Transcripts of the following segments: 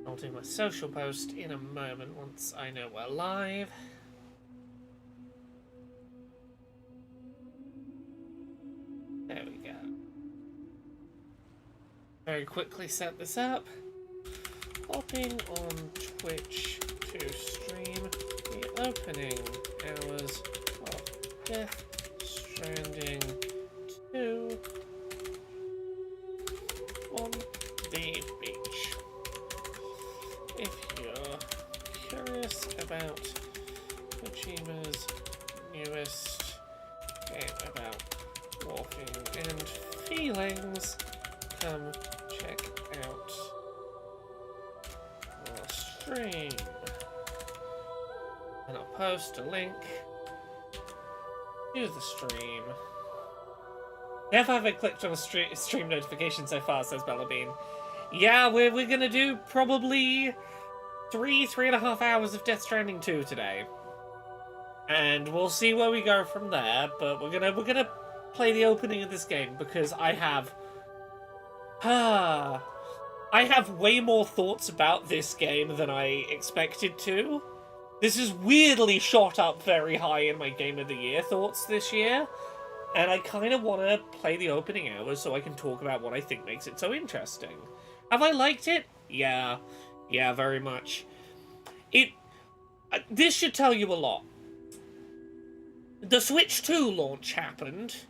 I'll do my social post in a moment once I know we're live. There we go. Very quickly set this up. Hopping on Twitch to stream the opening hours of Death Stranding 2 on the beach. If you're curious about Kojima's newest game about walking and feelings, come check out our stream. And I'll post a link to the stream. Never have I clicked on a stream notification so far, says Bellabean. Yeah, we're gonna do probably 3.5 hours of Death Stranding 2 today. And we'll see where we go from there, but we're gonna play the opening of this game because I have way more thoughts about this game than I expected to. This is weirdly shot up very high in my Game of the Year thoughts this year. And I kind of want to play the opening hours so I can talk about what I think makes it so interesting. Have I liked it? Yeah. Yeah, very much. This should tell you a lot. The Switch 2 launch happened,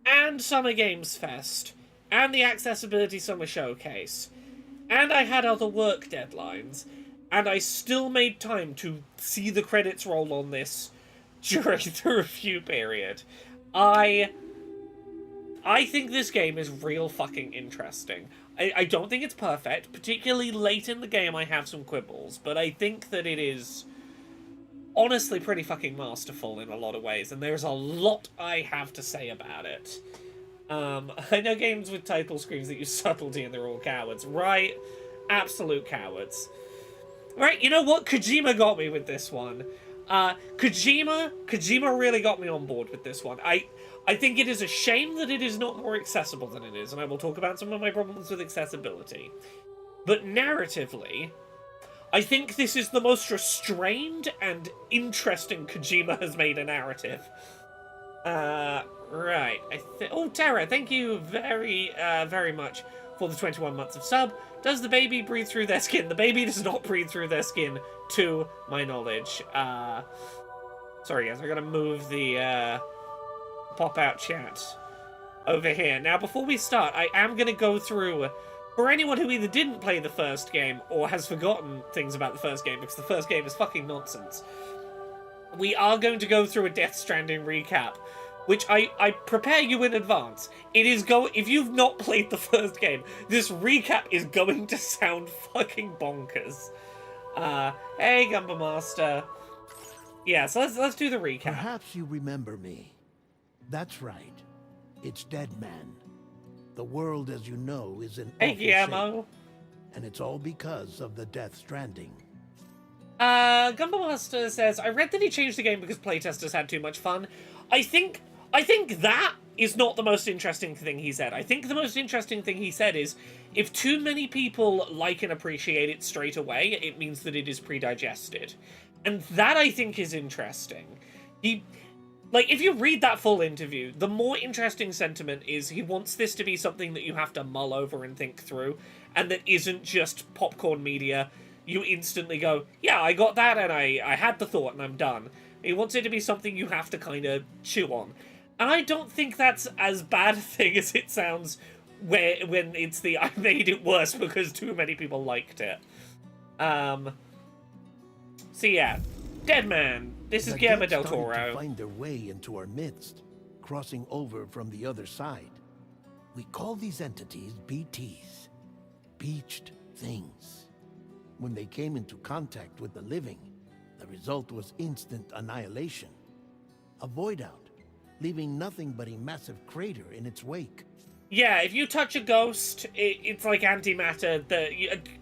and Summer Games Fest, and the Accessibility Summer Showcase, and I had other work deadlines, and I still made time to see the credits roll on this during the review period. I think this game is real fucking interesting. I don't think it's perfect. Particularly late in the game I have some quibbles, but I think that it is honestly pretty fucking masterful in a lot of ways, and there's a lot I have to say about it. I know games with title screens that use subtlety and they're all cowards. Right? Absolute cowards. Right, you know what? Kojima got me with this one. Kojima really got me on board with this one. I think it is a shame that it is not more accessible than it is, and I will talk about some of my problems with accessibility. But narratively, I think this is the most restrained and interesting Kojima has made a narrative. Right. Oh, Tara, thank you very much for the 21 months of sub. Does the baby breathe through their skin? The baby does not breathe through their skin, to my knowledge. Sorry guys, I gotta move the pop-out chat over here. Now, before we start, I am gonna go through, for anyone who either didn't play the first game or has forgotten things about the first game, because the first game is fucking nonsense, we are going to go through a Death Stranding recap, which I prepare you in advance. It is if you've not played the first game, this recap is going to sound fucking bonkers. Hey, Gumba Master. Yeah, so let's do the recap. Perhaps you remember me. That's right. It's Dead Man. The world, as you know, is in awful shape, and it's all because of the Death Stranding. Gumba Master says, I read that he changed the game because playtesters had too much fun. I think that is not the most interesting thing he said. I think the most interesting thing he said is, if too many people like and appreciate it straight away, it means that it is pre-digested. And that, I think, is interesting. If you read that full interview, the more interesting sentiment is he wants this to be something that you have to mull over and think through, and that isn't just popcorn media. You instantly go, yeah, I got that, and I had the thought, and I'm done. He wants it to be something you have to kind of chew on. And I don't think that's as bad a thing as it sounds when it's the I made it worse because too many people liked it. So yeah, Dead Man. This is Guillermo del Toro. To find their way into our midst, crossing over from the other side. We call these entities BTs, beached things. When they came into contact with the living, the result was instant annihilation. A void out, leaving nothing but a massive crater in its wake. Yeah, if you touch a ghost, it's like antimatter.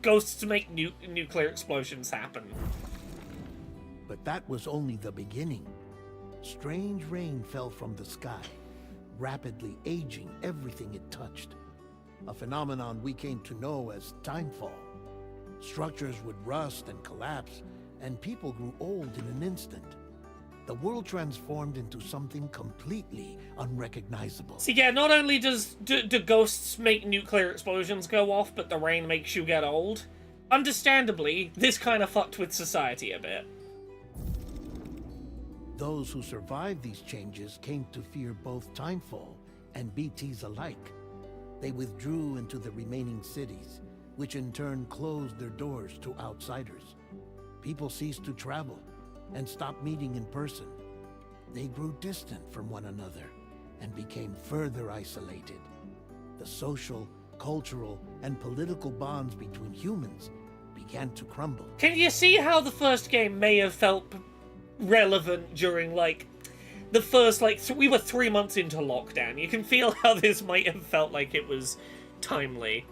Ghosts make nuclear explosions happen. But that was only the beginning. Strange rain fell from the sky, rapidly aging everything it touched. A phenomenon we came to know as timefall. Structures would rust and collapse, and people grew old in an instant. The world transformed into something completely unrecognizable. So yeah, not only do ghosts make nuclear explosions go off, but the rain makes you get old. Understandably, this kind of fucked with society a bit. Those who survived these changes came to fear both Timefall and BTs alike. They withdrew into the remaining cities, which in turn closed their doors to outsiders. People ceased to travel and stopped meeting in person. They grew distant from one another and became further isolated. The social, cultural, and political bonds between humans began to crumble. Can you see how the first game may have felt relevant during, like, the first, like, we were 3 months into lockdown? You can feel how this might have felt like it was timely.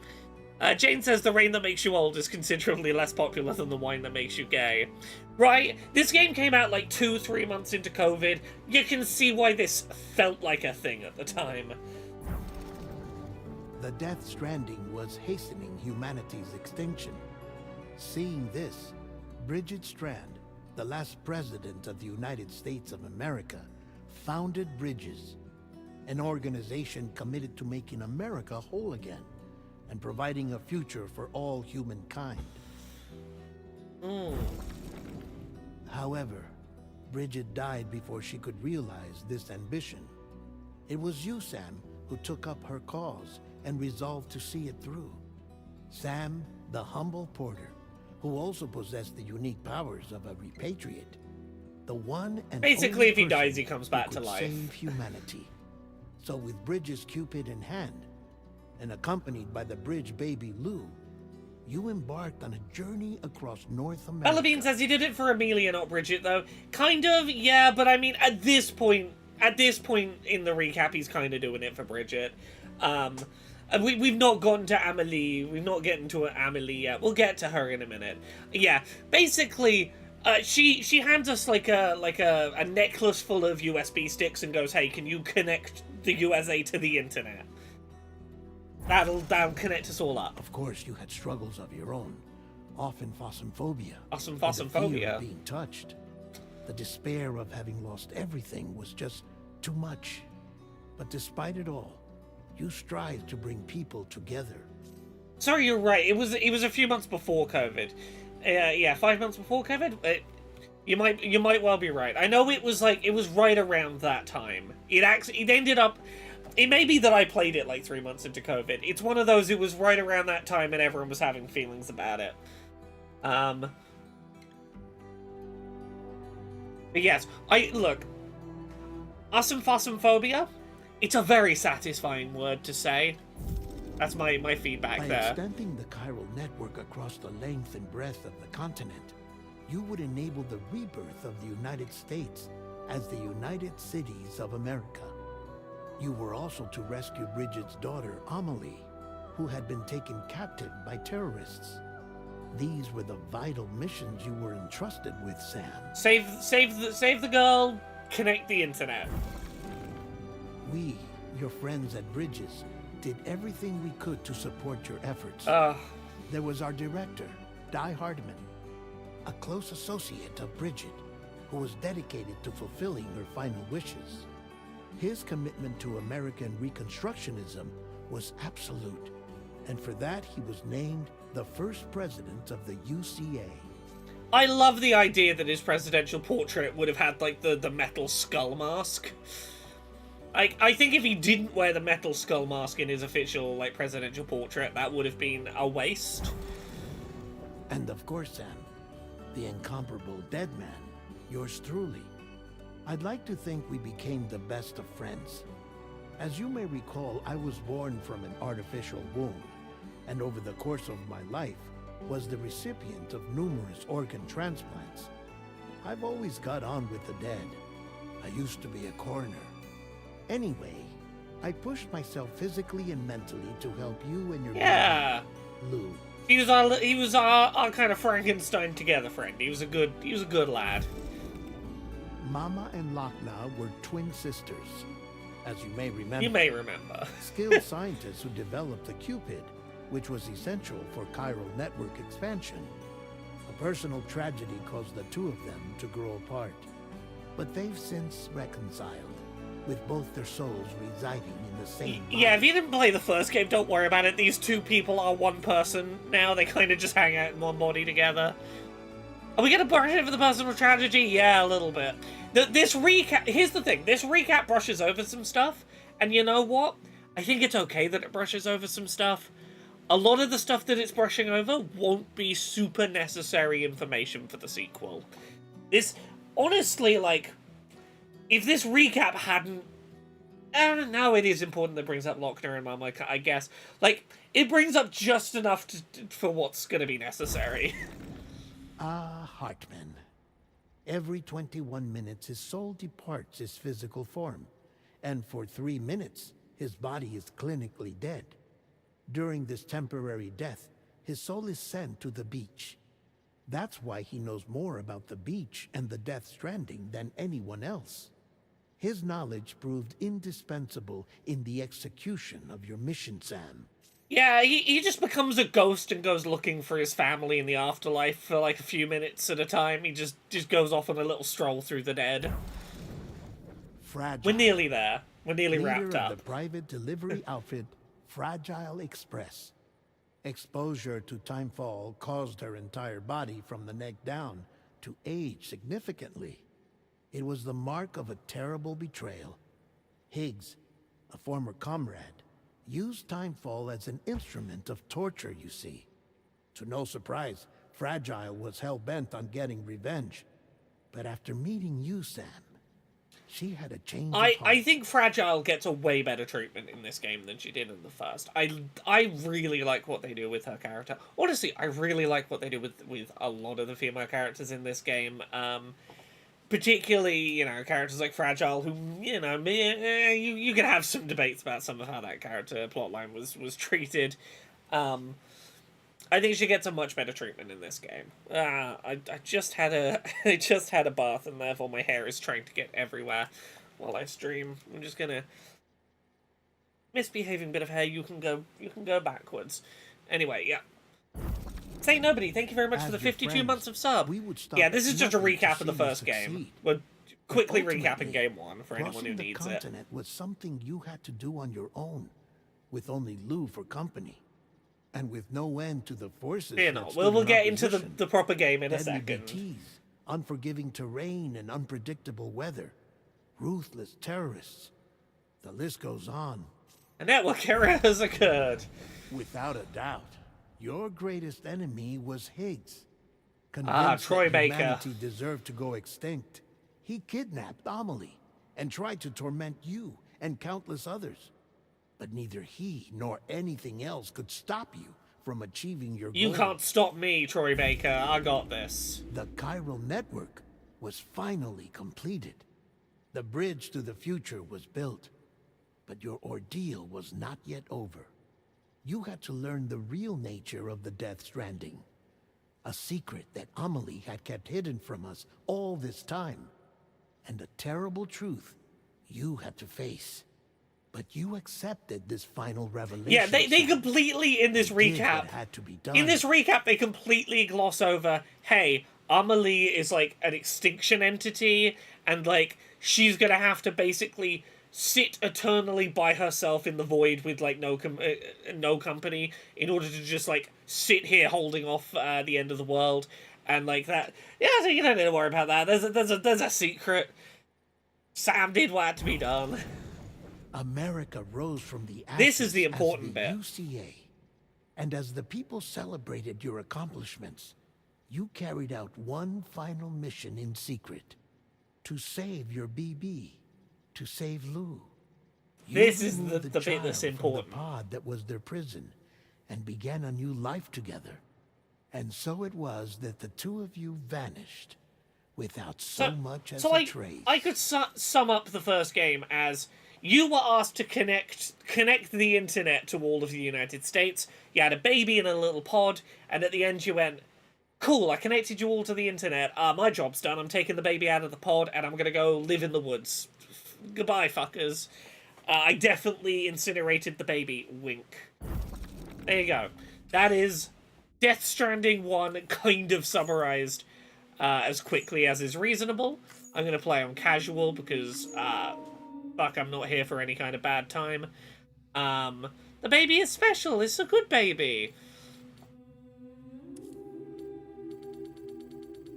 Jane says the rain that makes you old is considerably less popular than the wine that makes you gay. Right? This game came out like 2-3 months into COVID. You can see why this felt like a thing at the time. The Death Stranding was hastening humanity's extinction. Seeing this, Bridget Strand, the last president of the United States of America, founded Bridges, an organization committed to making America whole again and providing a future for all humankind. However, Bridget died before she could realize this ambition. It was you, Sam, who took up her cause and resolved to see it through. Sam, the humble porter, who also possessed the unique powers of a repatriate. The one and basically, only if he person dies, he comes back who to could life. Save humanity. So with Bridges' Cupid in hand, and accompanied by the bridge baby Lou, you embarked on a journey across North America. Bellabean says he did it for Amelia, not Bridget, though. Kind of, yeah, but I mean, at this point in the recap, he's kind of doing it for Bridget. And we've not gotten to Amelie. We've not gotten to Amelie yet. We'll get to her in a minute. Yeah, basically, she hands us like a necklace full of USB sticks and goes, "Hey, can you connect the USA to the internet? That'll connect us all up." Of course, you had struggles of your own, often phosmophobia. Awesome and the fear phosmophobia. of being touched. The despair of having lost everything was just too much. But despite it all, you strive to bring people together. Sorry, you're right. It was a few months before COVID. Yeah, 5 months before COVID. You might well be right. I know it was right around that time. It ended up. It may be that I played it like 3 months into COVID. It's one of those. It was right around that time, and everyone was having feelings about it. But yes, look. Phosmophobia. It's a very satisfying word to say. That's my feedback By there. extending the chiral network across the length and breadth of the continent, you would enable the rebirth of the United States as the United Cities of America. You were also to rescue Bridget's daughter, Amelie, who had been taken captive by terrorists. These were the vital missions you were entrusted with, Sam. Save the girl. Connect the internet. We, your friends at Bridges, did everything we could to support your efforts. There was our director, Di Hardman, a close associate of Bridget, who was dedicated to fulfilling her final wishes. His commitment to American Reconstructionism was absolute, and for that he was named the first president of the UCA. I love the idea that his presidential portrait would have had, like, the metal skull mask. I think if he didn't wear the metal skull mask in his official, like, presidential portrait, that would have been a waste. And of course, Sam, the incomparable Dead Man, yours truly. I'd like to think we became the best of friends. As you may recall, I was born from an artificial womb, and over the course of my life, was the recipient of numerous organ transplants. I've always got on with the dead. I used to be a coroner. Anyway, I pushed myself physically and mentally to help you and your Yeah. brother, Lou. He was our kind of Frankenstein together friend. He was a good lad. Mama and Lochna were twin sisters. As you may remember. You may remember. Skilled scientists who developed the Cupid which was essential for chiral network expansion. A personal tragedy caused the two of them to grow apart, but they've since reconciled, with both their souls residing in the same body. Yeah, if you didn't play the first game, don't worry about it. These two people are one person now. They kind of just hang out in one body together. Are we gonna brush over the personal tragedy? Yeah, a little bit. This recap... Here's the thing. This recap brushes over some stuff, and you know what? I think it's okay that it brushes over some stuff. A lot of the stuff that it's brushing over won't be super necessary information for the sequel. This... Honestly, like... If this recap hadn't... now it is important that it brings up Lochner and Mama, I guess. Like, it brings up just enough for what's gonna be necessary. Hartman. Every 21 minutes his soul departs his physical form, and for 3 minutes his body is clinically dead. During this temporary death, his soul is sent to the beach. That's why he knows more about the beach and the Death Stranding than anyone else. His knowledge proved indispensable in the execution of your mission, Sam. Yeah, he just becomes a ghost and goes looking for his family in the afterlife for like a few minutes at a time. He just goes off on a little stroll through the dead. Fragile. We're nearly there. We're nearly Leader wrapped up. of the private delivery outfit, Fragile Express. Exposure to timefall caused her entire body from the neck down to age significantly. It was the mark of a terrible betrayal. Higgs, a former comrade, used timefall as an instrument of torture, you see. To no surprise, Fragile was hell-bent on getting revenge. But after meeting you, Sam, she had a change of heart. I think Fragile gets a way better treatment in this game than she did in the first. I really like what they do with her character. Honestly, I really like what they do with a lot of the female characters in this game. Particularly, you know, characters like Fragile, who, you know, you can have some debates about some of how that character plotline was treated. I think she gets a much better treatment in this game. I just had a bath, and therefore my hair is trying to get everywhere while I stream. I'm just gonna misbehaving bit of hair. You can go backwards. Anyway, yeah. Say Nobody, thank you very much for the 52 months of sub. Yeah, this is just a recap of the first game. We're quickly recapping game 1 for anyone who needs it. Crossing the continent was something you had to do on your own, with only Lou for company, and with no end to the forces. You know, we'll get into the proper game in a second. BTs, unforgiving terrain and unpredictable weather, ruthless terrorists. The list goes on. A network error has occurred. Without a doubt. Your greatest enemy was Higgs. Convinced Troy that Baker. humanity deserved to go extinct, he kidnapped Amelie and tried to torment you and countless others. But neither he nor anything else could stop you from achieving your goal. You can't stop me, Troy Baker. I got this. The chiral network was finally completed. The bridge to the future was built. But your ordeal was not yet over. You had to learn the real nature of the Death Stranding. A secret that Amelie had kept hidden from us all this time. And a terrible truth you had to face. But you accepted this final revelation. Yeah, they completely, in this recap, had to be done. in this recap, they completely gloss over, hey, Amelie is, like, an extinction entity, and, like, she's gonna have to basically sit eternally by herself in the void with, like, no company in order to just, like, sit here holding off the end of the world. And, like, that... Yeah, so you don't need to worry about that. There's a secret. Sam did what had to be done. America rose from the ashes. This is the important bit. UCA. And as the people celebrated your accomplishments, you carried out one final mission in secret. To save your BB. To save Lou. This is the bit that's important. The pod that was their prison, and began a new life together. And so it was that the two of you vanished, without so much as a trace. I could sum up the first game as you were asked to connect the internet to all of the United States. You had a baby in a little pod, and at the end you went, cool, I connected you all to the internet. My job's done. I'm taking the baby out of the pod, and I'm gonna go live in the woods. Goodbye, fuckers. I definitely incinerated the baby. Wink. There you go. That is Death Stranding 1 kind of summarized as quickly as is reasonable. I'm going to play on casual because, fuck, I'm not here for any kind of bad time. The baby is special. It's a good baby.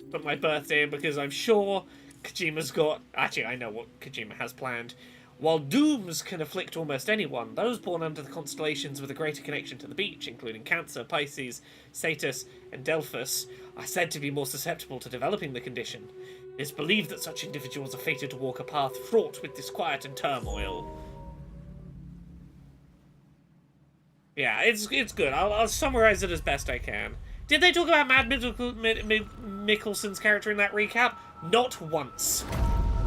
Put my birthday in because I'm sure Kojima's got... Actually, I know what Kojima has planned. While dooms can afflict almost anyone, those born under the constellations with a greater connection to the beach, including Cancer, Pisces, Satus, and Delphus, are said to be more susceptible to developing the condition. It is believed that such individuals are fated to walk a path fraught with disquiet and turmoil. Yeah, it's good. I'll summarize it as best I can. Did they talk about Mads Mikkelsen's character in that recap? Not once.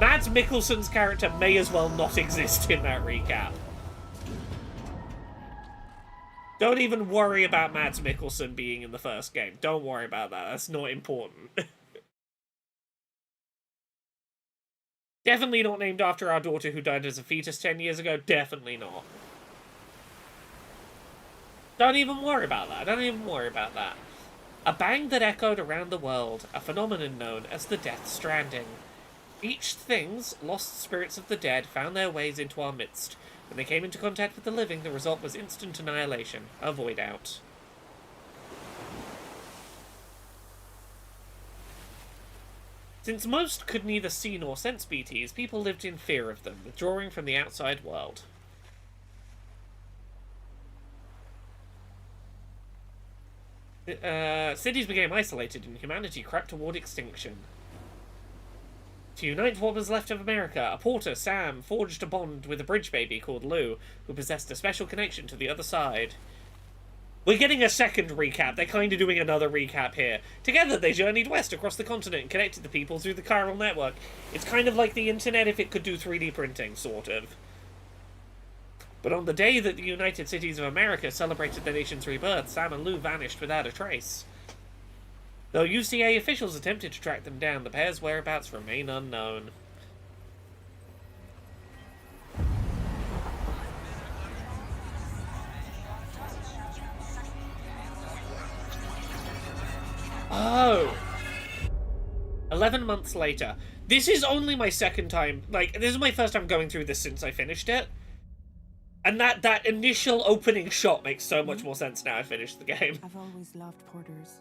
Mads Mikkelsen's character may as well not exist in that recap. Don't even worry about Mads Mikkelsen being in the first game. Don't worry about that. That's not important. Definitely not named after our daughter who died as a fetus 10 years ago. Definitely not. Don't even worry about that. Don't even worry about that. A bang that echoed around the world, a phenomenon known as the Death Stranding. Each things, lost spirits of the dead, found their ways into our midst. When they came into contact with the living, the result was instant annihilation, a void out. Since most could neither see nor sense BTs, people lived in fear of them, withdrawing from the outside world. Cities became isolated and humanity crept toward extinction. To unite what was left of America, a porter, Sam, forged a bond with a bridge baby called Lou, who possessed a special connection to the other side. We're getting a second recap. They're kind of doing another recap here. Together, they journeyed west across the continent and connected the people through the chiral network. It's kind of like the internet if it could do 3D printing, sort of. But on the day that the United Cities of America celebrated the nation's rebirth, Sam and Lou vanished without a trace. Though UCA officials attempted to track them down, the pair's whereabouts remain unknown. Oh! 11 months later. This is only my second time, like, this is my first time going through this since I finished it. And that initial opening shot makes so much more sense now I finished the game. I've always loved porters.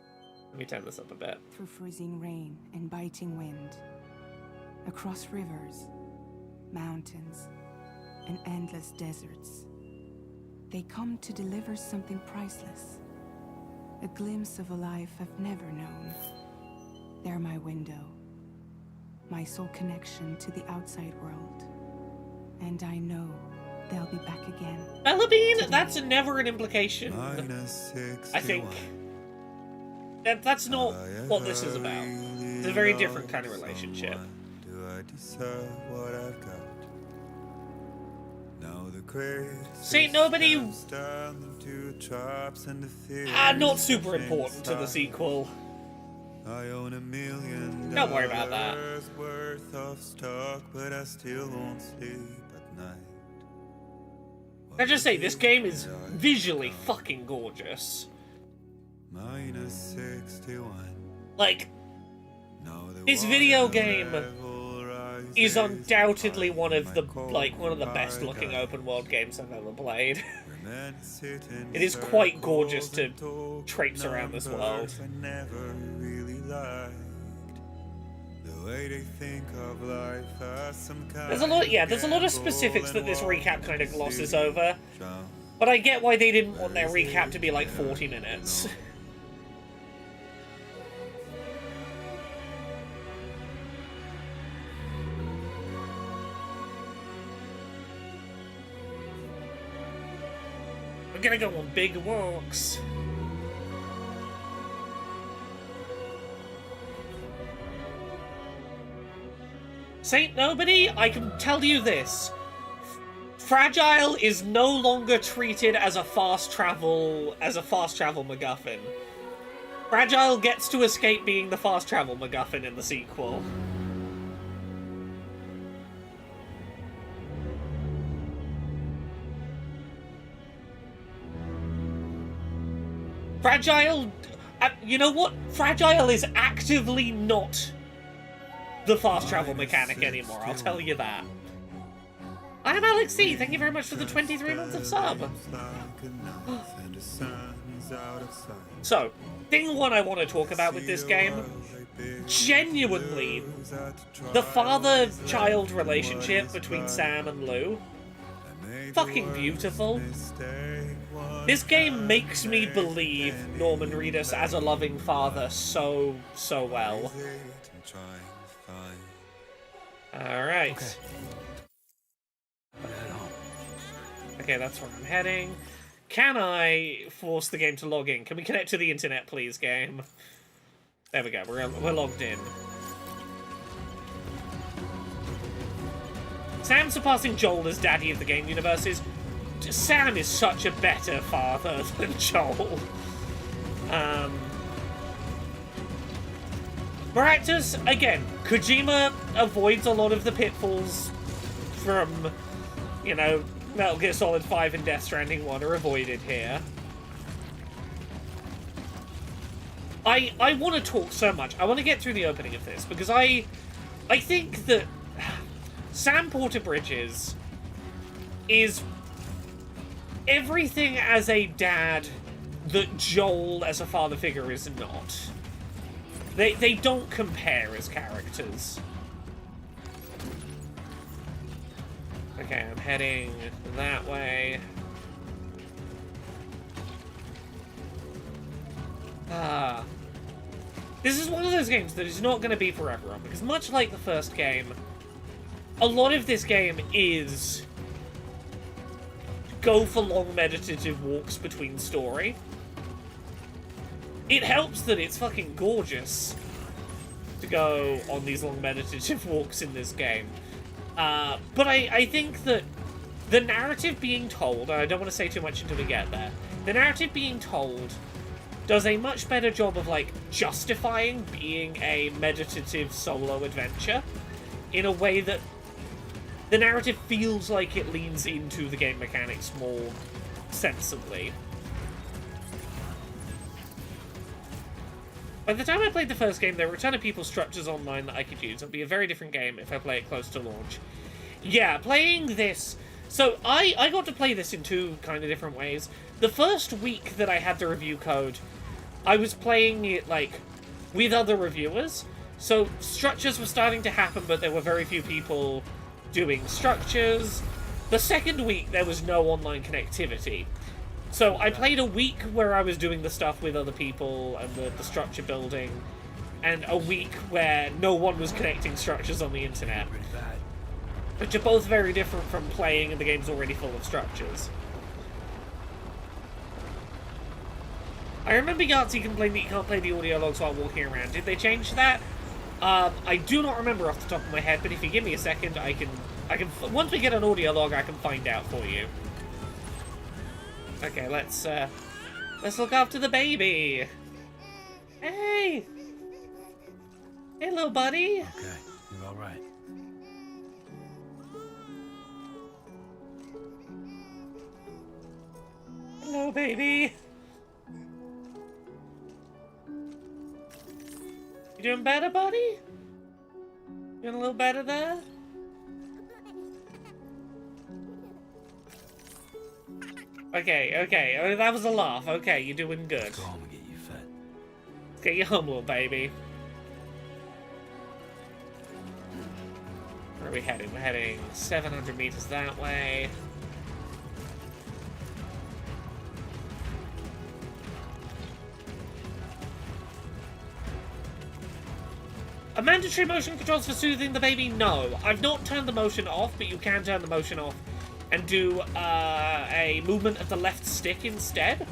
Let me turn this up a bit. Through freezing rain and biting wind. Across rivers, mountains, and endless deserts. They come to deliver something priceless. A glimpse of a life I've never known. They're my window. My sole connection to the outside world. And I know they'll be back again. Bellabean? That's never an implication. I think. That's not what this is about. It's a very different kind of relationship. Saint Nobody... not super important to the sequel. Don't worry about that. Can I just say, this game is visually fucking gorgeous. Like, this video game is undoubtedly one of the best looking open world games I've ever played. It is quite gorgeous to traipse around this world. There's a lot of specifics that this recap kind of glosses over, but I get why they didn't want their recap to be like 40 minutes. We're gonna go on big walks. Saint Nobody, I can tell you this. Fragile is no longer treated as a fast travel MacGuffin. Fragile gets to escape being the fast travel MacGuffin in the sequel. Fragile... you know what? Fragile is actively not the fast travel mechanic anymore, I'll tell you that. I'm Alex C. Thank you very much for the 23 months of sub. So, thing one I want to talk about with this game, genuinely, the father-child relationship between Sam and Lou, fucking beautiful. This game makes me believe Norman Reedus as a loving father so well. Alright. Okay, that's where I'm heading. Can I force the game to log in? Can we connect to the internet, please, game? There we go, we're logged in. Sam surpassing Joel as daddy of the game universe is... Sam is such a better father than Joel. Maractus, again, Kojima avoids a lot of the pitfalls from, you know, Metal Gear Solid 5 and Death Stranding 1 are avoided here. I want to talk so much. I want to get through the opening of this, because I think that Sam Porter Bridges is everything as a dad that Joel as a father figure is not. They don't compare as characters. Okay, I'm heading that way. This is one of those games that is not going to be for everyone, because much like the first game, a lot of this game is go for long meditative walks between story. It helps that it's fucking gorgeous to go on these long meditative walks in this game. But I think that the narrative being told, and I don't want to say too much until we get there, the narrative being told does a much better job of, like, justifying being a meditative solo adventure in a way that the narrative feels like it leans into the game mechanics more sensibly. By the time I played the first game, there were a ton of people's structures online that I could use. It'll be a very different game if I play it close to launch. Yeah, playing this... So, I got to play this in two kind of different ways. The first week that I had the review code, I was playing it, like, with other reviewers. So, structures were starting to happen, but there were very few people doing structures. The second week, there was no online connectivity. So I played a week where I was doing the stuff with other people and the structure building, and a week where no one was connecting structures on the internet. Which are both very different from playing and the game's already full of structures. I remember Yahtzee complained that you can't play the audio logs while walking around. Did they change that? I do not remember off the top of my head, but if you give me a second, I can once we get an audio log, I can find out for you. Okay, let's look after the baby. Hey! Hey, little buddy! Okay, you're all right. Hello, baby! You doing better, buddy? Doing a little better there? Okay, oh, that was a laugh. Okay, you're doing good. Let's go home and get you fed. Let's get you home, little baby. Where are we heading? We're heading 700 meters that way. A mandatory motion controls for soothing the baby? No. I've not turned the motion off, but you can turn the motion off and do a movement of the left stick instead.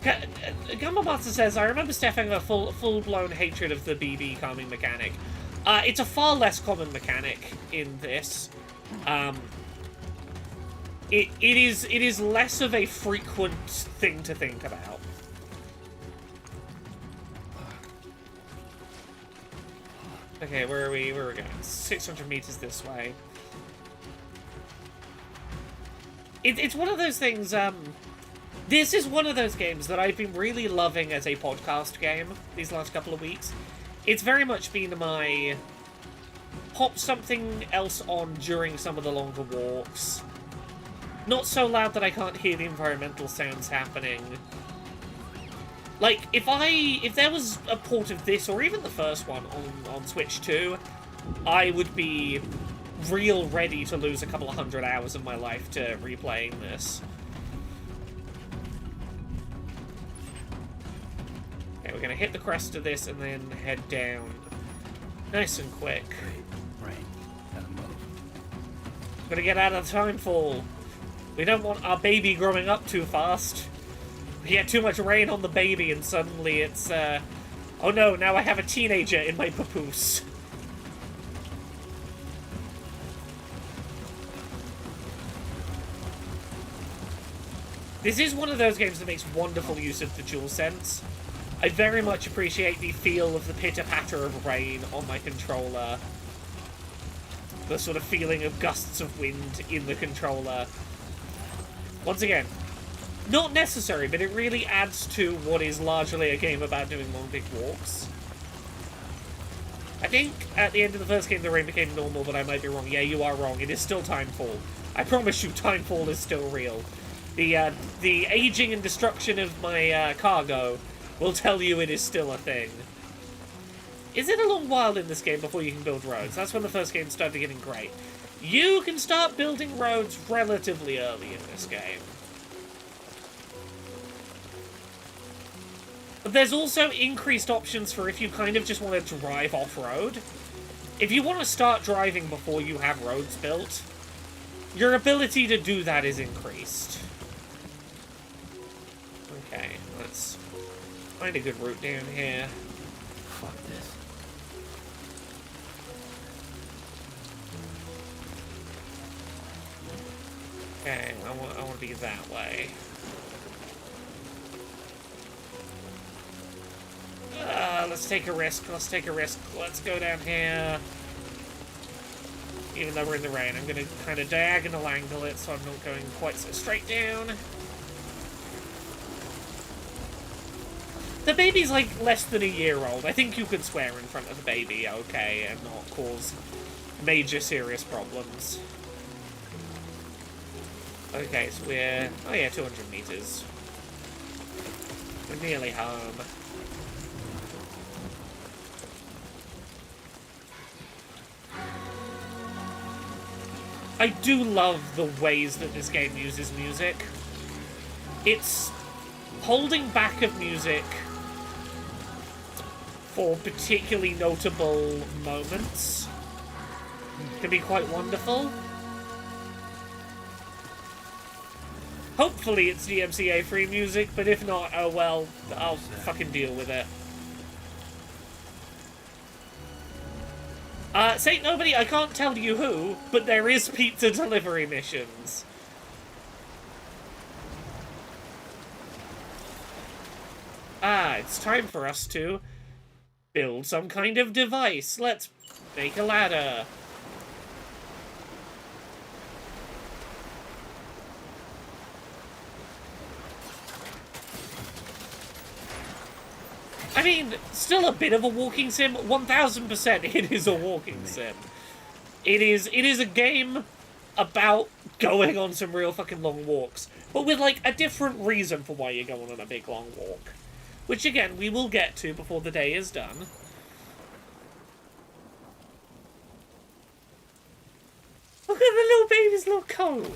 Gummabuster says, I remember Steph having a full-blown hatred of the BB calming mechanic. It's a far less common mechanic in this. It is less of a frequent thing to think about. Okay, where are we? Where are we going? 600 meters this way. It's one of those things, This is one of those games that I've been really loving as a podcast game these last couple of weeks. It's very much been my pop something else on during some of the longer walks. Not so loud that I can't hear the environmental sounds happening. Like, if there was a port of this, or even the first one on Switch 2, I would be real ready to lose a couple of 100 hours of my life to replaying this. Okay, we're gonna hit the crest of this and then head down. Nice and quick. Right. Gotta move. Gotta get out of the time fall. We don't want our baby growing up too fast. We get too much rain on the baby and suddenly it's, oh no, now I have a teenager in my papoose. This is one of those games that makes wonderful use of the DualSense. I very much appreciate the feel of the pitter-patter of rain on my controller. The sort of feeling of gusts of wind in the controller. Once again, not necessary, but it really adds to what is largely a game about doing long, big walks. I think at the end of the first game the rain became normal, but I might be wrong. Yeah, you are wrong. It is still Timefall. I promise you, Timefall is still real. The aging and destruction of my cargo will tell you it is still a thing. Is it a long while in this game before you can build roads? That's when the first game started getting great. You can start building roads relatively early in this game. But there's also increased options for if you kind of just want to drive off-road. If you want to start driving before you have roads built, your ability to do that is increased. Okay, let's find a good route down here. Fuck this. Okay, I want to be that way. Let's take a risk. Let's take a risk. Let's go down here. Even though we're in the rain, I'm going to kind of diagonal angle it so I'm not going quite so straight down. The baby's like less than a year old. I think you could swear in front of the baby, okay, and not cause major serious problems. Okay, so we're... oh yeah, 200 meters. We're nearly home. I do love the ways that this game uses music. It's holding back of music for particularly notable moments can be quite wonderful. Hopefully it's DMCA-free music, but if not, oh well, I'll fucking deal with it. Saint Nobody, I can't tell you who, but there is pizza delivery missions. It's time for us to build some kind of device. Let's make a ladder. I mean, still a bit of a walking sim. 1000% it is a walking sim. It is a game about going on some real fucking long walks, but with, like, a different reason for why you're going on a big long walk. Which, again, we will get to before the day is done. Look at the little baby's little coat.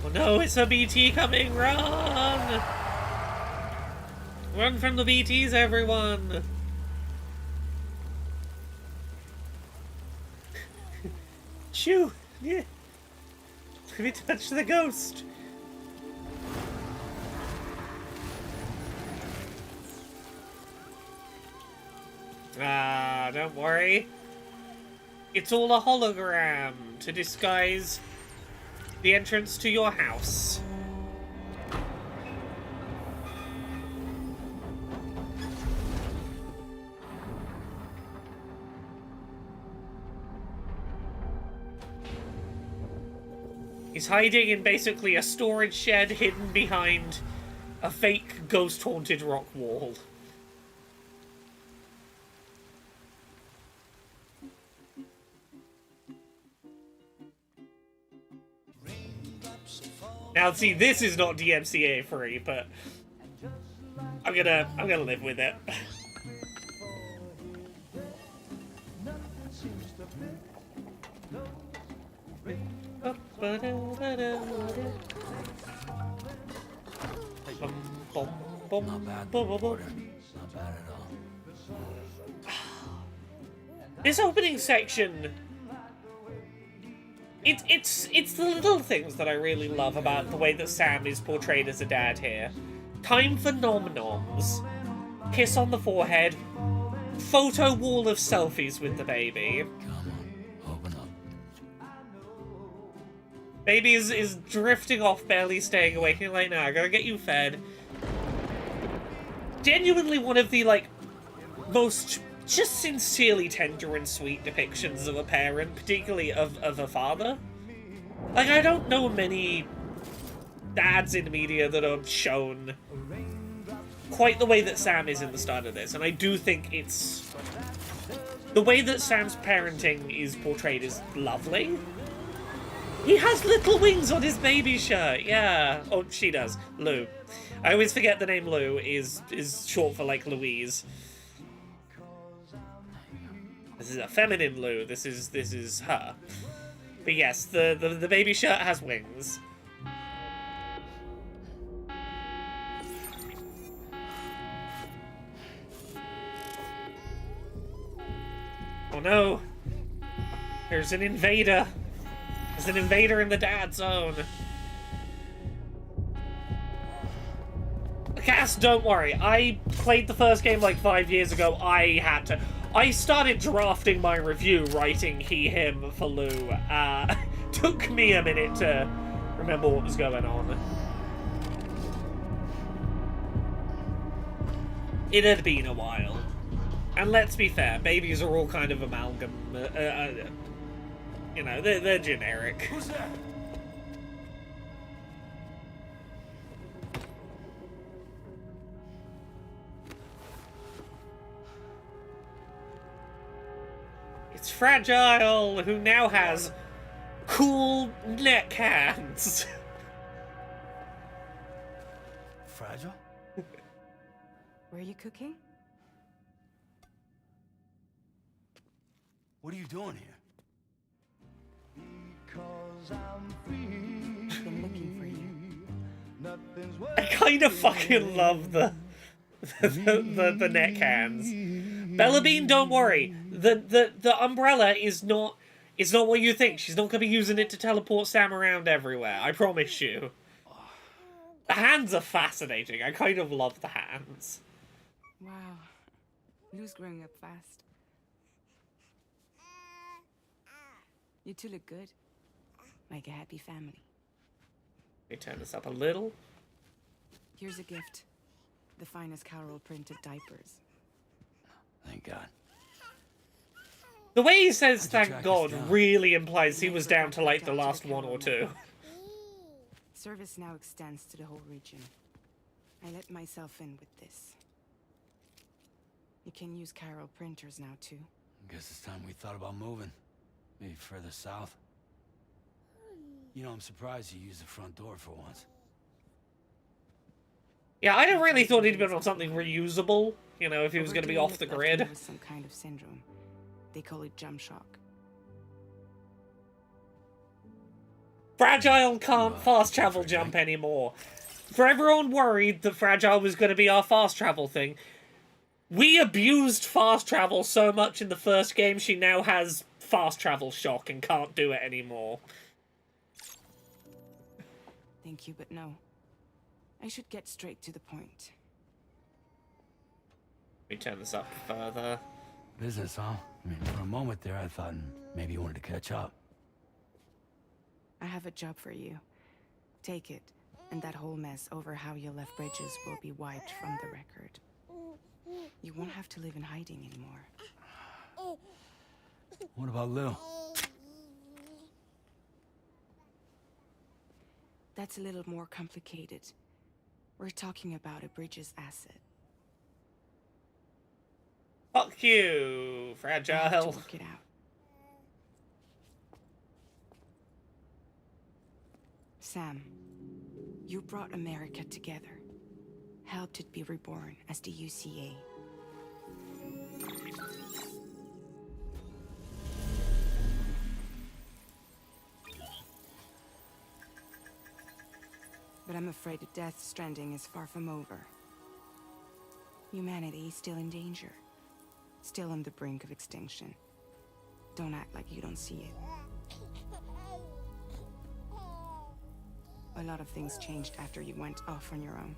Oh no, it's a BT coming! Run! Run from the BTs, everyone! Shoo! Yeah. Let me touch the ghost! Don't worry. It's all a hologram to disguise the entrance to your house. He's hiding in basically a storage shed hidden behind a fake ghost-haunted rock wall. Now, see, this is not DMCA free, but I'm gonna live with it. Not bad, reporter. Not bad at all. This opening section, it's the little things that I really love about the way that Sam is portrayed as a dad here. Time for nom-noms, kiss on the forehead, photo wall of selfies with the baby. Come on, open up. Baby is drifting off, barely staying awake. You're like, nah, I gotta get you fed. Genuinely one of the, like, most just sincerely tender and sweet depictions of a parent, particularly of a father. Like, I don't know many dads in media that are shown quite the way that Sam is in the start of this, and I do think it's... the way that Sam's parenting is portrayed is lovely. He has little wings on his baby shirt, yeah. Oh, she does. Lou. I always forget the name Lou is short for, like, Louise. This is a feminine Lou. This is her. But yes, the baby shirt has wings. Oh no! There's an invader! There's an invader in the dad zone! Cass, don't worry. I played the first game like 5 years ago. I started drafting my review writing he, him for Lou. Took me a minute to remember what was going on. It had been a while. And let's be fair, babies are all kind of amalgam. You know, they're generic. Who's that? It's Fragile, who now has cool neck hands. Fragile? Were you cooking? What are you doing here? Been looking for you. I kind of fucking love the neck hands. Bellabean, don't worry. The umbrella is not what you think. She's not gonna be using it to teleport Sam around everywhere. I promise you. The hands are fascinating. I kind of love the hands. Wow. Lou's growing up fast. You two look good. Like a happy family. Let me turn this up a little. Here's a gift. The finest Carol printed diapers. Thank God. The way he says How'd you thank track us God down? really implies he was down to like the last one or two. Service now extends to the whole region. I let myself in with this. You can use Carol printers now too. Guess it's time we thought about moving. Maybe further south. You know, I'm surprised you used the front door for once. Yeah, I really thought he'd been on something reusable. You know, if he was going to be Overdoing off the it left grid. me with some kind of syndrome. They call it jump shock. Fragile can't fast travel jump anymore. For everyone worried that Fragile was going to be our fast travel thing, we abused fast travel so much in the first game, she now has fast travel shock and can't do it anymore. Thank you, but no. I should get straight to the point. Let me turn this up further. Business, huh? I mean, for a moment there, I thought maybe you wanted to catch up. I have a job for you. Take it, and that whole mess over how you left bridges will be wiped from the record. You won't have to live in hiding anymore. What about Lou? That's a little more complicated. We're talking about a bridge's asset. Fuck you, I have to fragile. work it out. Sam, you brought America together. Helped it be reborn as the UCA. But I'm afraid that Death Stranding is far from over. Humanity is still in danger. Still on the brink of extinction. Don't act like you don't see it. A lot of things changed after you went off on your own.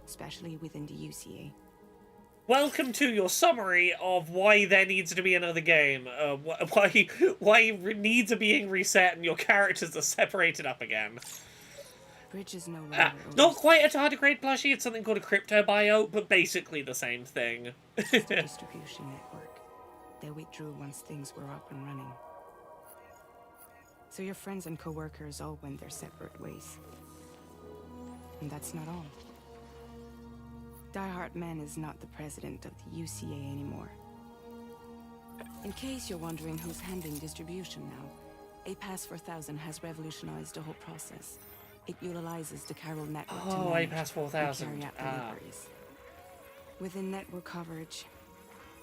Especially within the UCA. Welcome to your summary of why there needs to be another game. Why needs are being reset and your characters are separated up again. Bridge is no longer Not quite a tardigrade plushie, it's something called a crypto bio, but basically the same thing. distribution network. They withdrew once things were up and running. So your friends and co-workers all went their separate ways. And that's not all. Die Hard Man is not the president of the UCA anymore. In case you're wondering who's handling distribution now, A Pass 4000 has revolutionized the whole process. It utilizes the chiral network to Oh, manage A Pass and 4000. carry out deliveries. Within network coverage,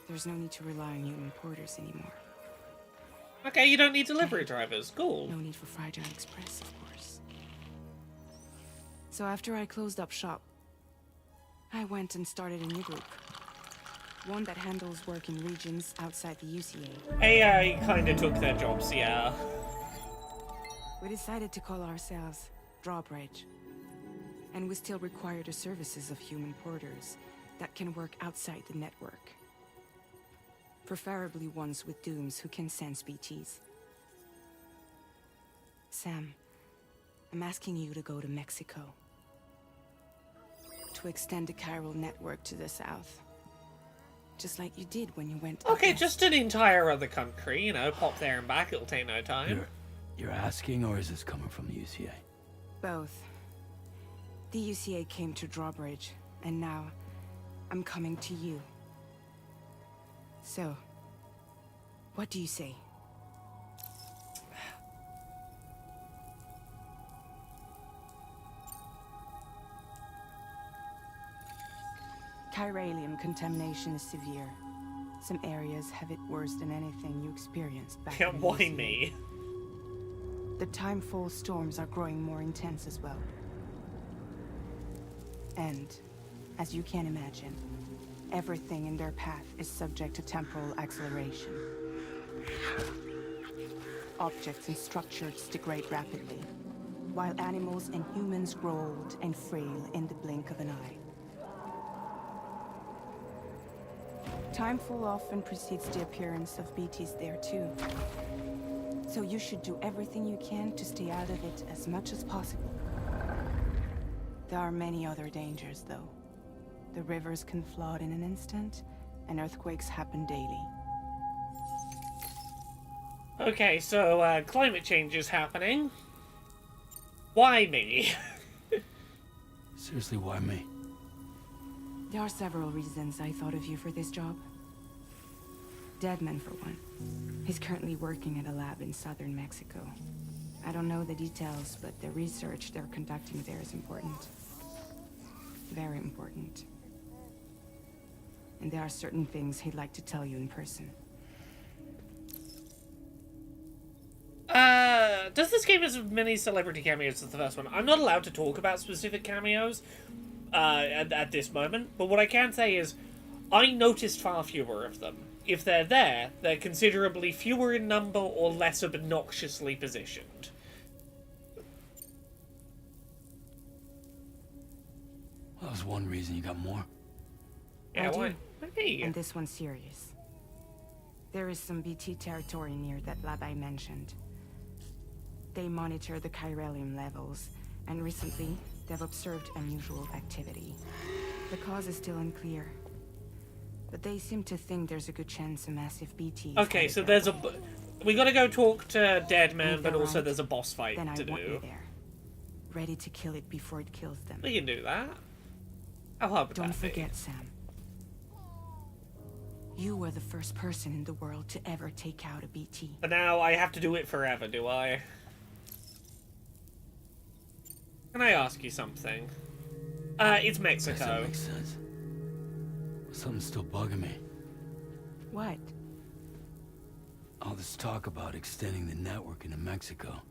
there's no need to rely on human porters anymore. Okay, you don't need delivery drivers. Cool. No need for Fragile Express, of course. So after I closed up shop, I went and started a new group. One that handles work in regions outside the UCA. AI kinda took their jobs, yeah. We decided to call ourselves Drawbridge. And we still require the services of human porters that can work outside the network. Preferably ones with dooms who can sense BTs. Sam, I'm asking you to go to Mexico. To extend the chiral network to the south. Just like you did when you went Okay, west. just an entire other country, you know, pop there and back, it'll take no time. You're asking, or is this coming from the UCA? Both. The UCA came to Drawbridge, and now I'm coming to you. So, what do you say? Chiralium contamination is severe. Some areas have it worse than anything you experienced back Yeah, in the why UCA. me? The timefall storms are growing more intense as well. And, as you can imagine, everything in their path is subject to temporal acceleration. Objects and structures degrade rapidly, while animals and humans grow old and frail in the blink of an eye. Timefall often precedes the appearance of BTs there too. So you should do everything you can to stay out of it as much as possible. There are many other dangers, though. The rivers can flood in an instant, and earthquakes happen daily. Okay, so, climate change is happening. Why me? Seriously, why me? There are several reasons I thought of you for this job. Deadman, for one. He's currently working at a lab in southern Mexico. I don't know the details, but the research they're conducting there is important. Very important. And there are certain things he'd like to tell you in person. Does this game have as many celebrity cameos as the first one? I'm not allowed to talk about specific cameos at this moment, but what I can say is I noticed far fewer of them. If they're there, they're considerably fewer in number or less obnoxiously positioned. Well, that was one reason you got more. Yeah, I why? do. Hey. And this one's serious. There is some BT territory near that lab I mentioned. They monitor the chiralium levels, and recently, they've observed unusual activity. The cause is still unclear. But they seem to think there's a good chance a massive BT is Okay, headed so their there's way. we gotta go talk to Deadman, If but they're also right, there's a boss fight Then I to want you do. there. ready to kill it before it kills them. We can do that. How hard would Don't that be? forget, Sam. You were the first person in the world to ever take out a BT. But now I have to do it forever, do I? Can I ask you something? It's Guess that Mexico. makes sense. Something's still bugging me. What? All this talk about extending the network into Mexico.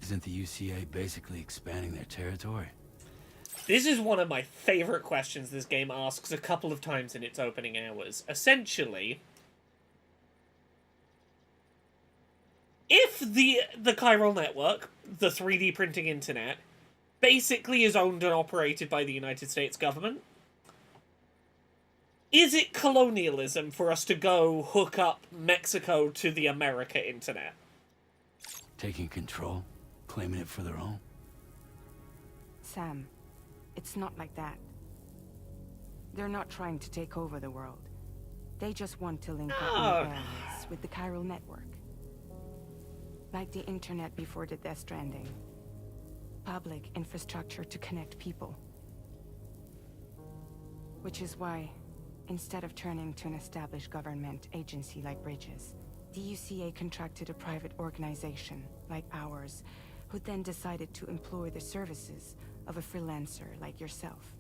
Isn't the UCA basically expanding their territory? This is one of my favorite questions this game asks a couple of times in its opening hours. Essentially, if the chiral network, the 3D printing internet, basically is owned and operated by the United States government, is it colonialism for us to go hook up Mexico to the America internet? Taking control? Claiming it for their own? Sam, it's not like that. They're not trying to take over the world. They just want to link up in areas with the chiral network. Like the internet before the Death Stranding. Public infrastructure to connect people. Which is why, instead of turning to an established government agency like Bridges, the UCA contracted a private organization, like ours, who then decided to employ the services of a freelancer like yourself.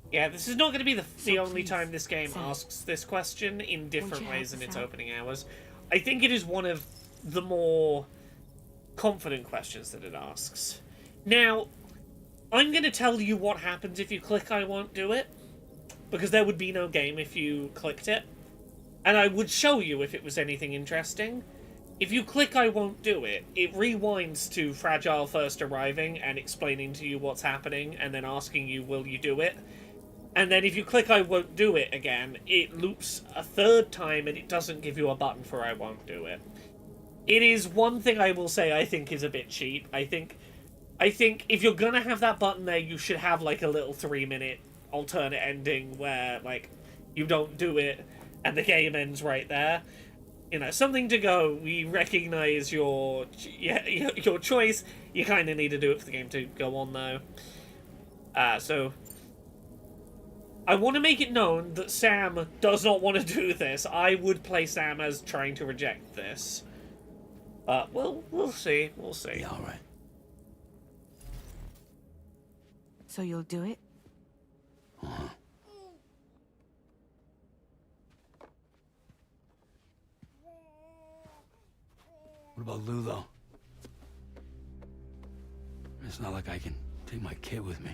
Yeah, this is not going to be the only please, time this game Sam, asks this question in different you ways help in us its out? opening hours. I think it is one of the more confident questions that it asks. Now, I'm going to tell you what happens if you click I won't do it, because there would be no game if you clicked it. And I would show you if it was anything interesting. If you click I won't do it, it rewinds to Fragile first arriving and explaining to you what's happening and then asking you will you do it. And then if you click I won't do it again, it loops a third time and it doesn't give you a button for I won't do it. It is one thing I will say I think is a bit cheap. I think if you're gonna have that button there, you should have like a little 3-minute alternate ending where like you don't do it and the game ends right there. You know, something to go. We recognize your choice. You kind of need to do it for the game to go on though. So I want to make it known that Sam does not want to do this. I would play Sam as trying to reject this. We'll see. We'll see. Yeah, all right. So you'll do it? Uh-huh. What about Lou, though? It's not like I can take my kid with me.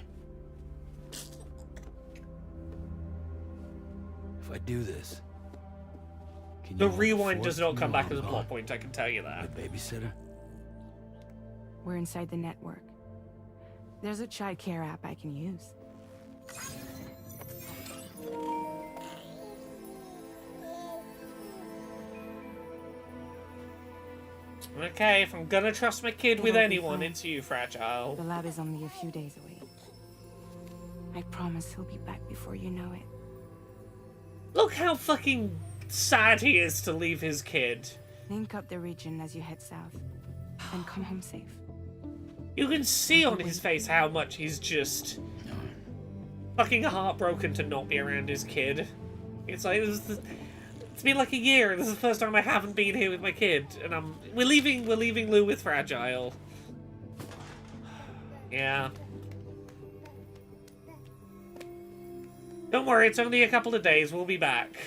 If I do this, can The you hold rewind fort does not for come me back while as a I'm plot gone? point, I can tell you My that. babysitter? We're inside the network. There's a child care app I can use. Okay, if I'm gonna trust my kid with It'll be anyone, fine. it's you, Fragile. The lab is only a few days away. I promise he'll be back before you know it. Look how fucking sad he is to leave his kid. Link up the region as you head south. And come home safe. You can see on his face how much he's just fucking heartbroken to not be around his kid. It's like it's been like a year. This is the first time I haven't been here with my kid, and we're leaving Lou with Fragile. Yeah. Don't worry, it's only a couple of days. We'll be back.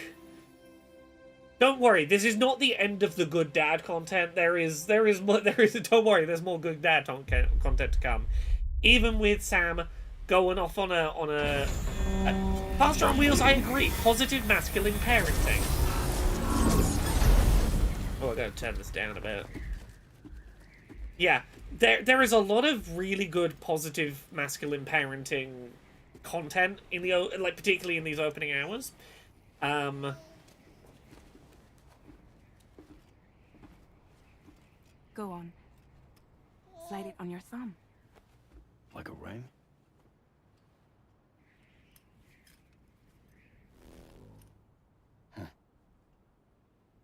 Don't worry, this is not the end of the good dad content. Don't worry, there's more good dad content to come. Even with Sam going off on a Faster on Wheels, I agree. Positive masculine parenting. Oh, I gotta turn this down a bit. Yeah, there is a lot of really good positive masculine parenting content in the particularly in these opening hours. Go on. Slide it on your thumb. Like a ring?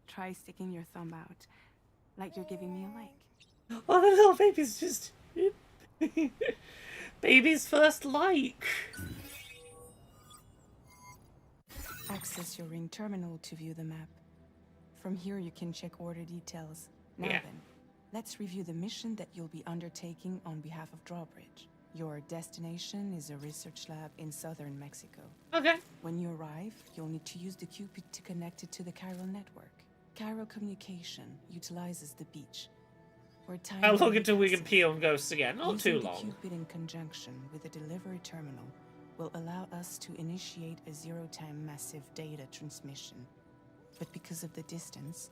Try sticking your thumb out. Like you're giving me a like. Oh, the little baby's just Baby's first like. Access your ring terminal to view the map. From here you can check order details. Now Yeah. then, let's review the mission that you'll be undertaking on behalf of Drawbridge. Your destination is a research lab in southern Mexico. Okay. When you arrive, you'll need to use the Cupid to connect it to the chiral network. Chiral communication utilizes the beach. Where time How long until we passes. can pee on ghosts again? Not too Using the long. Cupid in conjunction with the delivery terminal will allow us to initiate a zero-time massive data transmission. But because of the distance,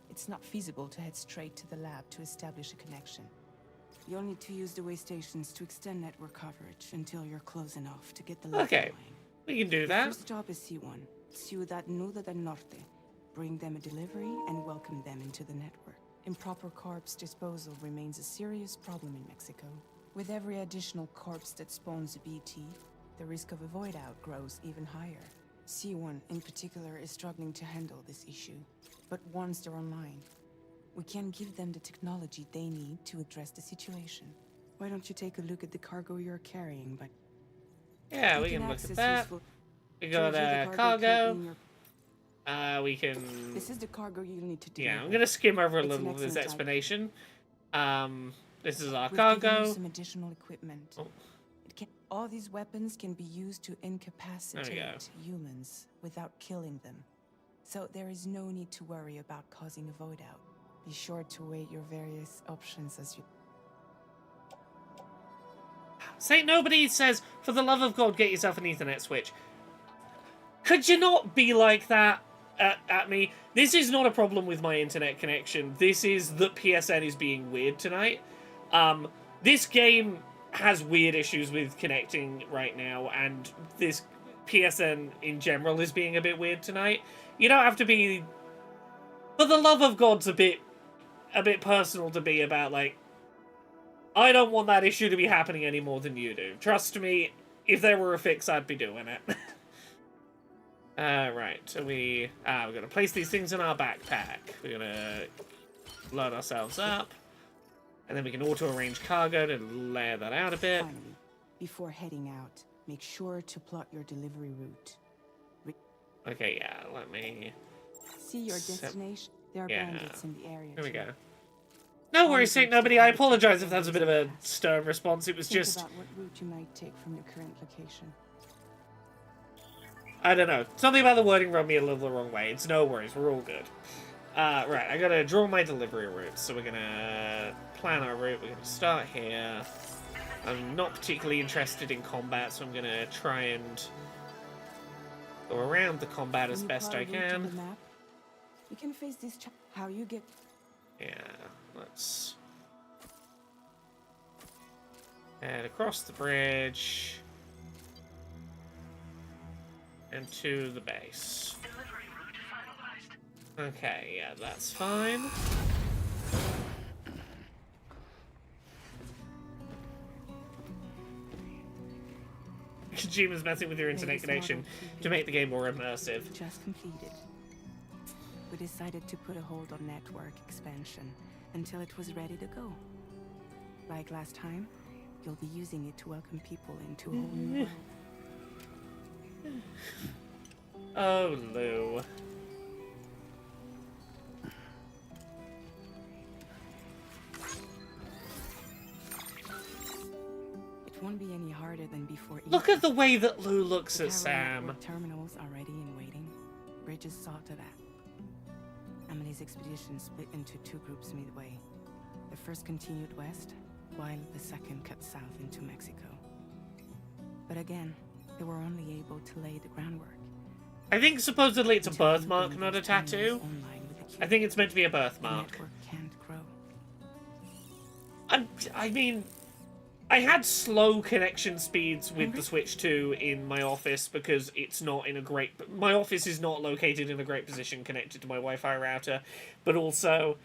it's not feasible to head straight to the lab to establish a connection. You'll need to use the way stations to extend network coverage until you're close enough to get the lab Okay. going. We can do Your that. first stop is C1, Ciudad Nuda del Norte. Bring them a delivery and welcome them into the network. Improper corpse disposal remains a serious problem in Mexico. With every additional corpse that spawns a BT, the risk of a void out grows even higher. C1 in particular is struggling to handle this issue. But once they're online, we can give them the technology they need to address the situation. Why don't you take a look at the cargo you're carrying, but Yeah, you we can look access at that. useful- We to got review the cargo. currently in your- We can. This is the cargo you'll need to Yeah, deliver. I'm gonna skim over a It's an little of this excellent explanation. This is our We've given you cargo. some additional equipment. Oh. All these weapons can be used to incapacitate humans without killing them. So there is no need to worry about causing a void out. Be sure to weigh your various options as you... Saint Nobody says, for the love of God, get yourself an Ethernet switch. Could you not be like that at me? This is not a problem with my internet connection. This is that PSN is being weird tonight. This game has weird issues with connecting right now, and this PSN in general is being a bit weird tonight. You don't have to be... For the love of God's a bit personal to be about, like, I don't want that issue to be happening any more than you do. Trust me, if there were a fix, I'd be doing it. Right, so we're gonna place these things in our backpack. We're gonna load ourselves up, and then we can auto-arrange cargo to layer that out a bit. Finally, before heading out, make sure to plot your delivery route. Okay, yeah, let me... See your destination. There are yeah. bandits in the area. There we too. go. No worries, Saint Nobody. I apologize if that was a bit of a stern response. It was Think just... about what route you might take from your current location. I don't know. Something about the wording rubbed me a little the wrong way. It's no worries. We're all good. Right, I gotta draw my delivery route. So we're gonna plan our route. We're gonna start here. I'm not particularly interested in combat, so I'm gonna try and go around the combat as When you best plot a I route on can. the map, you can face this how you get... Yeah, let's head across the bridge and to the base. Okay, yeah, that's fine. Kojima's messing with your internet connection to make the game more immersive. Just completed. We decided to put a hold on network expansion until it was ready to go. Like last time, you'll be using it to welcome people into a whole new world. Oh, Lou. It won't be any harder than before. Look at the way that Lou looks The at chiral Sam. network terminals are ready and waiting. Bridges saw to that. Emily's expedition split into two groups midway. The first continued west, while the second cut south into Mexico. But again, they were only able to lay the groundwork. I think supposedly it's a Until we birthmark, bring not a those terminals tattoo. online with the I think Cupid, it's meant to be a the birthmark. network can't grow. I mean, I had slow connection speeds with the Switch 2 in my office because it's not in a great... My office is not located in a great position connected to my Wi-Fi router, but also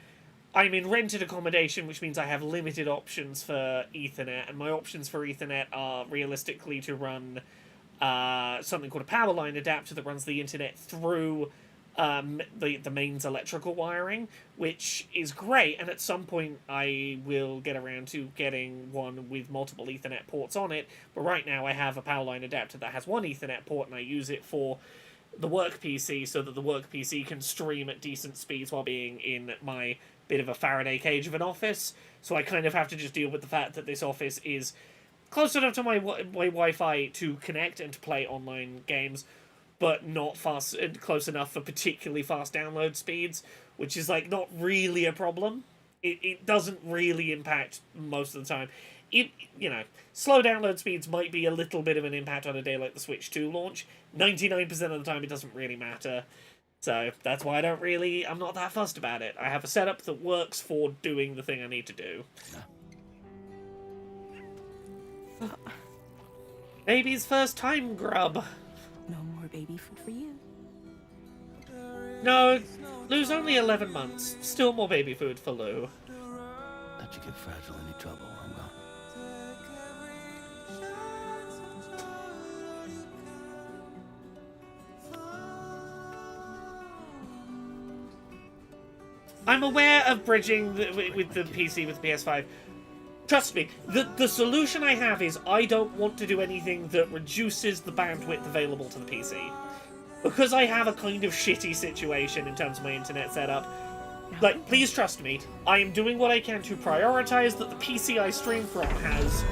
I'm in rented accommodation, which means I have limited options for Ethernet, and my options for Ethernet are realistically to run something called a power line adapter that runs the internet through the mains electrical wiring, which is great, and at some point I will get around to getting one with multiple Ethernet ports on it, but right now I have a power line adapter that has one Ethernet port, and I use it for the work PC so that the work PC can stream at decent speeds while being in my bit of a Faraday cage of an office, so I kind of have to just deal with the fact that this office is close enough to my Wi-Fi to connect and to play online games, but not fast close enough for particularly fast download speeds, which is like not really a problem. It doesn't really impact most of the time. Slow download speeds might be a little bit of an impact on a day like the Switch 2 launch. 99% of the time it doesn't really matter. So that's why I'm not that fussed about it. I have a setup that works for doing the thing I need to do. Baby's first time grub. No more baby food for you. No, Lou's only 11 months. Still more baby food for Lou. Let you get fragile any trouble, I'm gone. I'm aware of bridging with the PC with the PS5. Trust me, the solution I have is I don't want to do anything that reduces the bandwidth available to the PC. Because I have a kind of shitty situation in terms of my internet setup, like, please trust me, I am doing what I can to prioritize that the PC I stream from has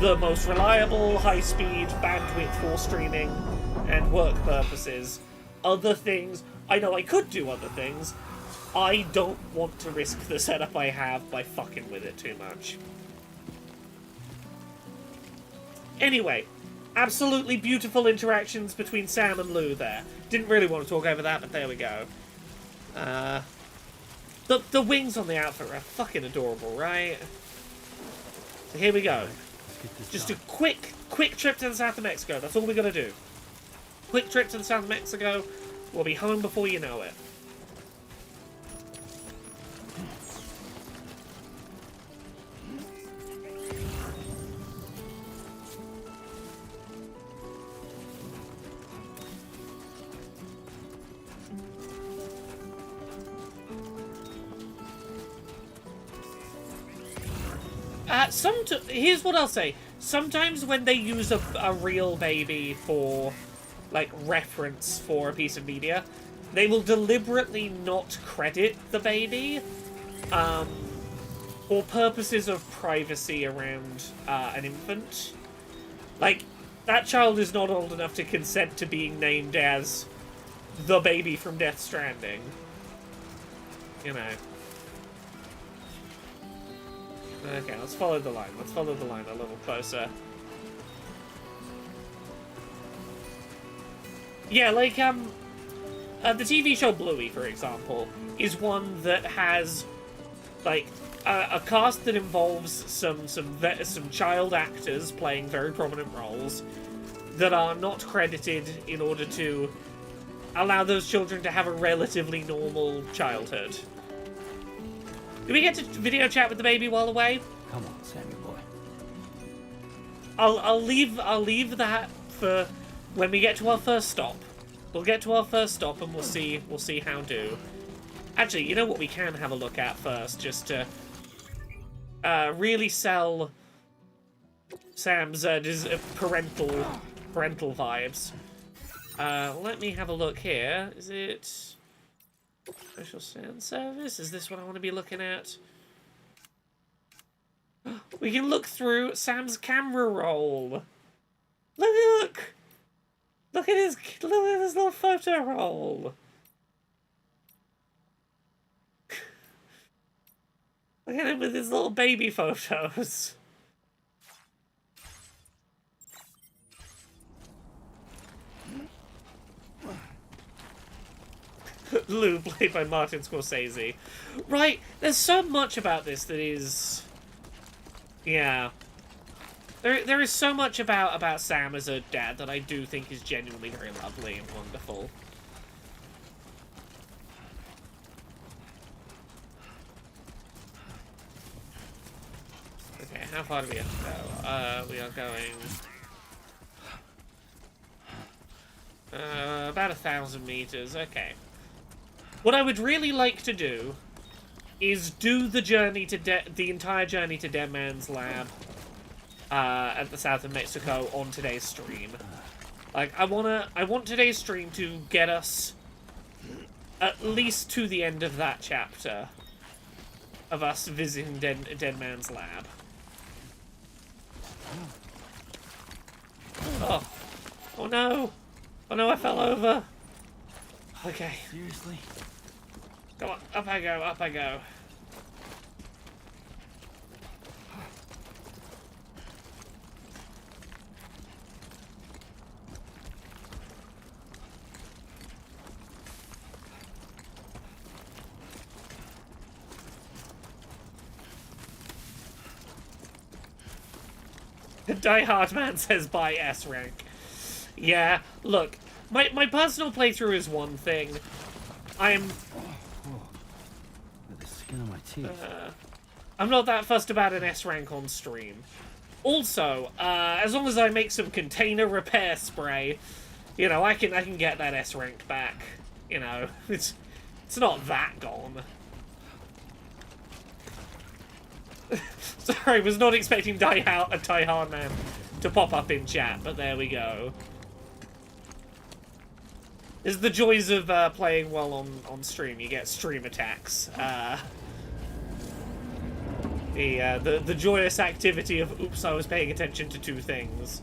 the most reliable, high-speed bandwidth for streaming and work purposes. Other things, I know I could do other things, I don't want to risk the setup I have by fucking with it too much. Anyway, absolutely beautiful interactions between Sam and Lou there. Didn't really want to talk over that, but there we go. The wings on the outfit are fucking adorable, right? So here we go. Just a quick trip to the south of Mexico. That's all we gotta do. Quick trip to the south of Mexico. We'll be home before you know it. Here's what I'll say. Sometimes when they use a real baby for, like, reference for a piece of media, they will deliberately not credit the baby, for purposes of privacy around an infant. Like, that child is not old enough to consent to being named as the baby from Death Stranding. You know. Okay, let's follow the line. Let's follow the line a little closer. Yeah, like, the TV show Bluey, for example, is one that has, like, a cast that involves some child actors playing very prominent roles that are not credited in order to allow those children to have a relatively normal childhood. Do we get to video chat with the baby while away? Come on, Sammy boy. I'll leave that for when we get to our first stop. We'll get to our first stop and we'll see how do. Actually, you know what we can have a look at first, just to really sell Sam's parental vibes. Let me have a look here. Is it special sound service? Is this what I want to be looking at? We can look through Sam's camera roll. Look! Look at his little photo roll. Look at him with his little baby photos. Lou, played by Martin Scorsese. Right, there's so much about this that is... Yeah. There is so much about Sam as a dad that I do think is genuinely very lovely and wonderful. Okay, how far do we have to go? We are going... about 1,000 meters, okay. What I would really like to do is do the journey to the entire journey to Dead Man's Lab at the south of Mexico on today's stream. Like, I want today's stream to get us at least to the end of that chapter of us visiting Dead Man's Lab. Oh. Oh no! Oh no, I fell over! Okay. Seriously? Come on, up I go, up I go. Die Hard Man says buy S rank. Yeah, look, my personal playthrough is one thing. I'm The skin on my teeth. I'm not that fussed about an S rank on stream. Also, as long as I make some container repair spray, you know, I can get that S rank back. You know, it's not that gone. Sorry, was not expecting Die Hard Man to pop up in chat, but there we go. This is the joys of playing well on stream. You get stream attacks. The joyous activity of, oops, I was paying attention to two things.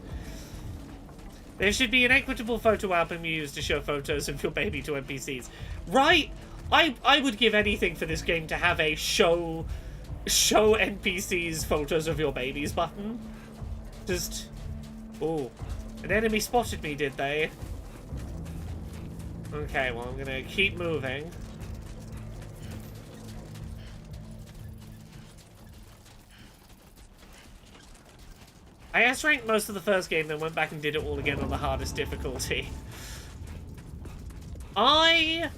There should be an equitable photo album you use to show photos of your baby to NPCs. Right? I would give anything for this game to have a show NPCs photos of your babies button. Just... oh. An enemy spotted me, did they? Okay, well, I'm gonna keep moving. I S-ranked most of the first game, then went back and did it all again on the hardest difficulty. I'll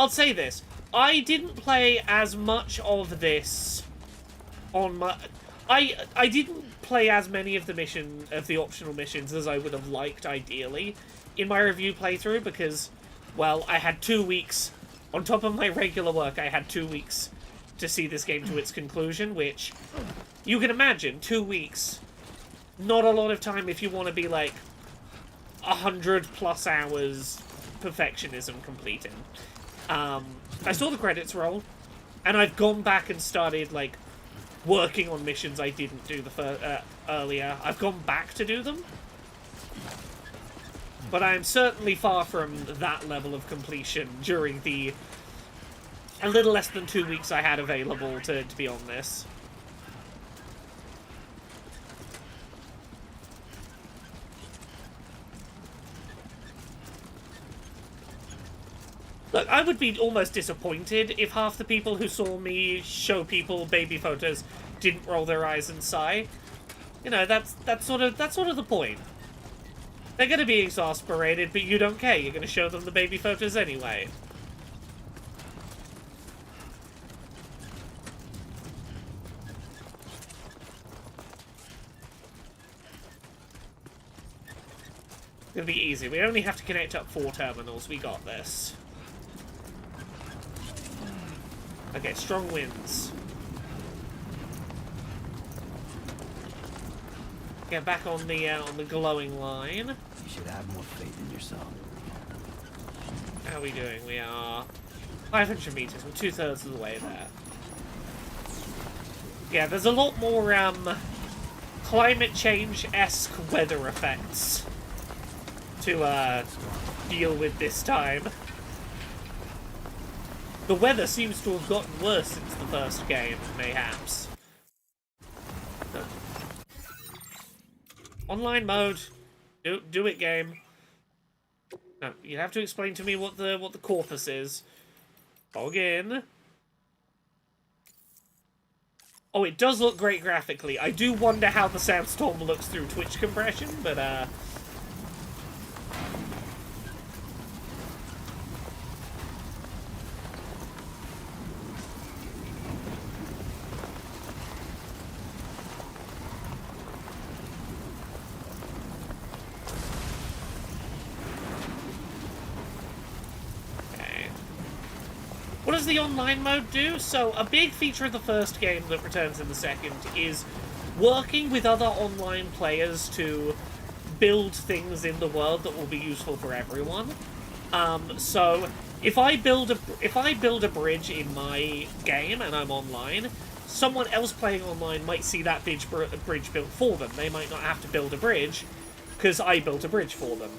say this. I didn't play as much of this on my... I didn't play as many of the optional missions as I would have liked, ideally, in my review playthrough, because, well, I had 2 weeks. On top of my regular work, I had 2 weeks to see this game to its conclusion, which, you can imagine, 2 weeks. Not a lot of time if you want to be, like, 100+ hours perfectionism completing. I saw the credits roll, and I've gone back and started, like, working on missions I didn't do earlier. I've gone back to do them. But I am certainly far from that level of completion during the a little less than 2 weeks I had available to be on this. Look, I would be almost disappointed if half the people who saw me show people baby photos didn't roll their eyes and sigh. You know, that's sort of the point. They're gonna be exasperated, but you don't care. You're gonna show them the baby photos anyway. It's gonna be easy. We only have to connect up 4 terminals. We got this. Okay, strong winds. Get back on the glowing line. You should have more faith in yourself. How are we doing? We are 500 meters. We're 2/3 of the way there. Yeah, there's a lot more climate change-esque weather effects to deal with this time. The weather seems to have gotten worse since the first game, mayhaps. No. Online mode. Do it, game. No, you have to explain to me what the corpus is. Log in. Oh, it does look great graphically. I do wonder how the sandstorm looks through Twitch compression, but the online mode do? So, a big feature of the first game that returns in the second is working with other online players to build things in the world that will be useful for everyone. So, if I build a bridge in my game and I'm online, someone else playing online might see that bridge built for them. They might not have to build a bridge because I built a bridge for them.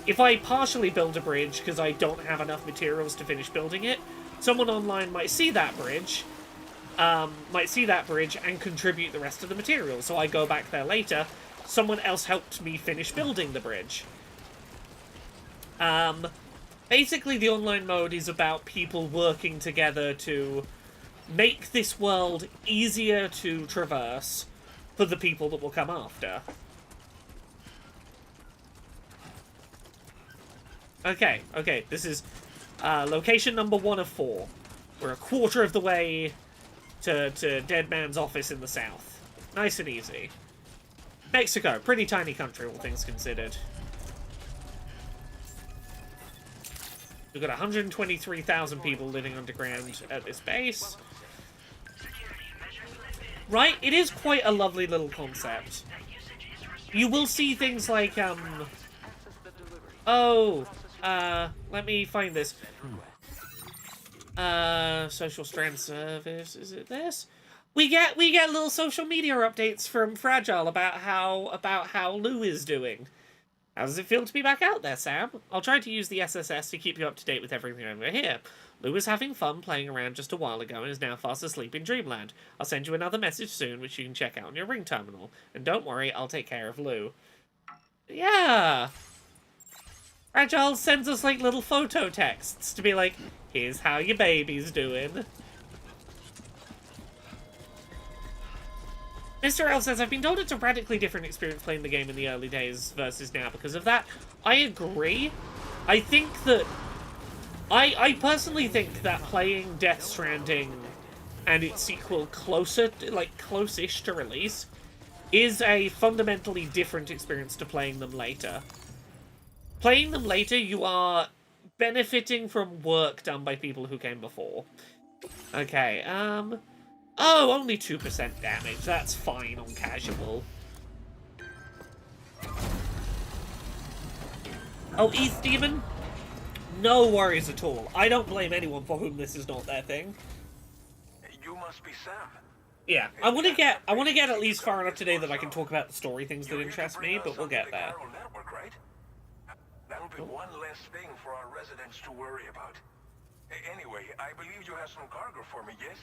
If I partially build a bridge because I don't have enough materials to finish building it, someone online might see that bridge, and contribute the rest of the materials. So I go back there later. Someone else helped me finish building the bridge. Basically, the online mode is about people working together to make this world easier to traverse for the people that will come after. Okay, this is location number 1 of 4. We're a quarter of the way to Dead Man's office in the south. Nice and easy. Mexico, pretty tiny country, all things considered. We've got 123,000 people living underground at this base. Right, it is quite a lovely little concept. You will see things like, let me find this. Social strand service, is it this? We get little social media updates from Fragile about how Lou is doing. How does it feel to be back out there, Sam? I'll try to use the SSS to keep you up to date with everything over here. Lou was having fun playing around just a while ago and is now fast asleep in Dreamland. I'll send you another message soon, which you can check out on your Ring terminal. And don't worry, I'll take care of Lou. Yeah. Fragile sends us, like, little photo texts to be like, here's how your baby's doing. Mr. L says, I've been told it's a radically different experience playing the game in the early days versus now because of that. I agree. I think that... I personally think that playing Death Stranding and its sequel close-ish to release is a fundamentally different experience to playing them later. Playing them later, you are benefiting from work done by people who came before. Okay, oh, only 2% damage. That's fine on casual. Oh, East Demon? No worries at all. I don't blame anyone for whom this is not their thing. You must be Sam. Yeah, I want to get at least far enough today that I can talk about the story things that interest me, but we'll get there. Network, right? That'll be one less thing for our residents to worry about. Anyway, I believe you have some cargo for me, yes?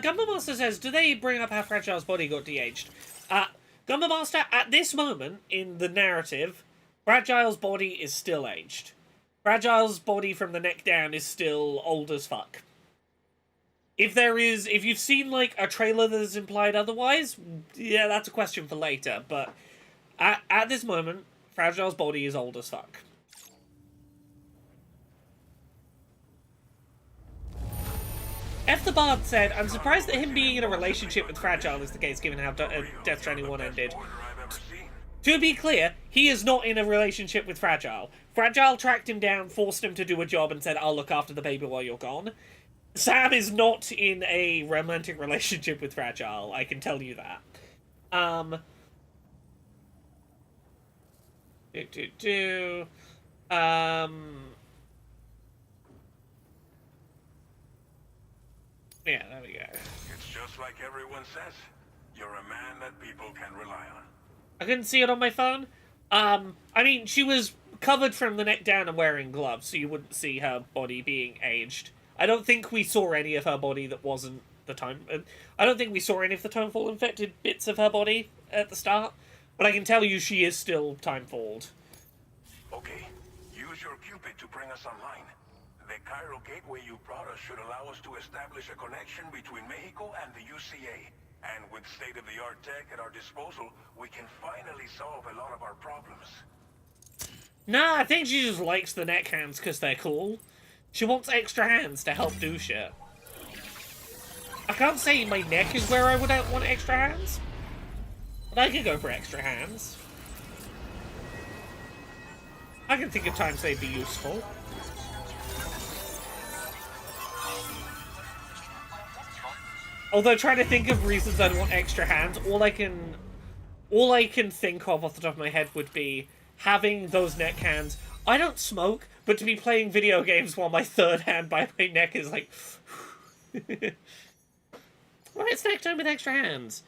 Gumba Master says, do they bring up how Fragile's body got de-aged? Gumba Master, at this moment in the narrative, Fragile's body is still aged. Fragile's body from the neck down is still old as fuck. If you've seen, like, a trailer that has implied otherwise, yeah, that's a question for later, but at this moment, Fragile's body is old as fuck. F the Bard said, I'm surprised that him being in a relationship with Fragile is the case, given how Death Stranding 1 ended. To be clear, he is not in a relationship with Fragile. Fragile tracked him down, forced him to do a job, and said, I'll look after the baby while you're gone. Sam is not in a romantic relationship with Fragile, I can tell you that. Yeah, there we go. It's just like everyone says. You're a man that people can rely on. I couldn't see it on my phone. I mean, she was covered from the neck down and wearing gloves, so you wouldn't see her body being aged. I don't think we saw any of her body that wasn't the time... I don't think we saw any of the Timefall infected bits of her body at the start, but I can tell you she is still Timefalled. Okay, use your Cupid to bring us online. The Cairo gateway you brought us should allow us to establish a connection between Mexico and the UCA. And with state-of-the-art tech at our disposal, we can finally solve a lot of our problems. Nah, I think she just likes the neck hands because they're cool. She wants extra hands to help do shit. I can't say my neck is where I would want extra hands, but I could go for extra hands. I can think of times they'd be useful. Although trying to think of reasons I'd want extra hands, all I can think of off the top of my head would be having those neck hands. I don't smoke, but to be playing video games while my third hand by my neck is like... Right, snack time with extra hands.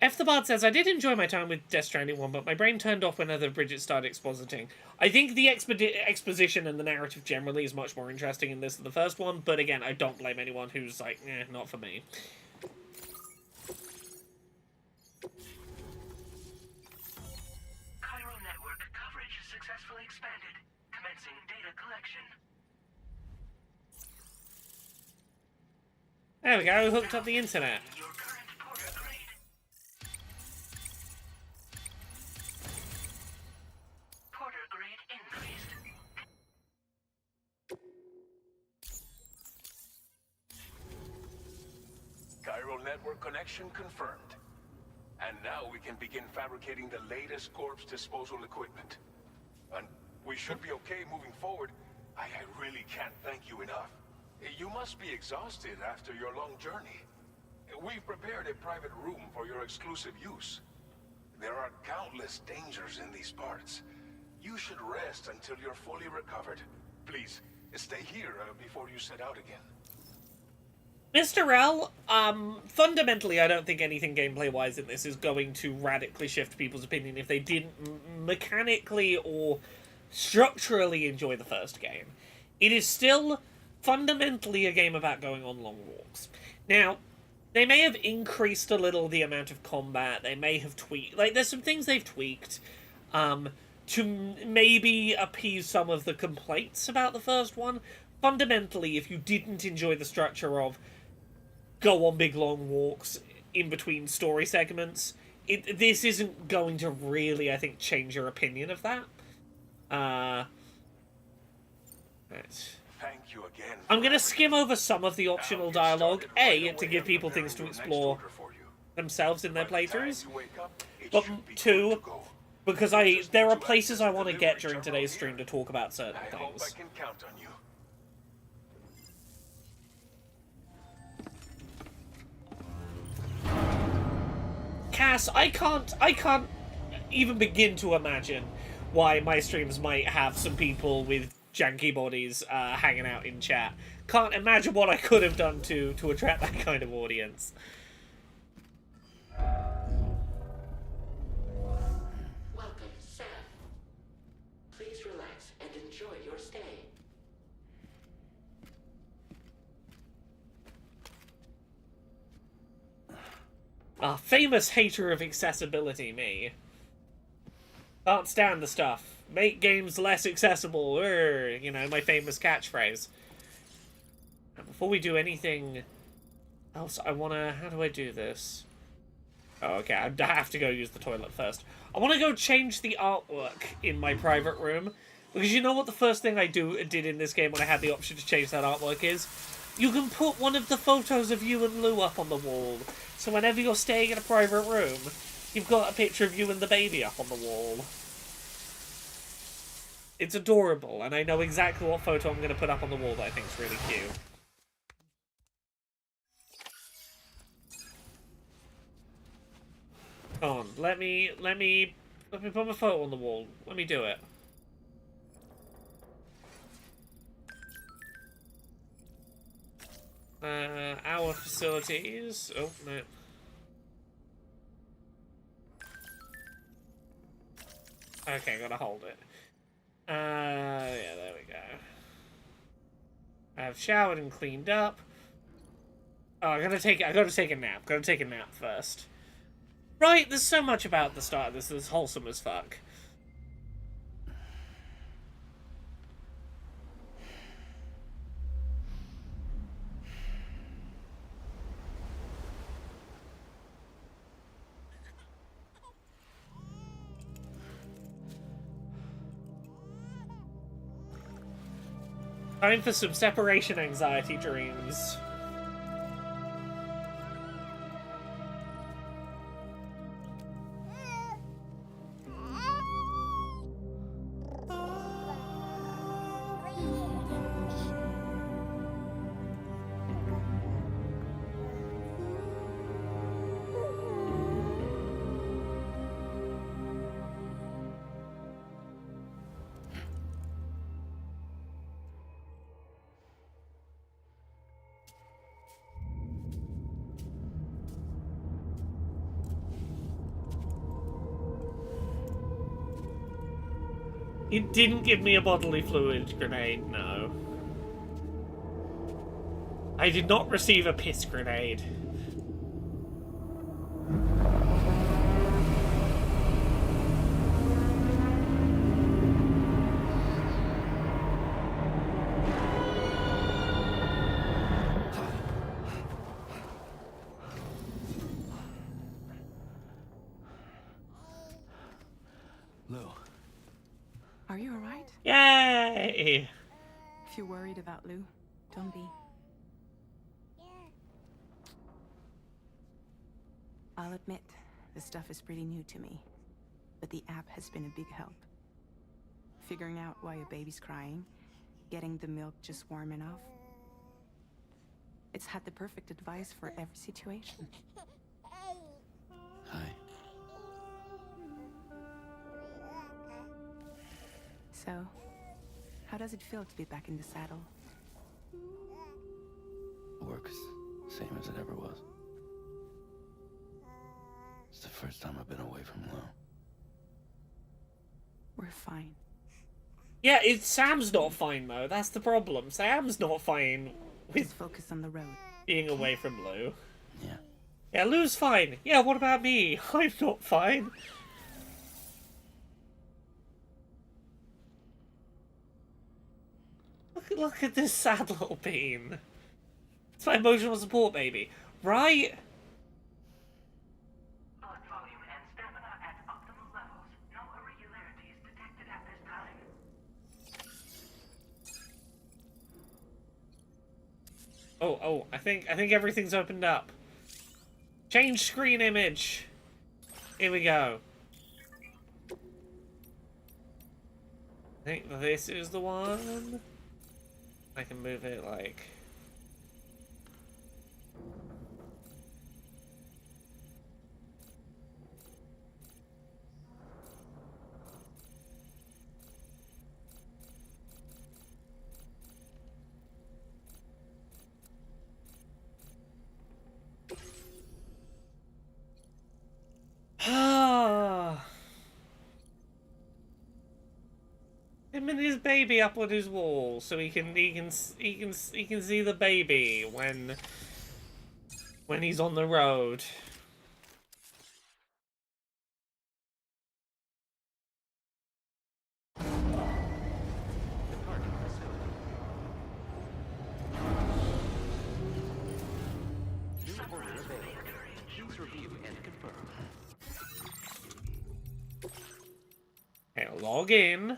F the Bard says, I did enjoy my time with Death Stranding 1, but my brain turned off whenever Bridget started expositing. I think the exposition and the narrative generally is much more interesting in this than the first one, but again, I don't blame anyone who's like, not for me. Chiral network coverage successfully expanded. Commencing data collection. There we go, we hooked up the internet. Your current porter grade. Porter grade increased. Chiral network connection confirmed. And now we can begin fabricating the latest corpse disposal equipment. And we should be okay moving forward. I really can't thank you enough. You must be exhausted after your long journey. We've prepared a private room for your exclusive use. There are countless dangers in these parts. You should rest until you're fully recovered. Please, stay here before you set out again. Mr. L, fundamentally, I don't think anything gameplay-wise in this is going to radically shift people's opinion if they didn't mechanically or structurally enjoy the first game. It is still fundamentally a game about going on long walks. Now, they may have increased a little the amount of combat, they may have tweaked... Like, there's some things they've tweaked, to maybe appease some of the complaints about the first one. Fundamentally, if you didn't enjoy the structure of go on big long walks in between story segments, this isn't going to really, I think, change your opinion of that. Right. Thank you again. I'm going to skim over some of the optional dialogue, A, to give people things to explore themselves in their playthroughs, but 2, because there are places I want to get during today's stream to talk about certain I hope things. I can count on you. Cass, I can't even begin to imagine why my streams might have some people with janky bodies hanging out in chat. Can't imagine what I could have done to attract that kind of audience. Welcome, Sam. Please relax and enjoy your stay. A famous hater of accessibility, me. Can't stand the stuff. Make games less accessible. You know, my famous catchphrase. And before we do anything else, I wanna... How do I do this? Oh, okay, I have to go use the toilet first. I wanna go change the artwork in my private room. Because you know what the first thing I did in this game when I had the option to change that artwork is? You can put one of the photos of you and Lou up on the wall. So whenever you're staying in a private room, you've got a picture of you and the baby up on the wall. It's adorable, and I know exactly what photo I'm going to put up on the wall that I think is really cute. Come on, let me put my photo on the wall. Let me do it. Our facilities. Oh, no. Okay, gotta hold it. Yeah, there we go. I've showered and cleaned up. Oh, I gotta take a nap. Gotta take a nap first. Right, there's so much about the start of this that's wholesome as fuck. Time for some separation anxiety dreams. It didn't give me a bodily fluid grenade, no. I did not receive a piss grenade. Lou. Are you alright? Yay! If you're worried about Lou, don't be. I'll admit, this stuff is pretty new to me, but the app has been a big help. Figuring out why a baby's crying, getting the milk just warm enough. It's had the perfect advice for every situation. Hi. So, how does it feel to be back in the saddle? Work's same as it ever was. It's the first time I've been away from Lou. We're fine. Yeah, Sam's not fine though. That's the problem. Sam's not fine with Just focus on the road. being away from Lou. Yeah. Yeah, Lou's fine. Yeah, what about me? I'm not fine. Look at this sad little bean. It's my emotional support baby, right? Blood volume and stamina at optimal levels. No irregularities detected at this time. Oh, I think everything's opened up. Change screen image. Here we go. I think this is the one. I can move it like... Him and his baby up on his wall, so he can see the baby when he's on the road. Okay, log in.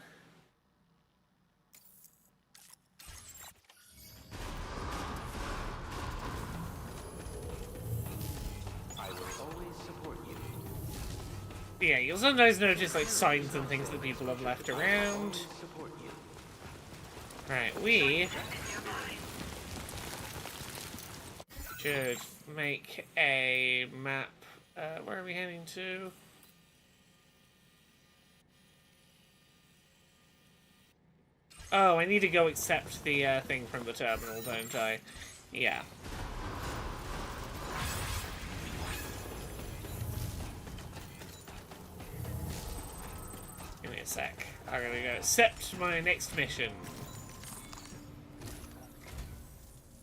Yeah, you'll sometimes notice like signs and things that people have left around. Right, we should make a map. Where are we heading to? Oh, I need to go accept the thing from the terminal, don't I? Yeah. Give me a sec. I'm gonna go accept my next mission.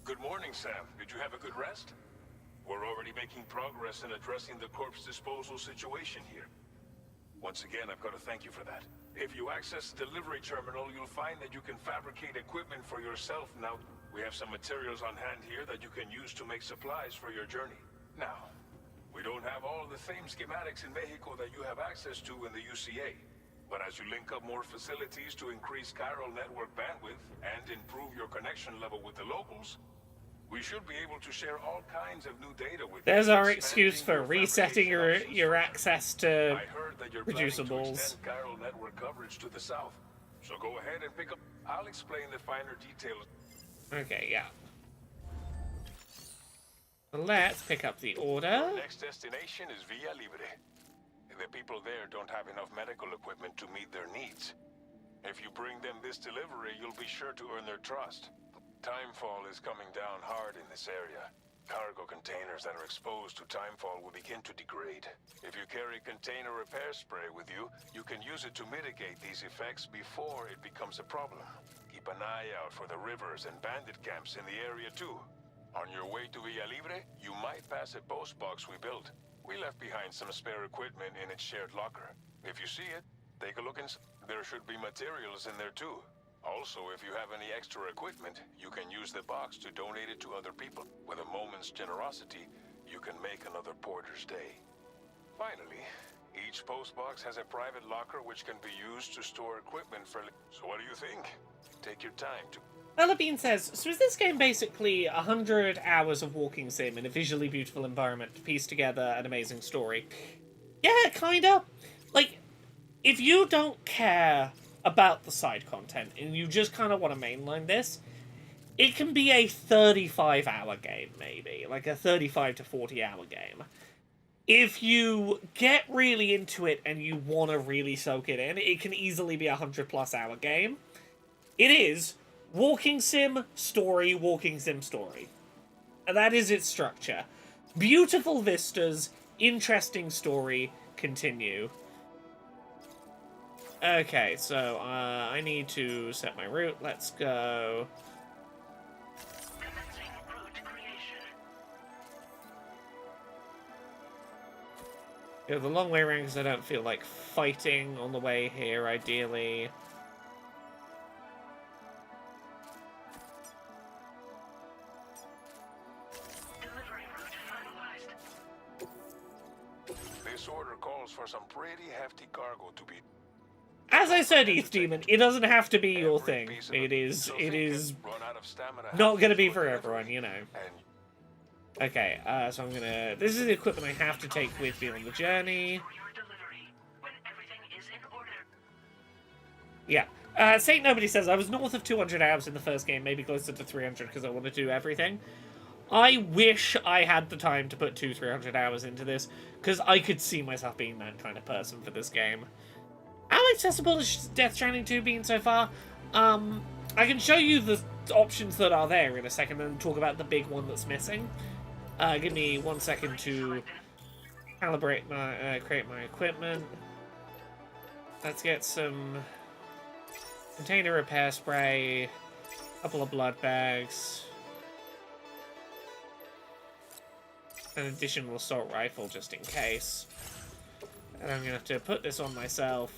Good morning, Sam. Did you have a good rest? We're already making progress in addressing the corpse disposal situation here. Once again, I've got to thank you for that. If you access the delivery terminal, you'll find that you can fabricate equipment for yourself now. We have some materials on hand here that you can use to make supplies for your journey. Now, we don't have all the same schematics in Mexico that you have access to in the UCA. But as you link up more facilities to increase chiral network bandwidth and improve your connection level with the locals, we should be able to share all kinds of new data with you. There's our excuse for resetting your access to I heard that you're planning to reducibles. extend chiral network coverage to the south. So go ahead and pick up. I'll explain the finer details. Okay, yeah. Let's pick up the order. Your next destination is Villa Libre. The people there don't have enough medical equipment to meet their needs. If you bring them this delivery, you'll be sure to earn their trust. Timefall is coming down hard in this area. cargo containers that are exposed to timefall will begin to degrade. If you carry container repair spray with you, you can use it to mitigate these effects before it becomes a problem. Keep an eye out for the rivers and bandit camps in the area too. On your way to Villa Libre, you might pass a post box we built. We left behind some spare equipment in its shared locker. If you see it, take a look inside. There should be materials in there too. Also, if you have any extra equipment, you can use the box to donate it to other people. With a moment's generosity, you can make another porter's day. Finally, each post box has a private locker which can be used to store equipment for... So what do you think? Take your time to... Bean says, so is this game basically 100 hours of walking sim in a visually beautiful environment to piece together an amazing story? Yeah, kinda. Like, if you don't care about the side content and you just kind of want to mainline this, it can be a 35-hour game, maybe. Like a 35 to 40-hour game. If you get really into it and you want to really soak it in, it can easily be a 100+ hour game. It is walking sim, story, walking sim, story. And that is its structure. Beautiful vistas, interesting story, continue. Okay, so I need to set my route. Let's go. Commencing route creation. Go the long way around because I don't feel like fighting on the way here, ideally. Delivery route finalized. This order calls for some pretty hefty cargo to be... As I said, Eth Demon, it doesn't have to be your Every thing. piece of It is So think is it run out of stamina not halfway gonna be through for delivery, everyone, you know. And Okay, so I'm gonna... This is the equipment I have to take with me on the journey. For your delivery, when everything is in order. Yeah. Saint Nobody says, I was north of 200 hours in the first game, maybe closer to 300 because I want to do everything. I wish I had the time to put 200-300 hours into this, because I could see myself being that kind of person for this game. How accessible is Death Stranding 2 been so far? I can show you the options that are there in a second and talk about the big one that's missing. Give me 1 second to calibrate my, create my equipment. Let's get some container repair spray, a couple of blood bags, an additional assault rifle just in case. And I'm gonna have to put this on myself.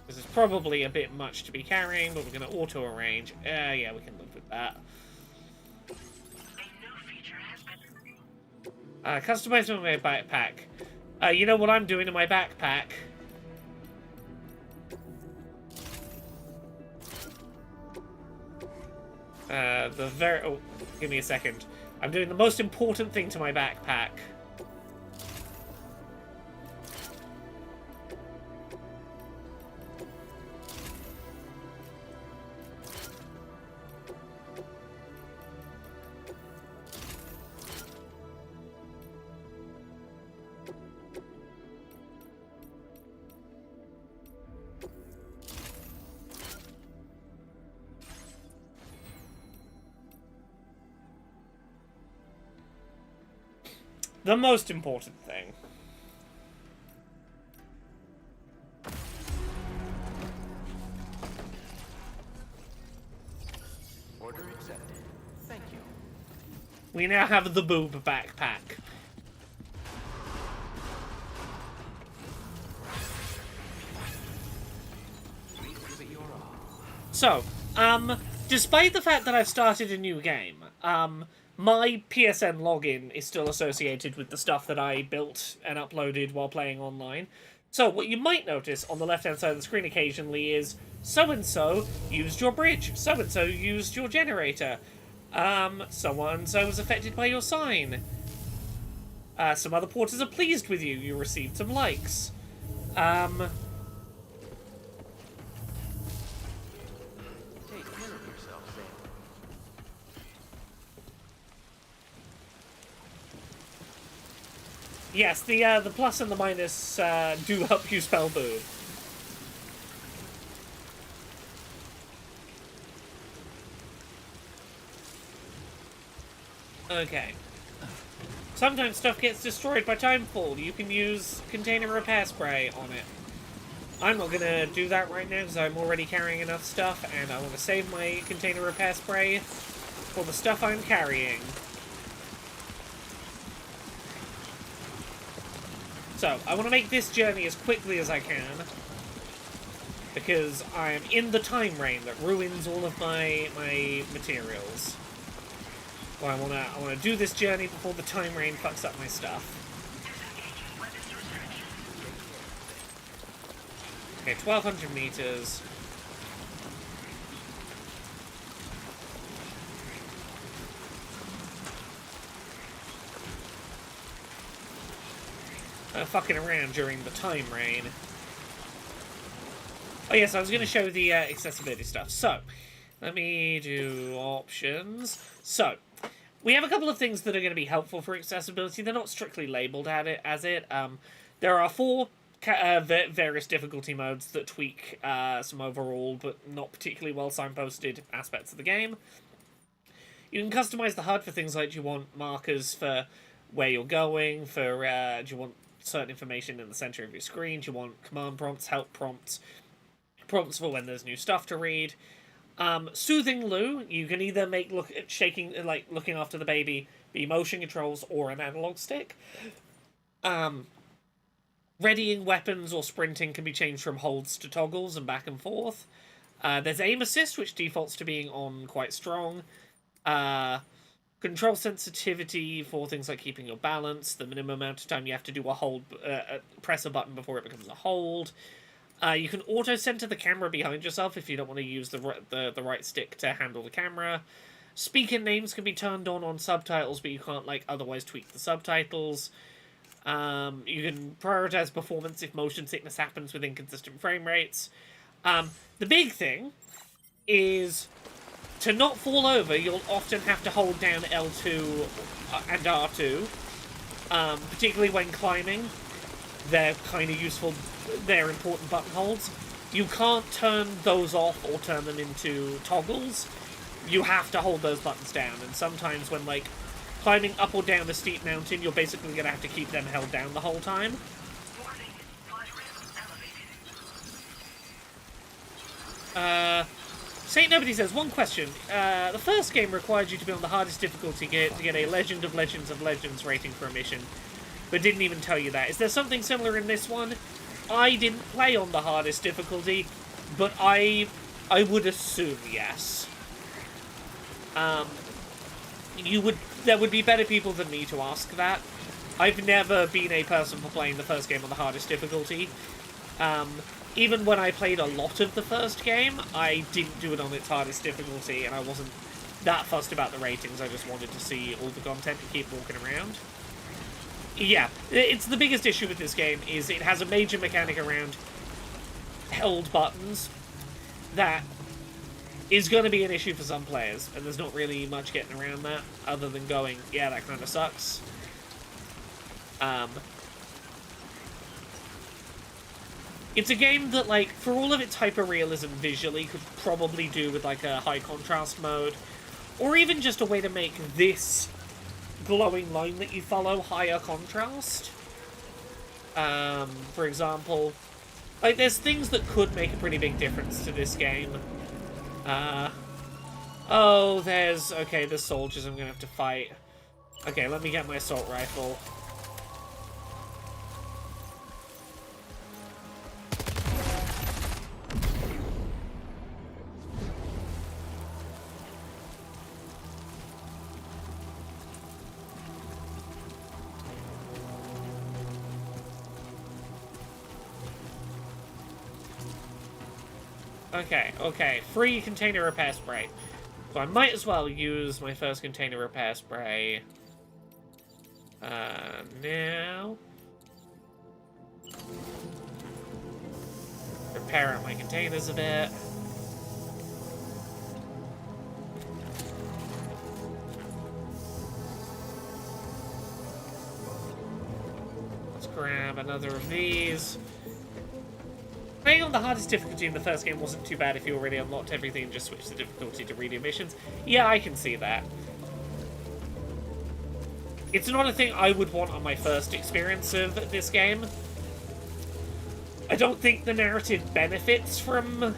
This is probably a bit much to be carrying, but we're gonna auto-arrange. Yeah, we can live with that. A new feature has been... Customize my backpack. You know what I'm doing in my backpack? Oh, give me a second. I'm doing the most important thing to my backpack. The most important thing. Order accepted. Thank you. We now have the boob backpack. So, despite the fact that I've started a new game, my PSN login is still associated with the stuff that I built and uploaded while playing online. So what you might notice on the left-hand side of the screen occasionally is so-and-so used your bridge, so-and-so used your generator, so-and-so was affected by your sign. Some other porters are pleased with you, you received some likes. Take care of yourself, Sam. Yes, the plus and the minus do help you spell boo. Okay. Sometimes stuff gets destroyed by timefall. You can use container repair spray on it. I'm not gonna do that right now because I'm already carrying enough stuff, and I want to save my container repair spray for the stuff I'm carrying. So, I want to make this journey as quickly as I can, because I am in the time rain that ruins all of my materials. So I wanna do this journey before the time rain fucks up my stuff. Okay, 1,200 meters. Fucking around during the time rain. Oh yes, I was going to show the accessibility stuff. So, let me do options. So, we have a couple of things that are going to be helpful for accessibility. They're not strictly labeled as it. There are 4 various difficulty modes that tweak some overall, but not particularly well signposted aspects of the game. You can customize the HUD for things like, do you want markers for where you're going, for do you want certain information in the center of your screen, do you want command prompts, help prompts, prompts for when there's new stuff to read. Soothing Lou, you can either make looking after the baby be motion controls or an analog stick. Readying weapons or sprinting can be changed from holds to toggles and back and forth. There's aim assist, which defaults to being on quite strong. Control sensitivity for things like keeping your balance, the minimum amount of time you have to do a hold, press a button before it becomes a hold. You can auto-center the camera behind yourself if you don't want to use the right stick to handle the camera. Speaker names can be turned on subtitles, but you can't otherwise tweak the subtitles. You can prioritize performance if motion sickness happens with inconsistent frame rates. The big thing is, to not fall over, you'll often have to hold down L2 and R2, particularly when climbing. They're kind of useful, they're important button holds. You can't turn those off or turn them into toggles. You have to hold those buttons down, and sometimes when, climbing up or down a steep mountain, you're basically going to have to keep them held down the whole time. Saint Nobody says, one question. The first game required you to be on the hardest difficulty to get a Legend of Legends of Legends rating for a mission, but didn't even tell you that. Is there something similar in this one? I didn't play on the hardest difficulty, but I would assume yes. There would be better people than me to ask that. I've never been a person for playing the first game on the hardest difficulty. Even when I played a lot of the first game, I didn't do it on its hardest difficulty, and I wasn't that fussed about the ratings. I just wanted to see all the content and keep walking around. Yeah, it's the biggest issue with this game is it has a major mechanic around held buttons that is going to be an issue for some players, and there's not really much getting around that other than going, yeah, that kind of sucks. It's a game that, for all of its hyper-realism visually, could probably do with, a high contrast mode, or even just a way to make this glowing line that you follow higher contrast. For example, there's things that could make a pretty big difference to this game. There's soldiers I'm gonna have to fight. Okay, let me get my assault rifle. Okay, free container repair spray. So I might as well use my first container repair spray. Now. Repair out my containers a bit. Let's grab another of these. Playing on the hardest difficulty in the first game wasn't too bad if you already unlocked everything and just switched the difficulty to reading missions. Yeah, I can see that. It's not a thing I would want on my first experience of this game. I don't think the narrative benefits from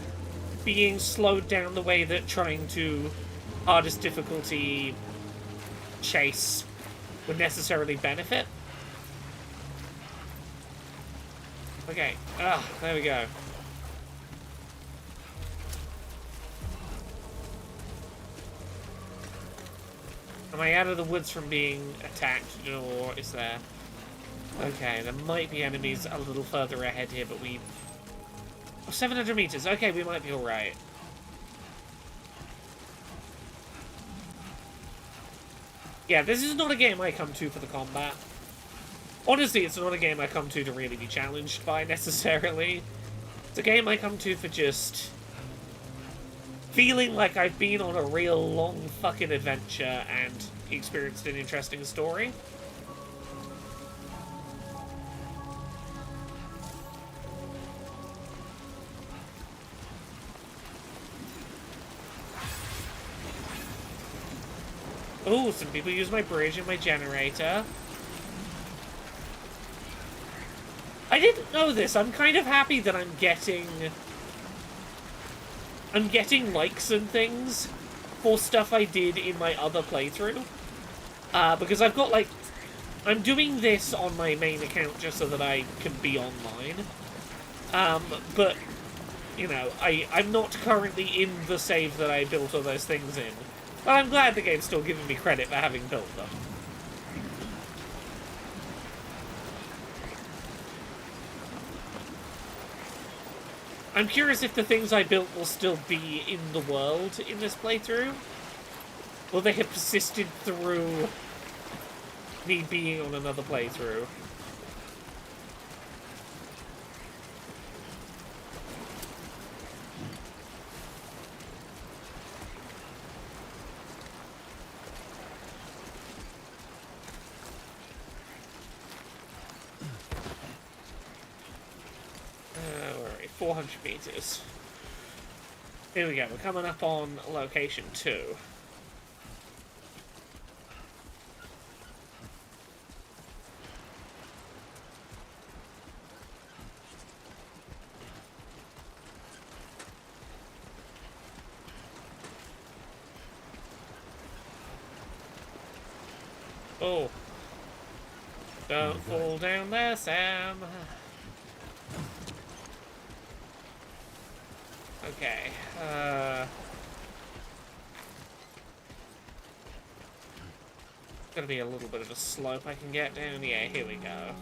being slowed down the way that trying to hardest difficulty chase would necessarily benefit. Okay, there we go. Am I out of the woods from being attacked, or is there... Okay, there might be enemies a little further ahead here, but we... Oh, 700 meters. Okay, we might be alright. Yeah, this is not a game I come to for the combat. Honestly, it's not a game I come to really be challenged by, necessarily. It's a game I come to for just... feeling like I've been on a real long fucking adventure and experienced an interesting story. Oh, some people use my bridge and my generator. I didn't know this. I'm kind of happy that I'm getting likes and things for stuff I did in my other playthrough. Because I've got, like... I'm doing this on my main account just so that I can be online. But, you know, I'm not currently in the save that I built all those things in. But I'm glad the game's still giving me credit for having built them. I'm curious if the things I built will still be in the world in this playthrough. Will they have persisted through me being on another playthrough? Where are we? 400 meters. Here we go. We're coming up on location 2. Oh. Don't fall down there, Sam. Okay, gonna be a little bit of a slope I can get down. Yeah, here we go.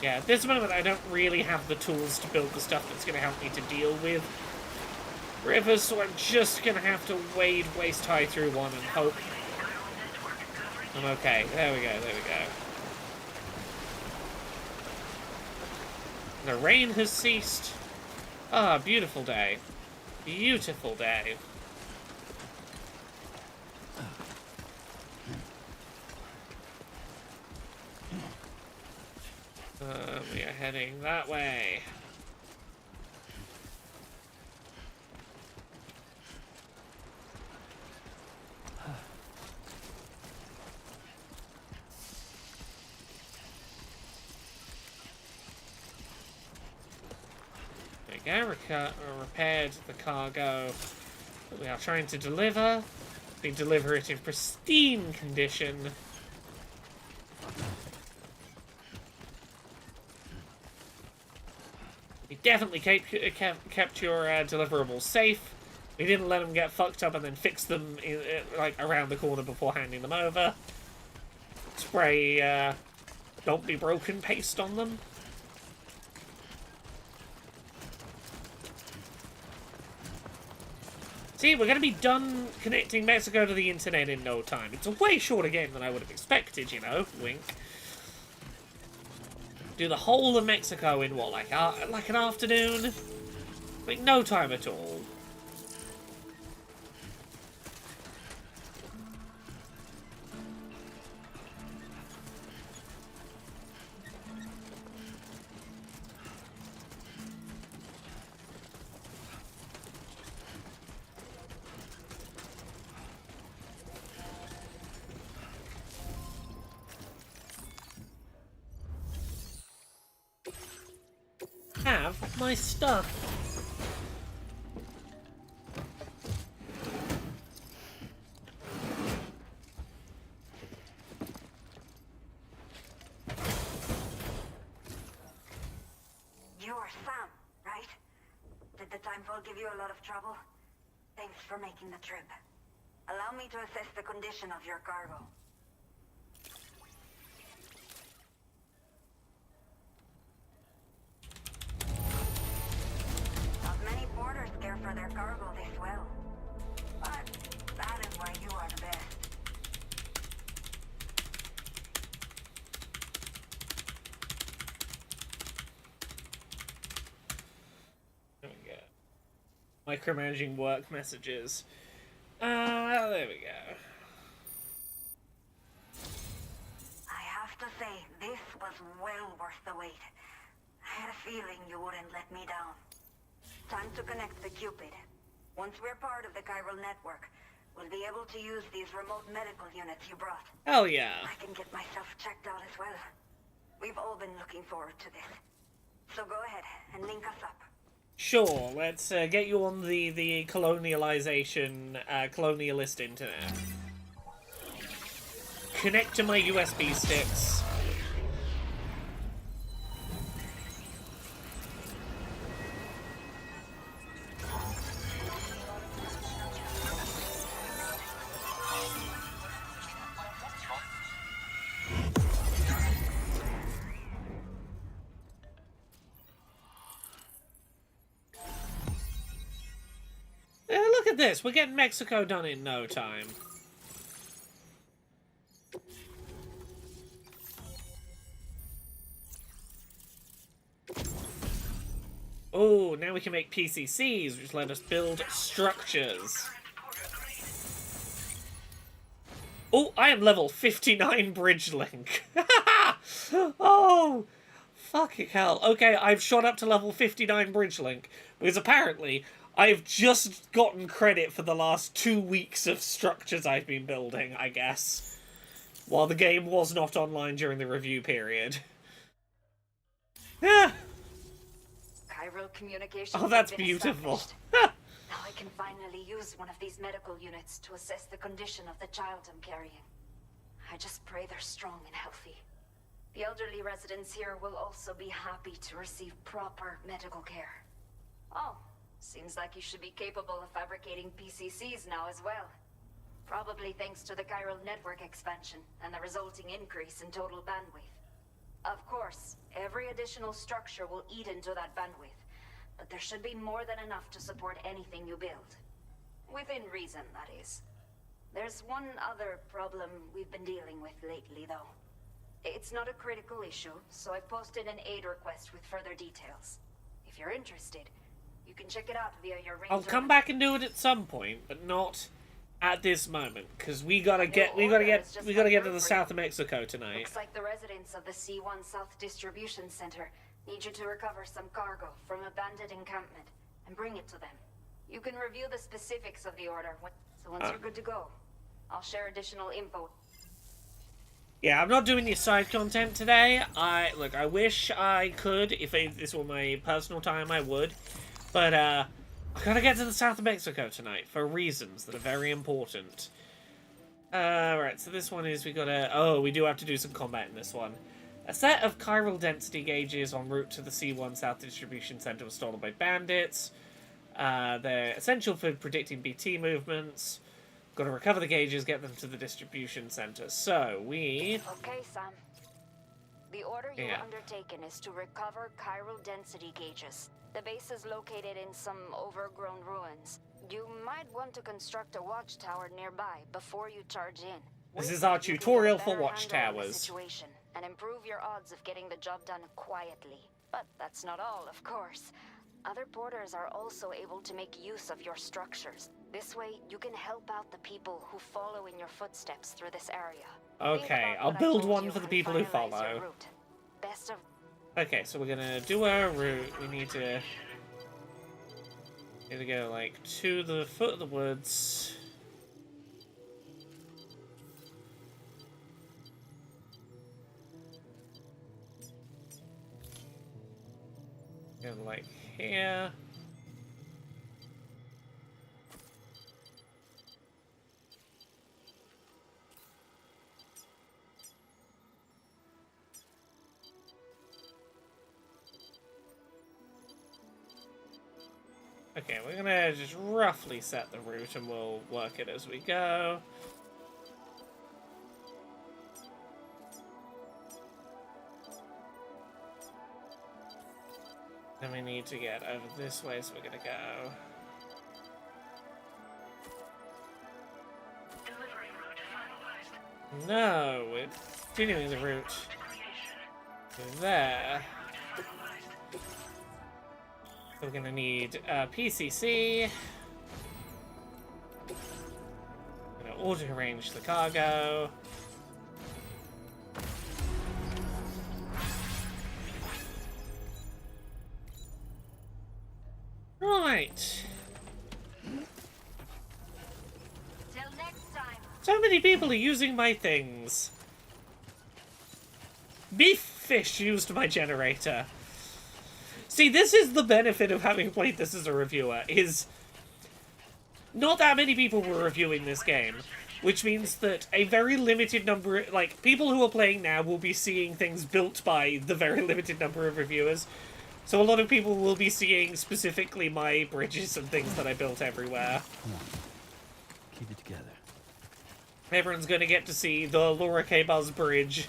Yeah, at this moment I don't really have the tools to build the stuff that's gonna help me to deal with rivers, so I'm just gonna have to wade waist high through one and hope I'm okay. There we go, there we go. The rain has ceased. Ah, beautiful day. Beautiful day. We are heading that way. Repaired the cargo that we are trying to deliver. We deliver it in pristine condition. We definitely kept your deliverables safe. We didn't let them get fucked up and then fix them like around the corner before handing them over. Spray don't be broken paste on them. See, we're going to be done connecting Mexico to the internet in no time. It's a way shorter game than I would have expected, you know, wink. Do the whole of Mexico in what, like an afternoon? Like, no time at all. have my stuff. You are Sam, right? Did the timefall give you a lot of trouble? Thanks for making the trip. Allow me to assess the condition of your cargo. Not many porters care for their cargo this well. But that is why you are the best. There we go. Micromanaging work messages. There we go. I have to say, this was well worth the wait. I had a feeling you wouldn't let me down. Time to connect the Cupid. Once we're part of the chiral network, we'll be able to use these remote medical units you brought. Hell yeah. I can get myself checked out as well. We've all been looking forward to this. So go ahead and link us up. Sure, let's get you on the colonialization, colonialist internet. Connect to my USB sticks. Look at this, we're getting Mexico done in no time. Oh, now we can make PCCs, which let us build structures. Oh, I am level 59 bridge link. Oh, fucking hell. Okay, I've shot up to level 59 bridge link, because apparently I've just gotten credit for the last 2 weeks of structures I've been building, I guess. While the game was not online during the review period. Yeah. Chiral communications. Oh, that's have been beautiful. established. Now I can finally use one of these medical units to assess the condition of the child I'm carrying. I just pray they're strong and healthy. The elderly residents here will also be happy to receive proper medical care. Oh, seems like you should be capable of fabricating PCCs now as well. Probably thanks to the chiral network expansion and the resulting increase in total bandwidth. Of course, every additional structure will eat into that bandwidth, but there should be more than enough to support anything you build. Within reason, that is. There's one other problem we've been dealing with lately, though. It's not a critical issue, so I posted an aid request with further details. If you're interested, you can check it out via your I'll come back and do it at some point, but not at this moment, because we gotta get to the south of Mexico tonight. Looks like the residents of the C1 South Distribution Center need you to recover some cargo from a bandit encampment and bring it to them. You can review the specifics of the order, so once you're good to go, I'll share additional info. Yeah, I'm not doing your side content today. I wish I could. If this were my personal time, I would. But, I gotta get to the south of Mexico tonight for reasons that are very important. Right, so this one is we do have to do some combat in this one. A set of chiral density gauges en route to the C1 South Distribution Center was stolen by bandits. They're essential for predicting BT movements. Gotta recover the gauges, get them to the distribution center. So, we... Okay, Sam. The order you've undertaken is to recover chiral density gauges. The base is located in some overgrown ruins. You might want to construct a watchtower nearby before you charge in. This is our tutorial for watchtowers. Situation and improve your odds of getting the job done quietly. But that's not all, of course. Other porters are also able to make use of your structures. This way, you can help out the people who follow in your footsteps through this area. Okay, I'll build one for the people who follow. Best of... Okay, so we're gonna do our route. We need to go, like, to the foot of the woods. And like here. Okay, we're gonna just roughly set the route and we'll work it as we go. Then we need to get over this way, so we're gonna go. Delivery route finalized. No, we're continuing the route to there. We're gonna need PCC. I'm gonna auto-arrange the cargo. Right. Till next time. So many people are using my things. Beef fish used my generator. See, this is the benefit of having played this as a reviewer, is not that many people were reviewing this game, which means that a very limited number, like, people who are playing now will be seeing things built by the very limited number of reviewers. So a lot of people will be seeing specifically my bridges and things that I built everywhere. Come on. Keep it together. Everyone's going to get to see the Laura K. Buzz bridge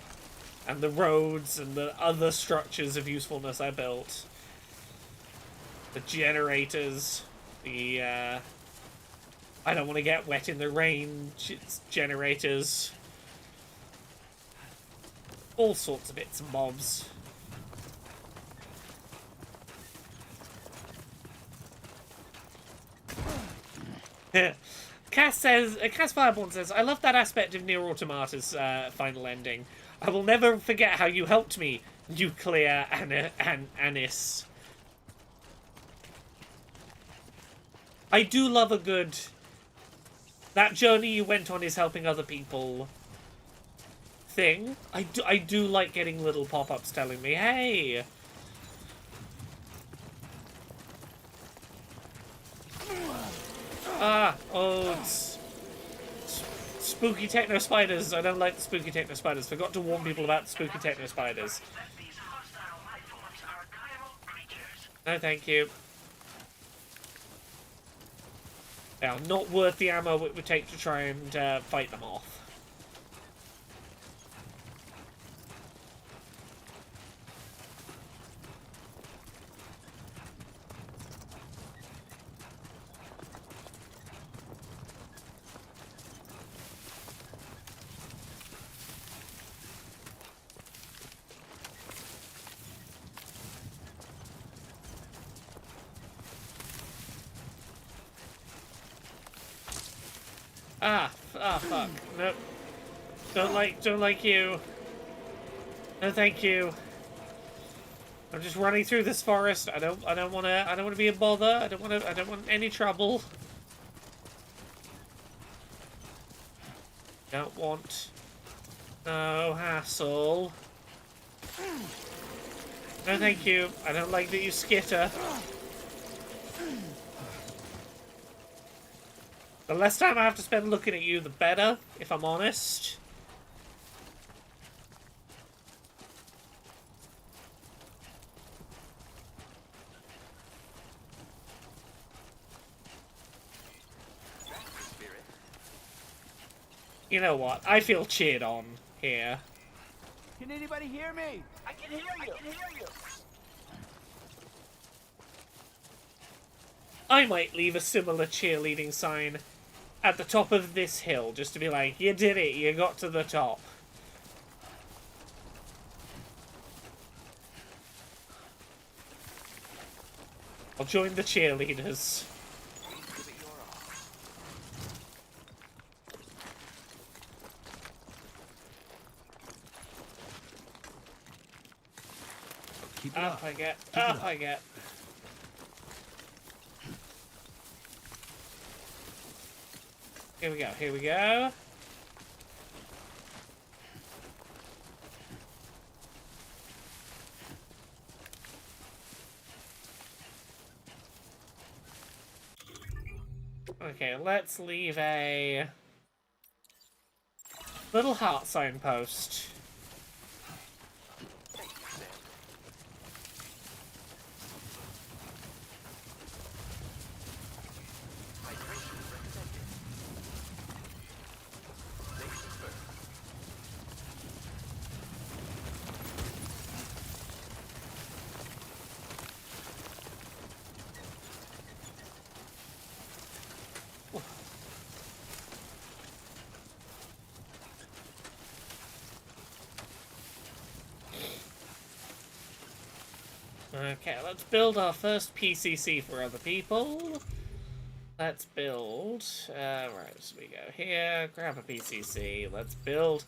and the roads and the other structures of usefulness I built. The generators, the, I don't want to get wet in the rain generators. All sorts of bits and bobs. Cass Fireborn says, I love that aspect of Nier Automata's final ending. I will never forget how you helped me, Nuclear Anis. I do love a good... That journey you went on is helping other people thing. I do like getting little pop-ups telling me, hey... it's spooky techno spiders. I don't like the spooky techno spiders. Forgot to warn people about the spooky techno spiders. These hostile life forms are chiral creatures. No, thank you. Now, not worth the ammo it would take to try and fight them off. Fuck. Nope. Don't like you. No, thank you. I'm just running through this forest. I don't wanna be a bother. I don't want any trouble. Don't want no hassle. No, thank you. I don't like that you skitter. The less time I have to spend looking at you, the better, if I'm honest. You know what? I feel cheered on here. Can anybody hear me? I can hear you. I can hear you. I might leave a similar cheerleading sign at the top of this hill, just to be like, you did it, you got to the top. I'll join the cheerleaders. Keep it up. I get. Keep it up. I get. Here we go, here we go. Okay, let's leave a little heart signpost. Okay, let's build our first PCC for other people. Let's build, right, so we go here, grab a PCC, let's build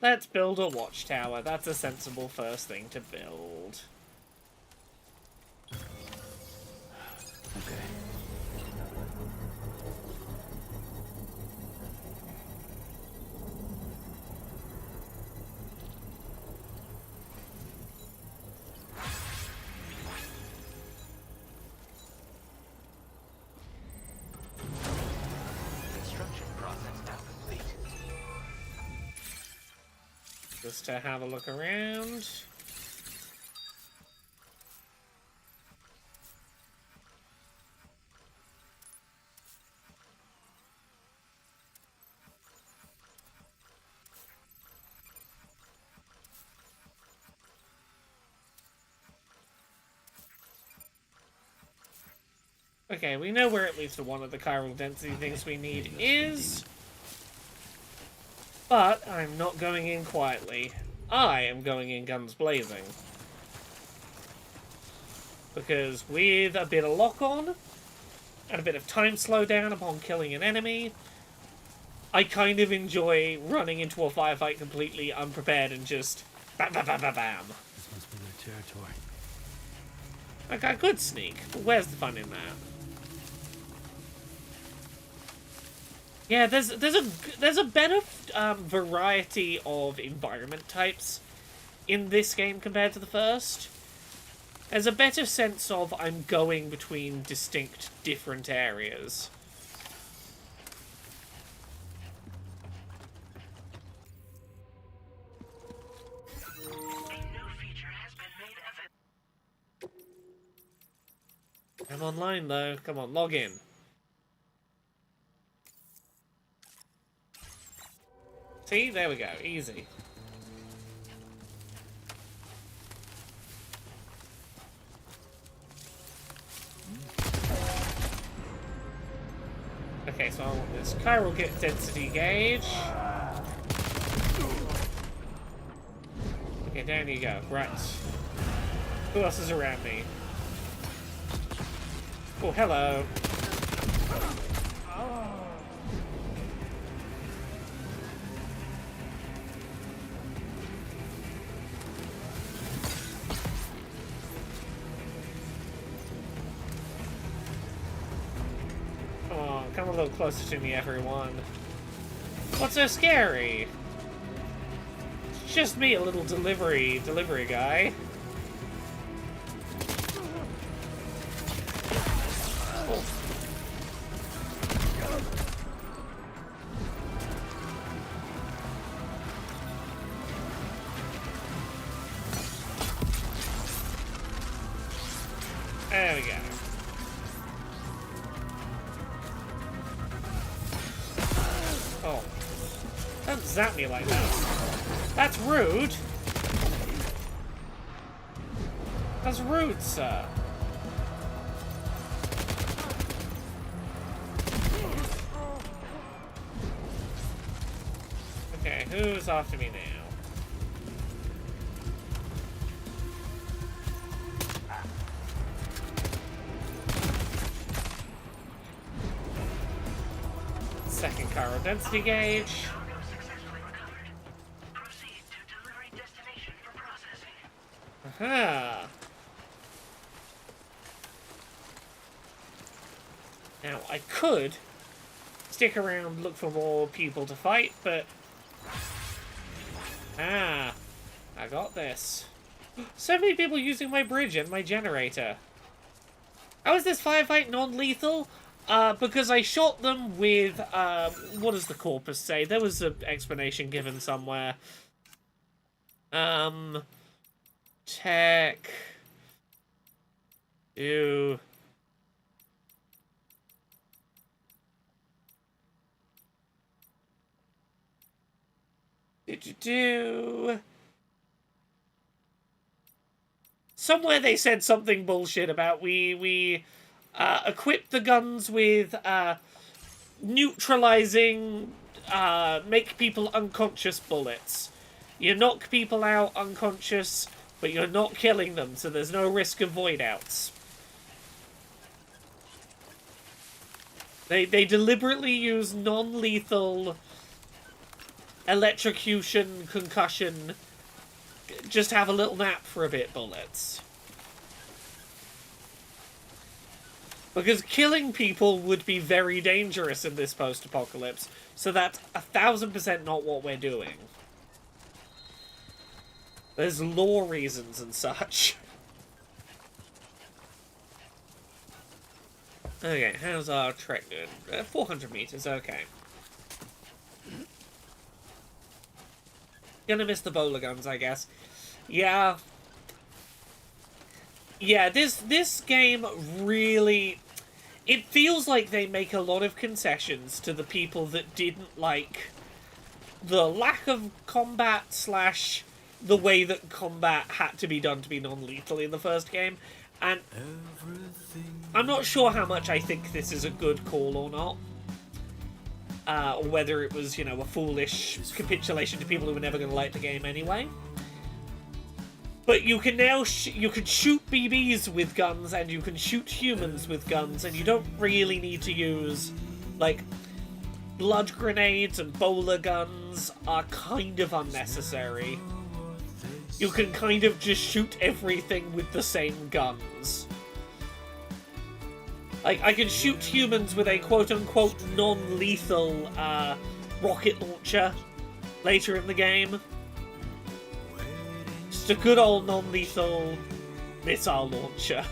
a watchtower. That's a sensible first thing to build. Okay. Construction process now complete. Just to have a look around. Okay, we know where at least one of the chiral density things we need is. But I'm not going in quietly. I am going in guns blazing. Because with a bit of lock-on, and a bit of time slowdown upon killing an enemy, I kind of enjoy running into a firefight completely unprepared and just bam bam bam bam bam. This must be their territory. Like, I could sneak, but where's the fun in that? Yeah, there's a better variety of environment types in this game compared to the first. There's a better sense of I'm going between distinct different areas. A new feature has been made available. I'm online though. Come on, log in. See? There we go. Easy. Okay, so I want this chiral density gauge. Okay, down you go. Right. Who else is around me? Oh, hello. Come a little closer to me, everyone. What's so scary? It's just me, a little delivery guy. Oh. There we go. Oh. Don't zap me like that. That's rude. That's rude, sir. Okay, who's after me now? Second chiral density gauge. Cargo successfully recovered. Proceed to delivery destination for processing. Aha. Now, I could stick around, look for more people to fight, but... Ah, I got this. So many people using my bridge and my generator. How is this firefight non-lethal? because I shot them with, what does the corpus say? There was an explanation given somewhere. Tech... Do... Somewhere they said something bullshit about we equip the guns with neutralizing make people unconscious bullets. You knock people out unconscious, but you're not killing them, so there's no risk of void outs. They deliberately use non-lethal electrocution, concussion, just have a little nap for a bit bullets. Because killing people would be very dangerous in this post-apocalypse, so that's 1000% not what we're doing. There's lore reasons and such. Okay, how's our trek doing? 400 meters, okay. Gonna miss the bowler guns, I guess. Yeah. Yeah, this game really... It feels like they make a lot of concessions to the people that didn't like the lack of combat slash the way that combat had to be done to be non-lethal in the first game. And I'm not sure how much I think this is a good call or not. Or whether it was, you know, a foolish capitulation to people who were never going to like the game anyway. But you can now you can shoot BBs with guns, and you can shoot humans with guns, and you don't really need to use, like, blood grenades and bowler guns are kind of unnecessary. You can kind of just shoot everything with the same guns. Like, I can shoot humans with a quote-unquote non-lethal rocket launcher later in the game. Just a good old non-lethal missile launcher.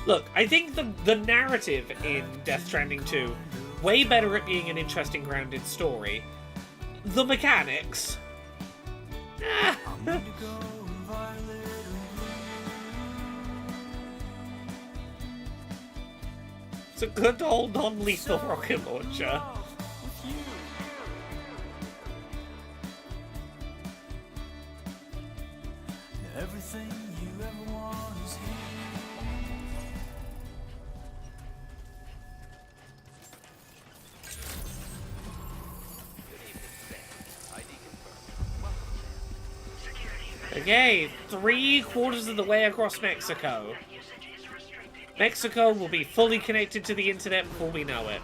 Look, I think the narrative in Death Stranding 2, way better at being an interesting, grounded story. The mechanics. It's a good old non-lethal rocket launcher. Everything you ever want is here. Okay, 3/4 of the way across Mexico. Mexico will be fully connected to the internet before we know it.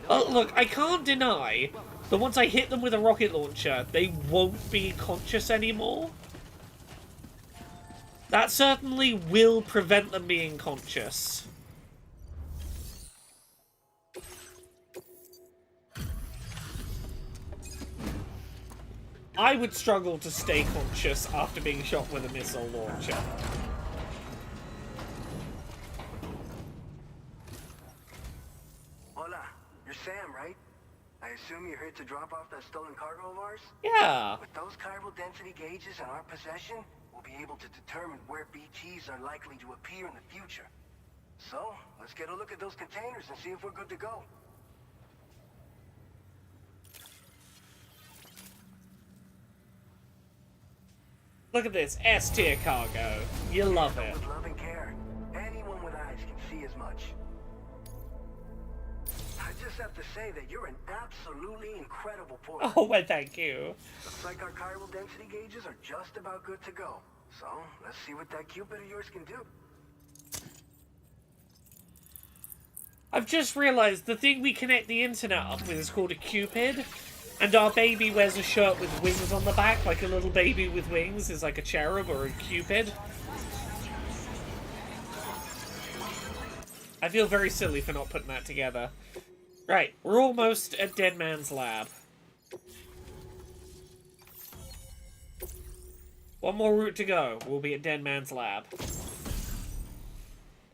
Oh, look, I can't deny that once I hit them with a rocket launcher, they won't be conscious anymore. That certainly will prevent them being conscious. I would struggle to stay conscious after being shot with a missile launcher. Hola, you're Sam, right? I assume you're here to drop off that stolen cargo of ours? Yeah. With those chiral density gauges in our possession, we'll be able to determine where BTs are likely to appear in the future. So, let's get a look at those containers and see if we're good to go. Look at this, S-tier cargo. You love it. With love and care. Anyone with eyes can see as much. I just have to say that you're an absolutely incredible porter. Oh, well, thank you. Looks like our chiral density gauges are just about good to go. So, let's see what that Cupid of yours can do. I've just realised the thing we connect the internet up with is called a Cupid. And our baby wears a shirt with wings on the back, like a little baby with wings is like a cherub or a Cupid. I feel very silly for not putting that together. Right, we're almost at Dead Man's Lab. One more route to go. We'll be at Dead Man's Lab.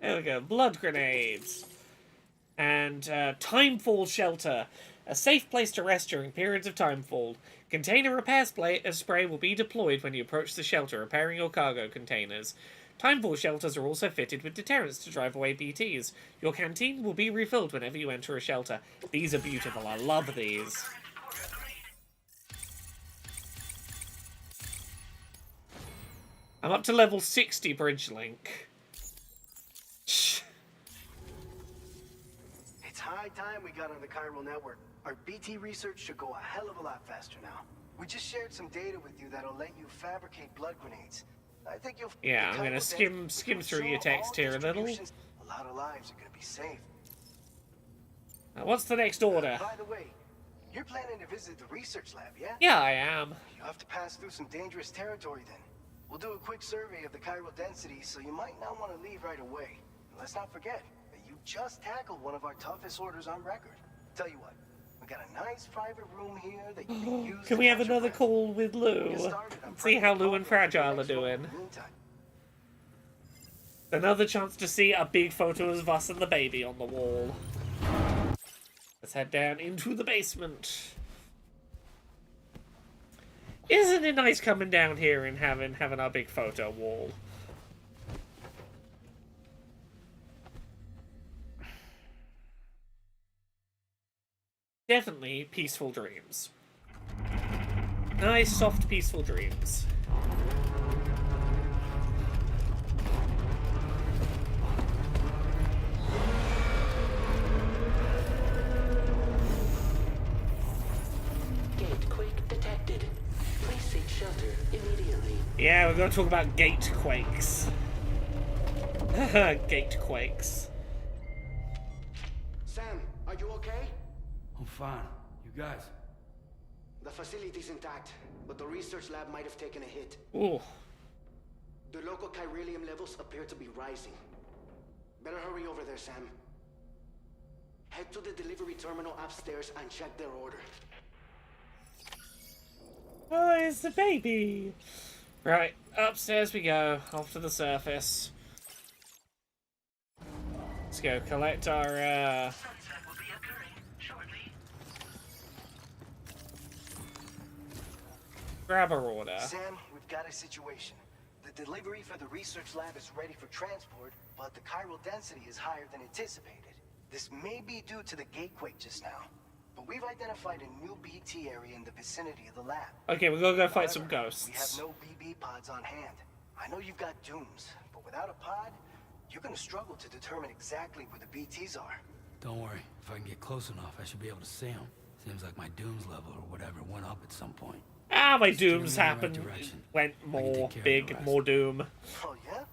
There we go. Blood grenades. And Timefall Shelter. A safe place to rest during periods of timefall. Container repair spray will be deployed when you approach the shelter, repairing your cargo containers. Timefall shelters are also fitted with deterrents to drive away BTs. Your canteen will be refilled whenever you enter a shelter. These are beautiful. I love these. I'm up to level 60 bridge link. It's high time we got on the chiral network. Our BT research should go a hell of a lot faster now. We just shared some data with you that'll let you fabricate blood grenades. I think you'll... Yeah, I'm gonna skim through your text here a little. A lot of lives are gonna be saved. Now, what's the next order? By the way, you're planning to visit the research lab, yeah? Yeah, I am. You have to pass through some dangerous territory then. We'll do a quick survey of the chiral density, so you might not want to leave right away. And let's not forget that you just tackled one of our toughest orders on record. Tell you what, we got a nice private room here that you can use. Can we have another call with Lou? See how Lou and Fragile are doing. Another chance to see a big photo of us and the baby on the wall. Let's head down into the basement. Isn't it nice coming down here and having our big photo wall? Definitely peaceful dreams. Nice, soft, peaceful dreams. Yeah, we're going to talk about gate quakes. Gate quakes. Sam, are you okay? I'm fine. You guys? The facility's intact, but the research lab might have taken a hit. Ooh. The local chiralium levels appear to be rising. Better hurry over there, Sam. Head to the delivery terminal upstairs and check their order. Oh, it's the baby. Right, upstairs we go, off to the surface. Let's go collect our, grab our order. Sam, we've got a situation. The delivery for the research lab is ready for transport, but the chiral density is higher than anticipated. This may be due to the gatequake just now, but we've identified a new BT area in the vicinity of the lab. Okay, we're gonna go fight some ghosts. We have no BB pods on hand. I know you've got dooms, but without a pod, you're gonna struggle to determine exactly where the BTs are. Don't worry. If I can get close enough, I should be able to see them. Seems like my dooms level or whatever went up at some point. Ah, my dooms happened. Went more big, more doom. Oh, yeah?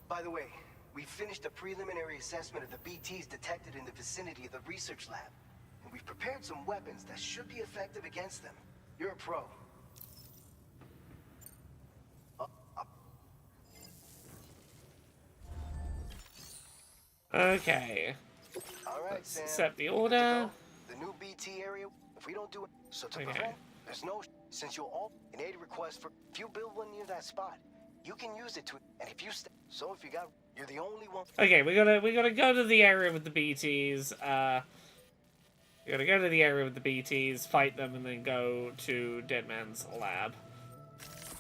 By the way, we finished a preliminary assessment of the BTs detected in the vicinity of the research lab. And we've prepared some weapons that should be effective against them. You're a pro. Okay. All right, Let's Sam. accept the order. The new BT area, if we don't do it, so to prevent, there's no, since you'll all, an aid request for, if you build one near that spot, you can use it to, and if you, so if you got, you're the only one. Okay, we gotta go to the area with the BTs, we gotta go to the area with the BTs, fight them, and then go to Dead Man's lab.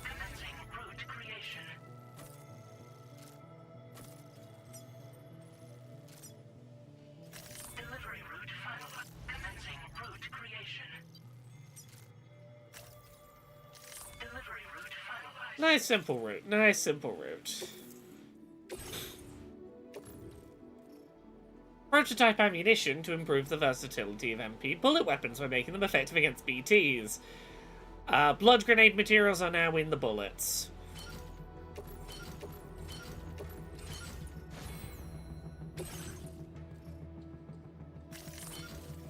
Commencing route creation. Delivery route finalized. Commencing route creation. Delivery route finalized. Nice simple route. Nice simple route. Prototype ammunition to improve the versatility of MP bullet weapons by making them effective against BTs. Blood grenade materials are now in the bullets.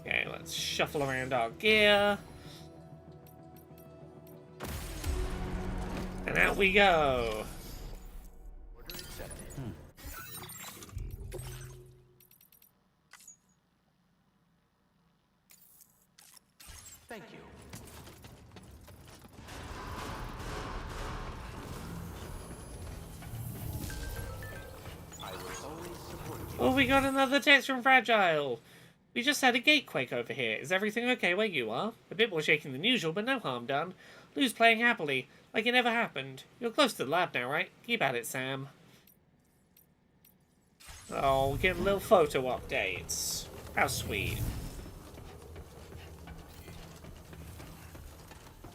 Okay, let's shuffle around our gear. And out we go. Oh, we got another text from Fragile. We just had a gatequake over here. Is everything okay where you are? A bit more shaking than usual, but no harm done. Lou's playing happily, like it never happened. You're close to the lab now, right? Keep at it, Sam. Oh, getting little photo updates. How sweet.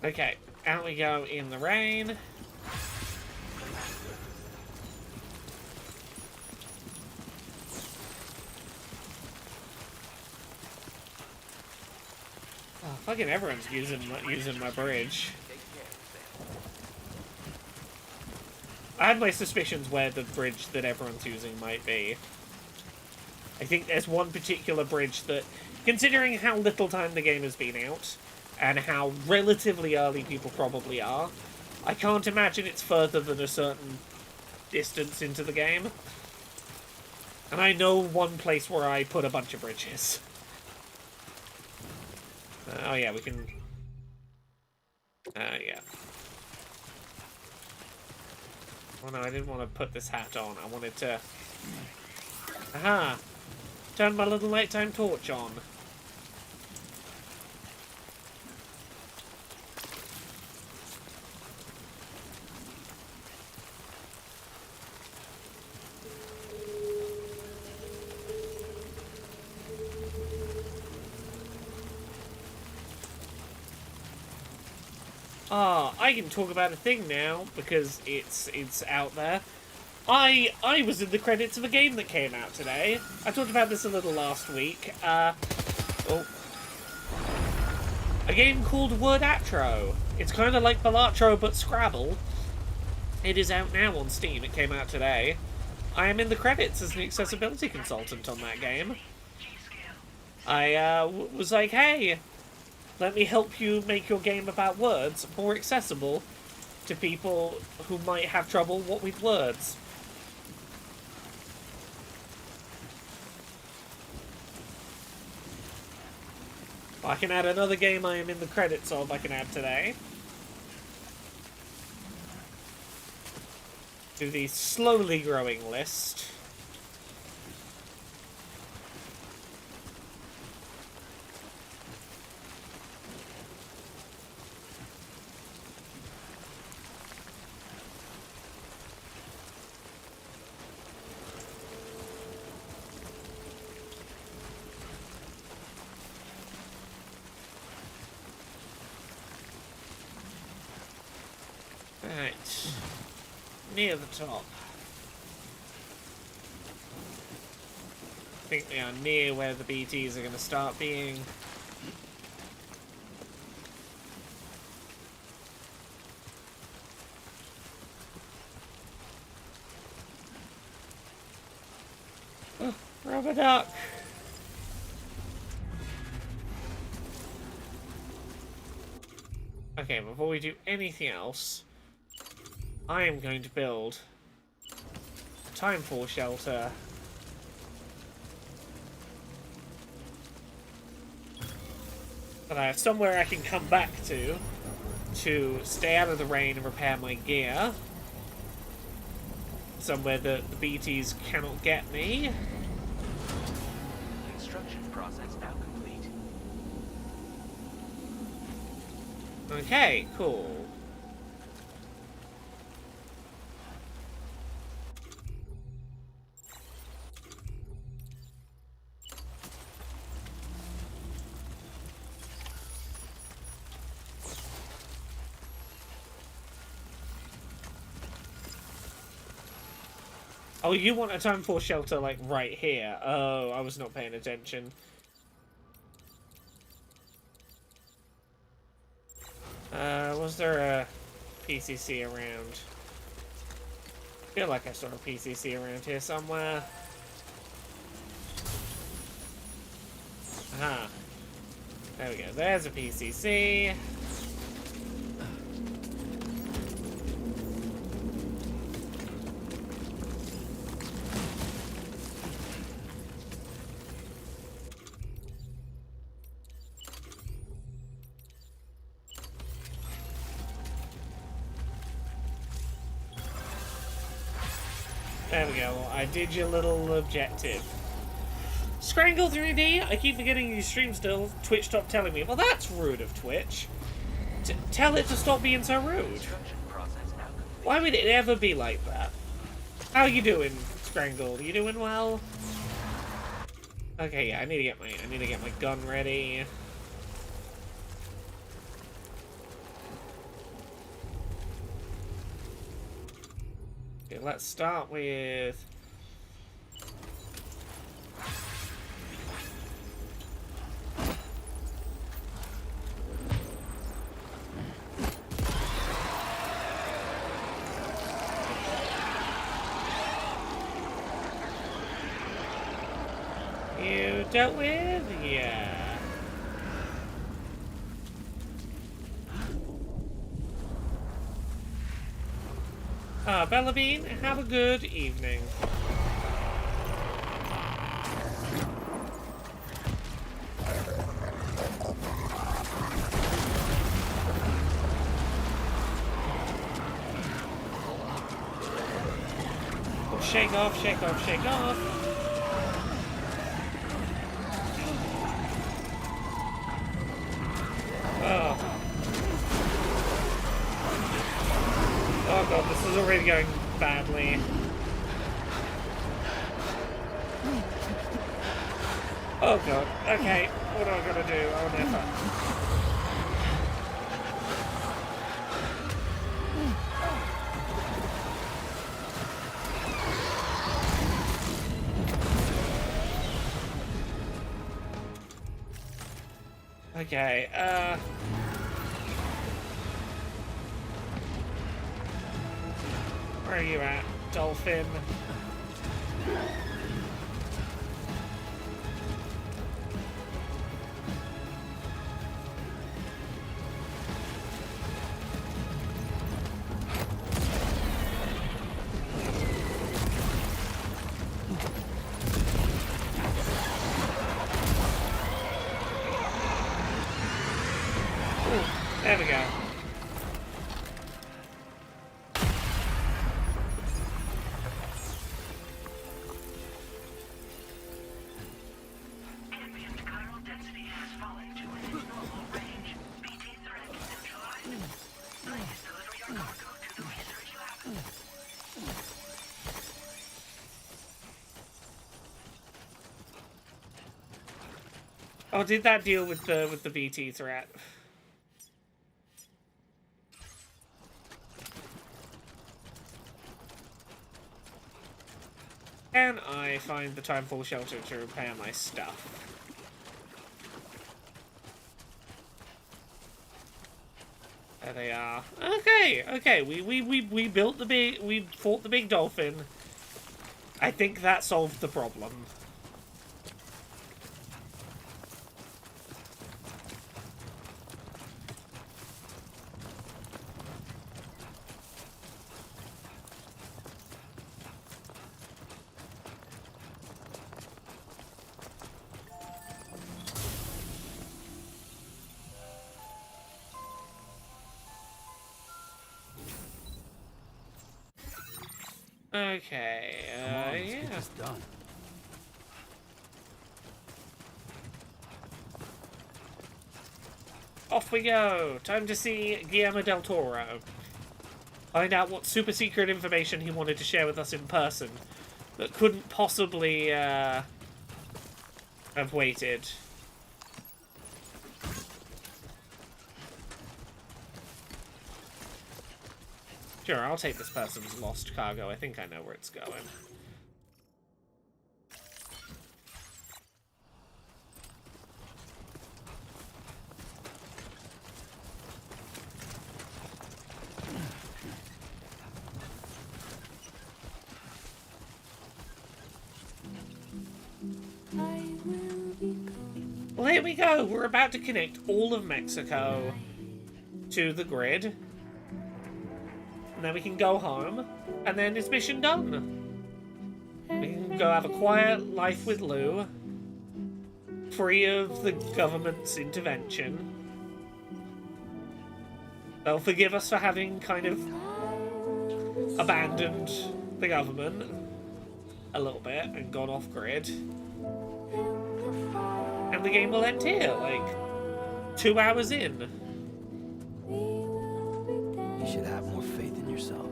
Okay, out we go in the rain. Oh, fucking everyone's using my bridge. I had my suspicions where the bridge that everyone's using might be. I think there's one particular bridge that, considering how little time the game has been out, and how relatively early people probably are, I can't imagine it's further than a certain distance into the game. And I know one place where I put a bunch of bridges. Oh yeah, we can... yeah. Oh no, I didn't want to put this hat on. I wanted to... Aha! Turn my little nighttime torch on. Ah, I can talk about a thing now because it's out there. I was in the credits of a game that came out today. I talked about this a little last week. A game called Word Atro. It's kind of like Balatro but Scrabble. It is out now on Steam. It came out today. I am in the credits as an accessibility consultant on that game. I was like, hey, let me help you make your game about words more accessible to people who might have trouble with words. I can add another game I am in the credits of I can add today. To the slowly growing list. Right. Near the top. I think we are near where the BTs are going to start being. Oh, rubber duck. Okay, before we do anything else, I am going to build a timefall shelter. That I have somewhere I can come back to stay out of the rain and repair my gear. Somewhere that the BTs cannot get me. Construction process now complete. Okay, cool. Oh, you want a time for shelter, like, right here. Oh, I was not paying attention. Was there a PCC around? I feel like I saw a PCC around here somewhere. Aha. There we go. There's a PCC. There we go. I did your little objective. Strangle 3D? I keep forgetting you stream still. Twitch stopped telling me. Well, that's rude of Twitch. Tell it to stop being so rude. Why would it ever be like that? How you doing, Strangle? You doing well? Okay, yeah, I need to get my gun ready. Okay, let's start with you dealt with? Yeah. Bella Bean, have a good evening. Oh, shake off, shake off, shake off. Oh. Oh god, this is already going badly. Oh god, okay, what am I gonna do? Oh never. Okay, where are you at, Dolphin? There we go. Ambient chiral density has fallen to a normal range. BT threat neutralized. Please deliver your cargo to the research lab. Oh, did that deal with the BT threat? Can I find the Timefall shelter to repair my stuff? There they are. Okay, okay. We built the big. We fought the big dolphin. I think that solved the problem. Okay, Come on, let's yeah. get this done. Off we go. Time to see Guillermo del Toro. Find out what super secret information he wanted to share with us in person that couldn't possibly have waited. Sure, I'll take this person's lost cargo. I think I know where it's going. Well, here we go. We're about to connect all of Mexico to the grid. And then we can go home. And then it's mission done. We can go have a quiet life with Lou. Free of the government's intervention. They'll forgive us for having kind of abandoned the government. a little bit and gone off grid. And the game will end here, like 2 hours in. You should have more faith in yourself.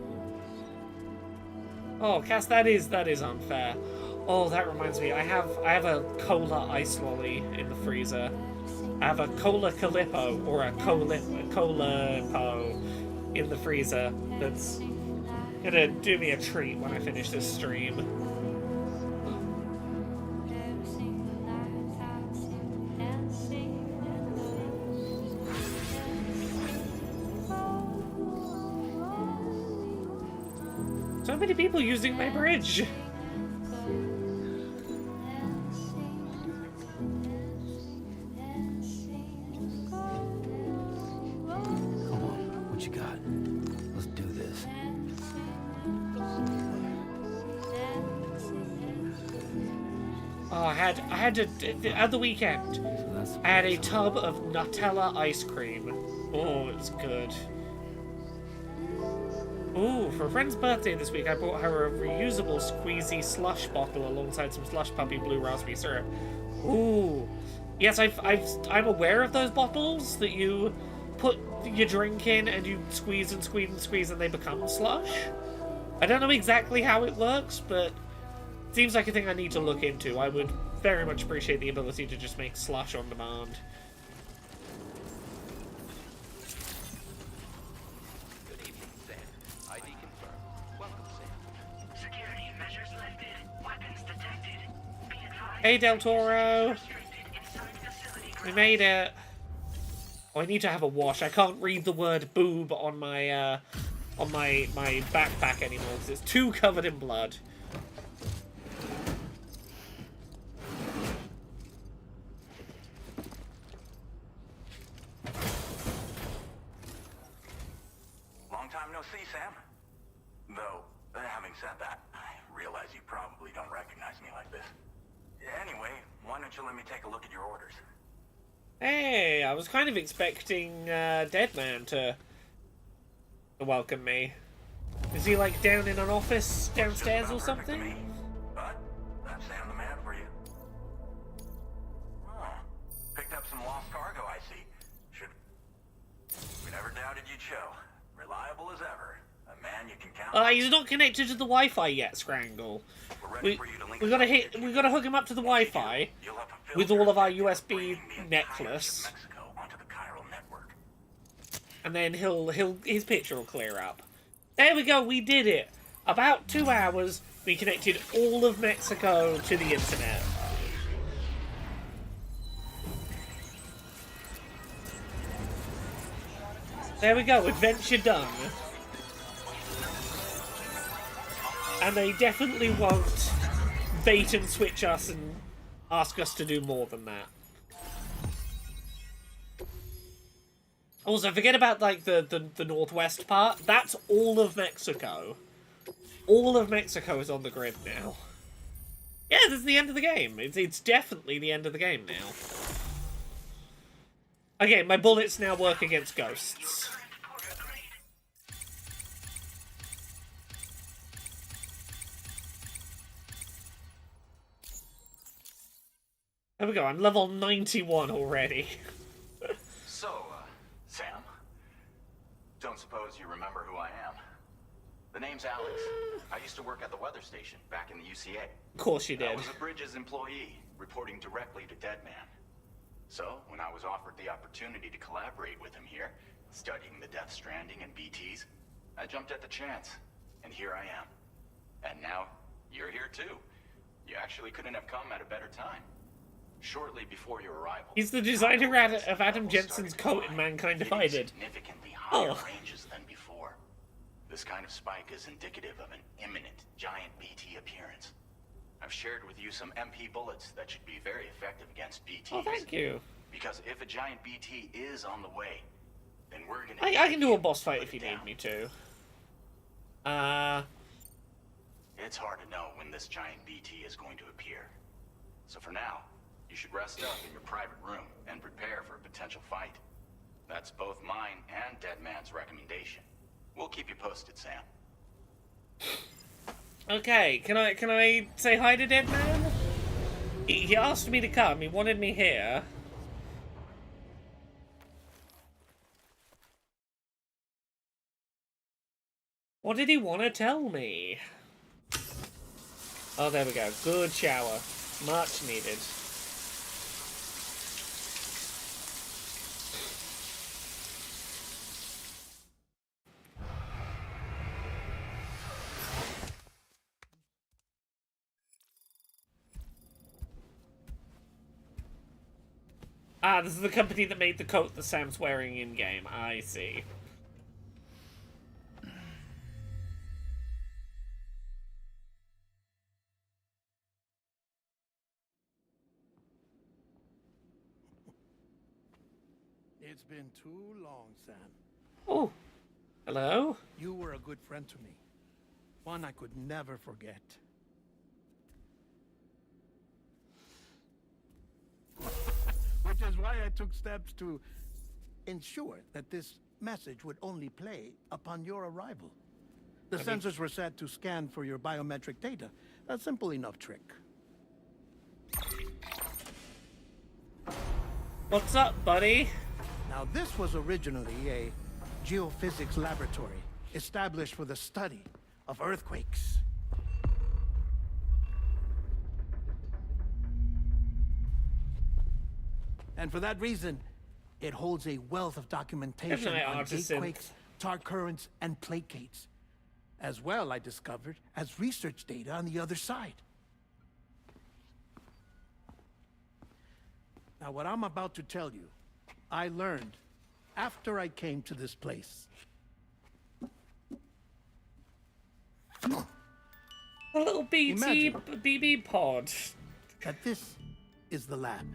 Oh, Cass, that is unfair. Oh, that reminds me, I have a cola ice lolly in the freezer. I have a cola Calippo or a Colipo in the freezer that's gonna do me a treat when I finish this stream. So many people using my bridge. Come on, what you got? Let's do this. Oh, I had at the weekend. I had a tub of Nutella ice cream. Oh, it's good. Ooh, for a friend's birthday this week, I bought her a reusable squeezy slush bottle alongside some Slush Puppy blue raspberry syrup. Ooh, yes, I'm aware of those bottles that you put your drink in and you squeeze and squeeze and squeeze and they become slush. I don't know exactly how it works, but it seems like a thing I need to look into. I would very much appreciate the ability to just make slush on demand. Hey, Del Toro! We made it! Oh, I need to have a wash. I can't read the word boob on my backpack anymore because it's too covered in blood. Long time no see, Sam. Though, having said that, I realize you probably don't recognize me like this. Anyway, why don't you let me take a look at your orders? Hey, I was kind of expecting Deadman to welcome me. Is he like down in an office downstairs or something? But that's Sam the man for you. Oh, picked up some lost cargo, I see. We never doubted you'd show. Reliable as ever. A man you can count on. He's not connected to the Wi-Fi yet, Scrangle. We gotta hook him up to the Wi-Fi with all of our USB necklace, and then his picture will clear up. There we go. We did it. About 2 hours. We connected all of Mexico to the internet. There we go. Adventure done. And they definitely won't bait and switch us and ask us to do more than that. Also, forget about like the northwest part. That's all of Mexico. All of Mexico is on the grid now. Yeah, this is the end of the game. It's definitely the end of the game now. Okay, my bullets now work against ghosts. There we go, I'm level 91 already. So, Sam, don't suppose you remember who I am? The name's Alex. I used to work at the weather station back in the UCA. Of course you did. I was a Bridges employee, reporting directly to Deadman. So, when I was offered the opportunity to collaborate with him here, studying the Death Stranding and BTs, I jumped at the chance, and here I am. And now, you're here too. You actually couldn't have come at a better time. Shortly before your arrival, he's the designer of Adam Jensen's coat in Mankind Divided. Significantly higher ranges than before. This kind of spike is indicative of an imminent giant BT appearance. I've shared with you some MP bullets that should be very effective against BTs. Oh, thank you. Because if a giant BT is on the way, then we're gonna. I can do a boss fight if you need me to. It's hard to know when this giant BT is going to appear. So for now, you should rest up in your private room and prepare for a potential fight. That's both mine and Deadman's recommendation. We'll keep you posted, Sam. Okay, can I say hi to Dead Man? He asked me to come. He wanted me here. What did he want to tell me? Oh, there we go. Good shower. Much needed. Ah, this is the company that made the coat that Sam's wearing in-game. I see. It's been too long, Sam. Oh, hello? You were a good friend to me. One I could never forget. Which is why I took steps to ensure that this message would only play upon your arrival. The sensors were set to scan for your biometric data. A simple enough trick. What's up, buddy? Now, this was originally a geophysics laboratory established for the study of earthquakes. And for that reason, it holds a wealth of documentation on gatequakes, tar currents, and placates. As well, I discovered, as research data on the other side. Now, what I'm about to tell you, I learned after I came to this place. A little BB pod. That this is the lab.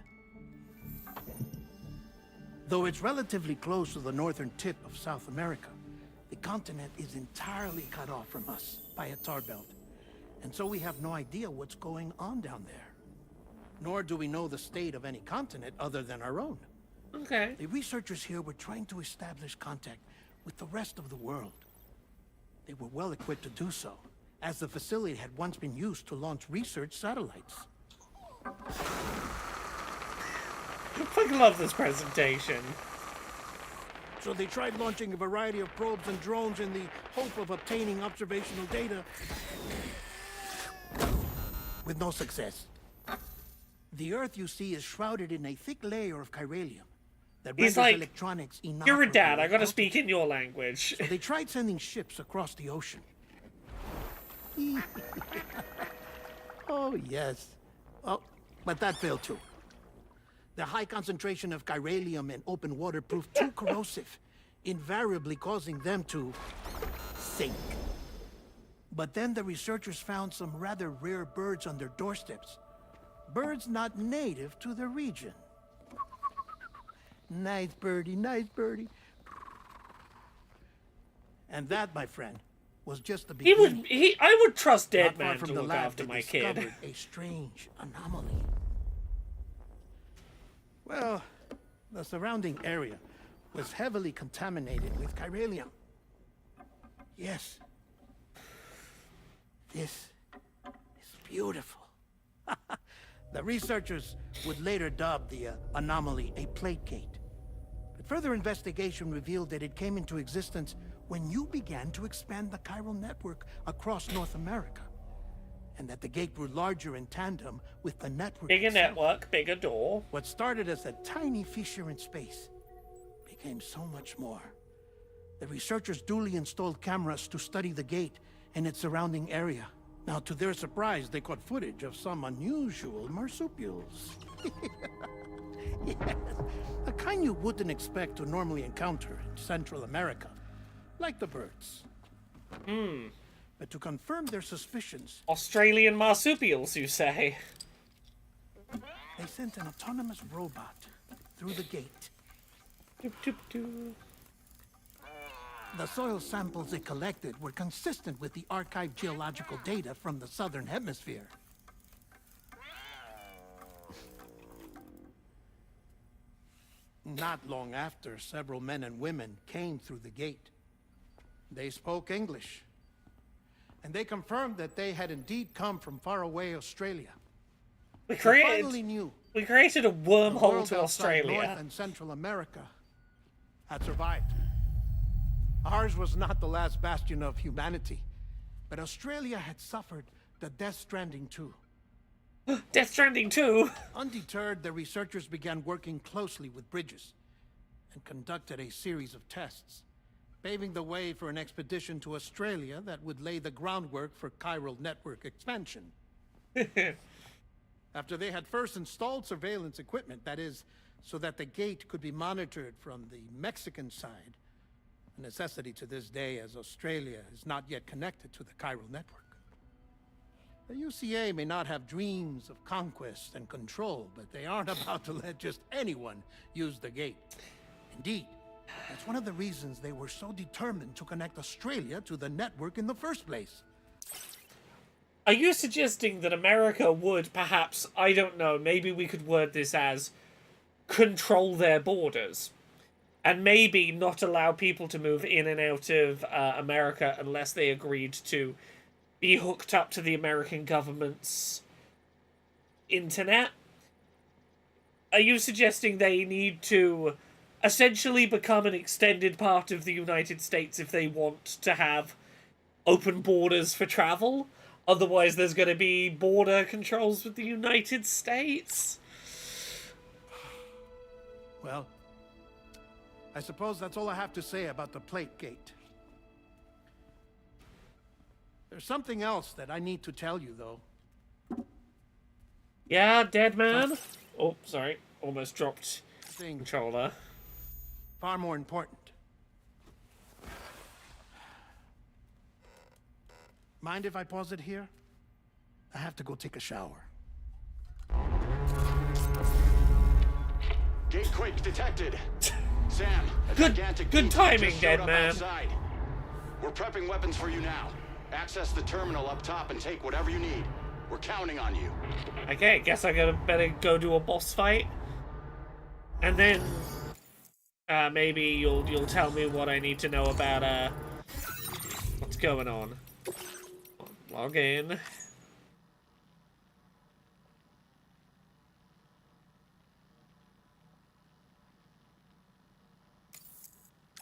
Though it's relatively close to the northern tip of South America, the continent is entirely cut off from us by a tar belt. And so we have no idea what's going on down there. Nor do we know the state of any continent other than our own. Okay. The researchers here were trying to establish contact with the rest of the world. They were well equipped to do so, as the facility had once been used to launch research satellites. I fucking love this presentation. So they tried launching a variety of probes and drones in the hope of obtaining observational data, with no success. The Earth, you see, is shrouded in a thick layer of chiralium that He's renders like, electronics inoperable. you're a dad, I gotta speak in your language. So they tried sending ships across the ocean. Oh, yes. Oh, but that failed too. The high concentration of chiralium in open water proved too corrosive, invariably causing them to sink. But then the researchers found some rather rare birds on their doorsteps. Birds not native to the region. Nice birdie, nice birdie. And that, my friend, was just the beginning. I would trust Dead Not far Man from to the look lab, after they my kid. discovered a strange anomaly. Well, the surrounding area was heavily contaminated with chiralium. Yes. This is beautiful. The researchers would later dub the anomaly a plate gate. But further investigation revealed that it came into existence when you began to expand the chiral network across North America. And that the gate grew larger in tandem with the network Bigger itself. network, bigger door. What started as a tiny fissure in space became so much more. The researchers duly installed cameras to study the gate and its surrounding area. Now, to their surprise, they caught footage of some unusual marsupials. Yes, a kind you wouldn't expect to normally encounter in Central America, like the birds. But to confirm their suspicions, Australian marsupials, you say? they sent an autonomous robot through the gate. Doop, doop, doop. The soil samples it collected were consistent with the archived geological data from the southern hemisphere. Not long after, several men and women came through the gate. They spoke English. And they confirmed that they had indeed come from faraway Australia. We finally knew we created a the wormhole world to outside Australia. North and Central America had survived. Ours was not the last bastion of humanity, but Australia had suffered the Death Stranding too. Death Stranding 2? Undeterred, the researchers began working closely with Bridges and conducted a series of tests, paving the way for an expedition to Australia that would lay the groundwork for chiral network expansion. After they had first installed surveillance equipment, that is, so that the gate could be monitored from the Mexican side, a necessity to this day as Australia is not yet connected to the chiral network. The UCA may not have dreams of conquest and control, but they aren't about to let just anyone use the gate. Indeed, that's one of the reasons they were so determined to connect Australia to the network in the first place. Are you suggesting that America would perhaps, I don't know, maybe we could word this as control their borders? And maybe not allow people to move in and out of America unless they agreed to be hooked up to the American government's internet? Are you suggesting they need to essentially become an extended part of the United States if they want to have open borders for travel? Otherwise there's going to be border controls with the United States? Well, I suppose that's all I have to say about the plate gate. There's something else that I need to tell you, though. Yeah, dead man? Oh, sorry. Almost dropped controller. Far more important. Mind if I pause it here? I have to go take a shower. Gate quake detected. Sam, a Good gigantic timing, just dead showed up man. outside. We're prepping weapons for you now. Access the terminal up top and take whatever you need. We're counting on you. Okay, guess I better go do a boss fight. And then maybe you'll tell me what I need to know about what's going on. Log in.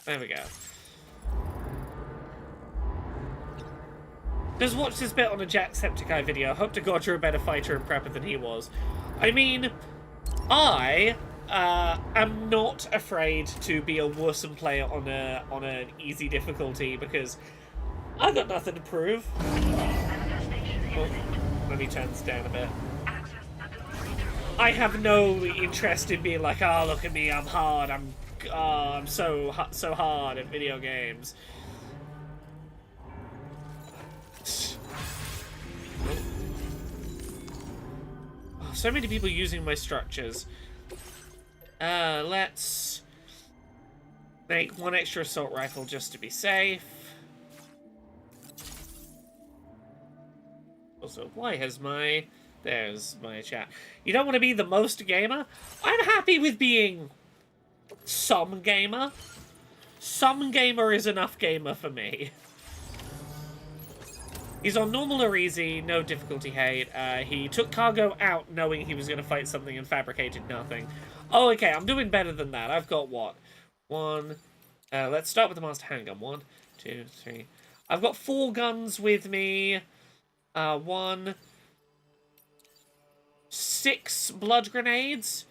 There we go. Just watch this bit on a Jacksepticeye video. Hope to God you're a better fighter and prepper than he was. I mean, I am not afraid to be a worsen player on an easy difficulty because I got nothing to prove. Oh, let me turn this down a bit. I have no interest in being like, oh, look at me, I'm hard, I'm so hard at video games. Oh, so many people using my structures. Let's make one extra assault rifle just to be safe. Also, why has my... There's my chat. You don't want to be the most gamer? I'm happy with being some gamer. Some gamer is enough gamer for me. He's on normal or easy, no difficulty hate. He took cargo out knowing he was going to fight something and fabricated nothing. Oh, okay, I'm doing better than that. I've got what? One. Let's start with the master handgun. 1, 2, 3. I've got 4 guns with me. 1. 6 blood grenades.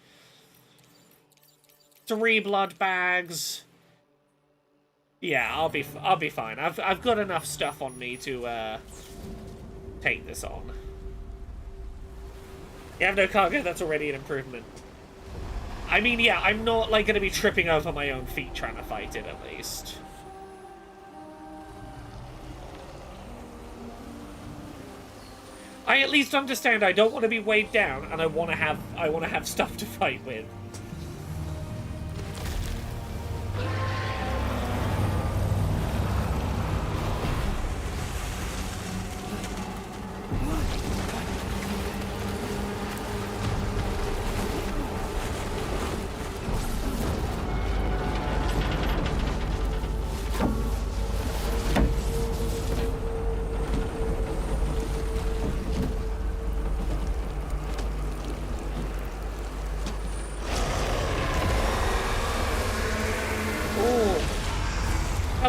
3 blood bags. Yeah, I'll be fine. I've got enough stuff on me to take this on. You have no cargo, that's already an improvement. I mean, yeah, I'm not like gonna be tripping over my own feet trying to fight it, at least. I at least understand I don't want to be weighed down, and I want to have stuff to fight with.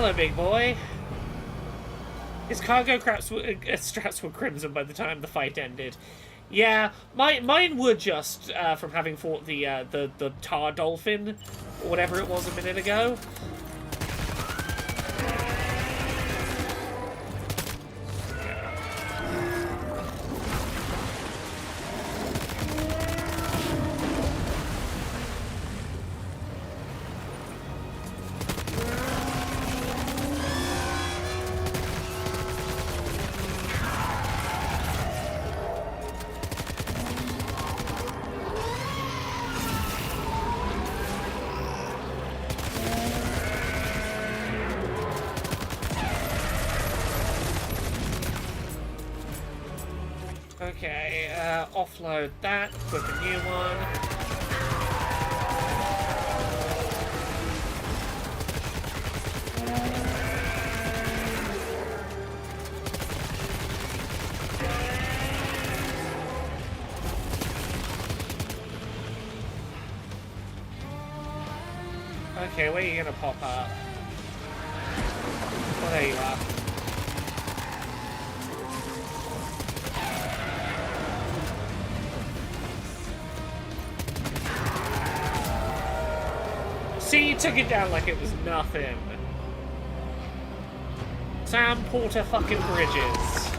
Hello, big boy. His cargo straps were crimson by the time the fight ended. Yeah, mine were just from having fought the tar dolphin, or whatever it was a minute ago. Okay, offload that, equip a new one. Okay, where are you gonna pop up? Oh, there you are. See, you took it down like it was nothing. Sam Porter fucking Bridges.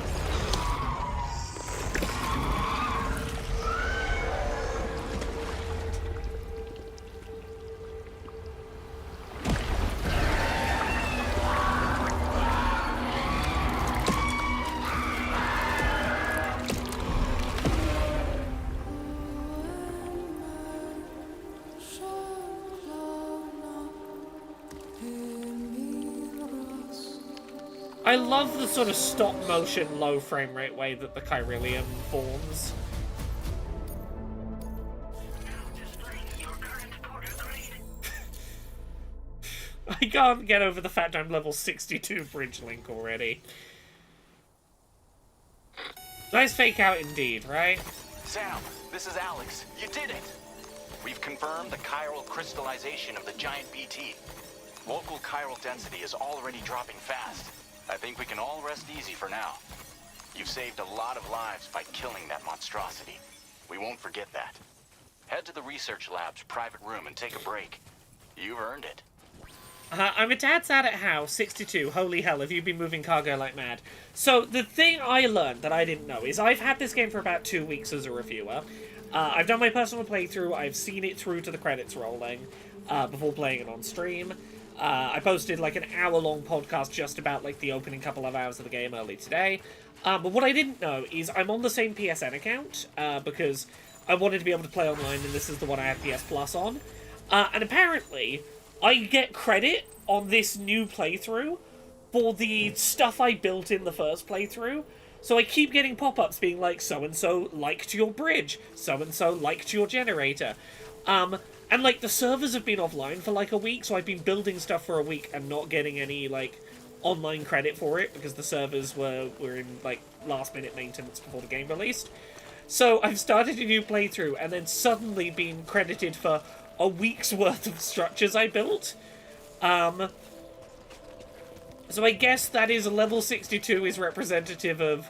I love the sort of stop-motion, low frame rate way that the Chiralium forms. I can't get over the fact I'm level 62 Bridge Link already. Nice fake out indeed, right? Sam, this is Alex. You did it! We've confirmed the chiral crystallization of the giant BT. Local chiral density is already dropping fast. I think we can all rest easy for now. You've saved a lot of lives by killing that monstrosity. We won't forget that. Head to the research lab's private room and take a break. You've earned it. I'm a tad sad at how 62. Holy hell, have you been moving cargo like mad? So, the thing I learned that I didn't know is I've had this game for about 2 weeks as a reviewer. I've done my personal playthrough, I've seen it through to the credits rolling before playing it on stream. I posted like an hour-long podcast just about like the opening couple of hours of the game early today. But what I didn't know is I'm on the same PSN account because I wanted to be able to play online, and this is the one I have PS Plus on. And apparently, I get credit on this new playthrough for the stuff I built in the first playthrough. So I keep getting pop-ups being like, so-and-so liked your bridge, so-and-so liked your generator. And, like, the servers have been offline for, like, a week, so I've been building stuff for a week and not getting any, like, online credit for it, because the servers were in, like, last-minute maintenance before the game released. So I've started a new playthrough, and then suddenly been credited for a week's worth of structures I built. So I guess that is level 62 is representative of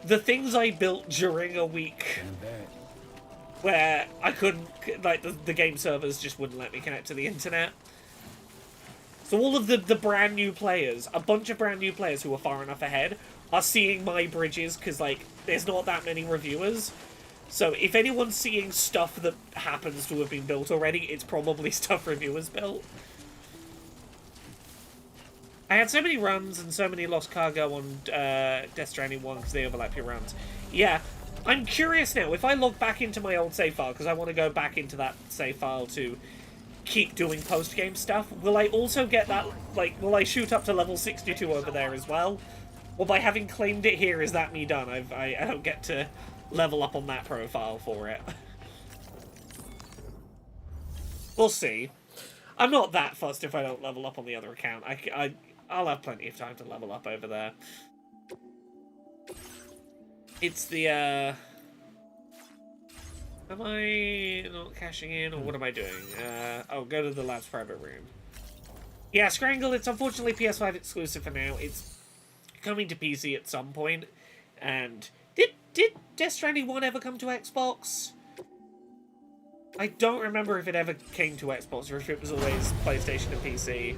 the things I built during a week. Where I couldn't, like, the game servers just wouldn't let me connect to the internet. So all of the brand new players, a bunch of brand new players who are far enough ahead, are seeing my bridges, because, like, there's not that many reviewers. So if anyone's seeing stuff that happens to have been built already, it's probably stuff reviewers built. I had so many runs and so many lost cargo on Death Stranding 1 because they overlap your runs. Yeah. I'm curious now, if I log back into my old save file, because I want to go back into that save file to keep doing post-game stuff, will I also get that, like, will I shoot up to level 62 over there as well? Or by having claimed it here, is that me done? I don't get to level up on that profile for it. We'll see. I'm not that fussed if I don't level up on the other account. I'll have plenty of time to level up over there. It's the, am I not cashing in, or what am I doing? Oh, go to the lab's private room. Yeah, Scrangle, it's unfortunately PS5 exclusive for now. It's coming to PC at some point. And did Death Stranding 1 ever come to Xbox? I don't remember if it ever came to Xbox or if it was always PlayStation and PC.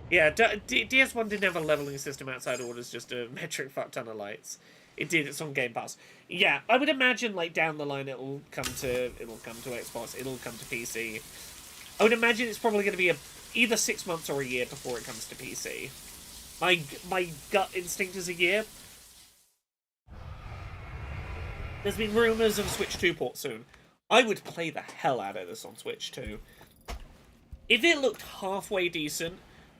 Yeah, DS1 didn't have a leveling system outside orders, just a metric fuck ton of lights. It did, it's on Game Pass. Yeah, I would imagine like down the line it'll come to Xbox, it'll come to PC. I would imagine it's probably going to be either 6 months or a year before it comes to PC. My gut instinct is a year. There's been rumours of Switch 2 port soon. I would play the hell out of this on Switch 2. If it looked halfway decent,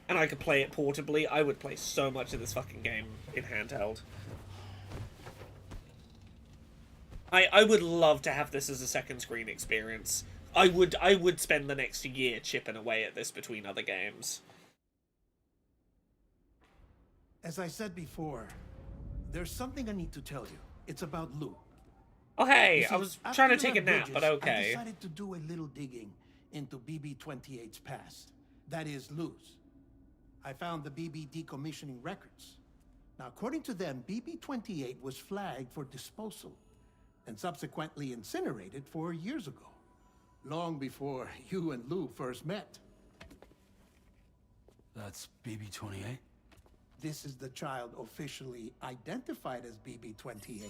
and I could play it portably, I would play so much of this fucking game in handheld. I would love to have this as a second screen experience. I would spend the next year chipping away at this between other games. As I said before, there's something I need to tell you. It's about Lou. Oh hey, See, I was after trying to you take a left nap, Bridges, but okay. I decided to do a little digging into BB-28's past. That is, Lou's. I found the BB decommissioning records. Now, according to them, BB-28 was flagged for disposal and subsequently incinerated 4 years ago, long before you and Lou first met. That's BB-28? This is the child officially identified as BB-28.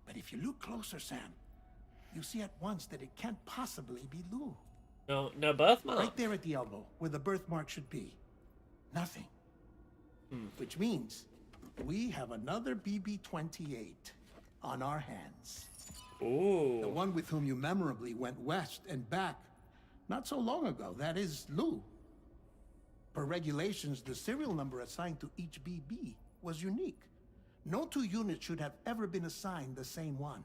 But if you look closer, Sam, you see at once that it can't possibly be Lou. No birthmark. Right there at the elbow, where the birthmark should be. Nothing. Which means we have another BB-28 on our hands. Ooh. The one with whom you memorably went west and back not so long ago. That is Lou. Per regulations, the serial number assigned to each BB was unique. No two units should have ever been assigned the same one.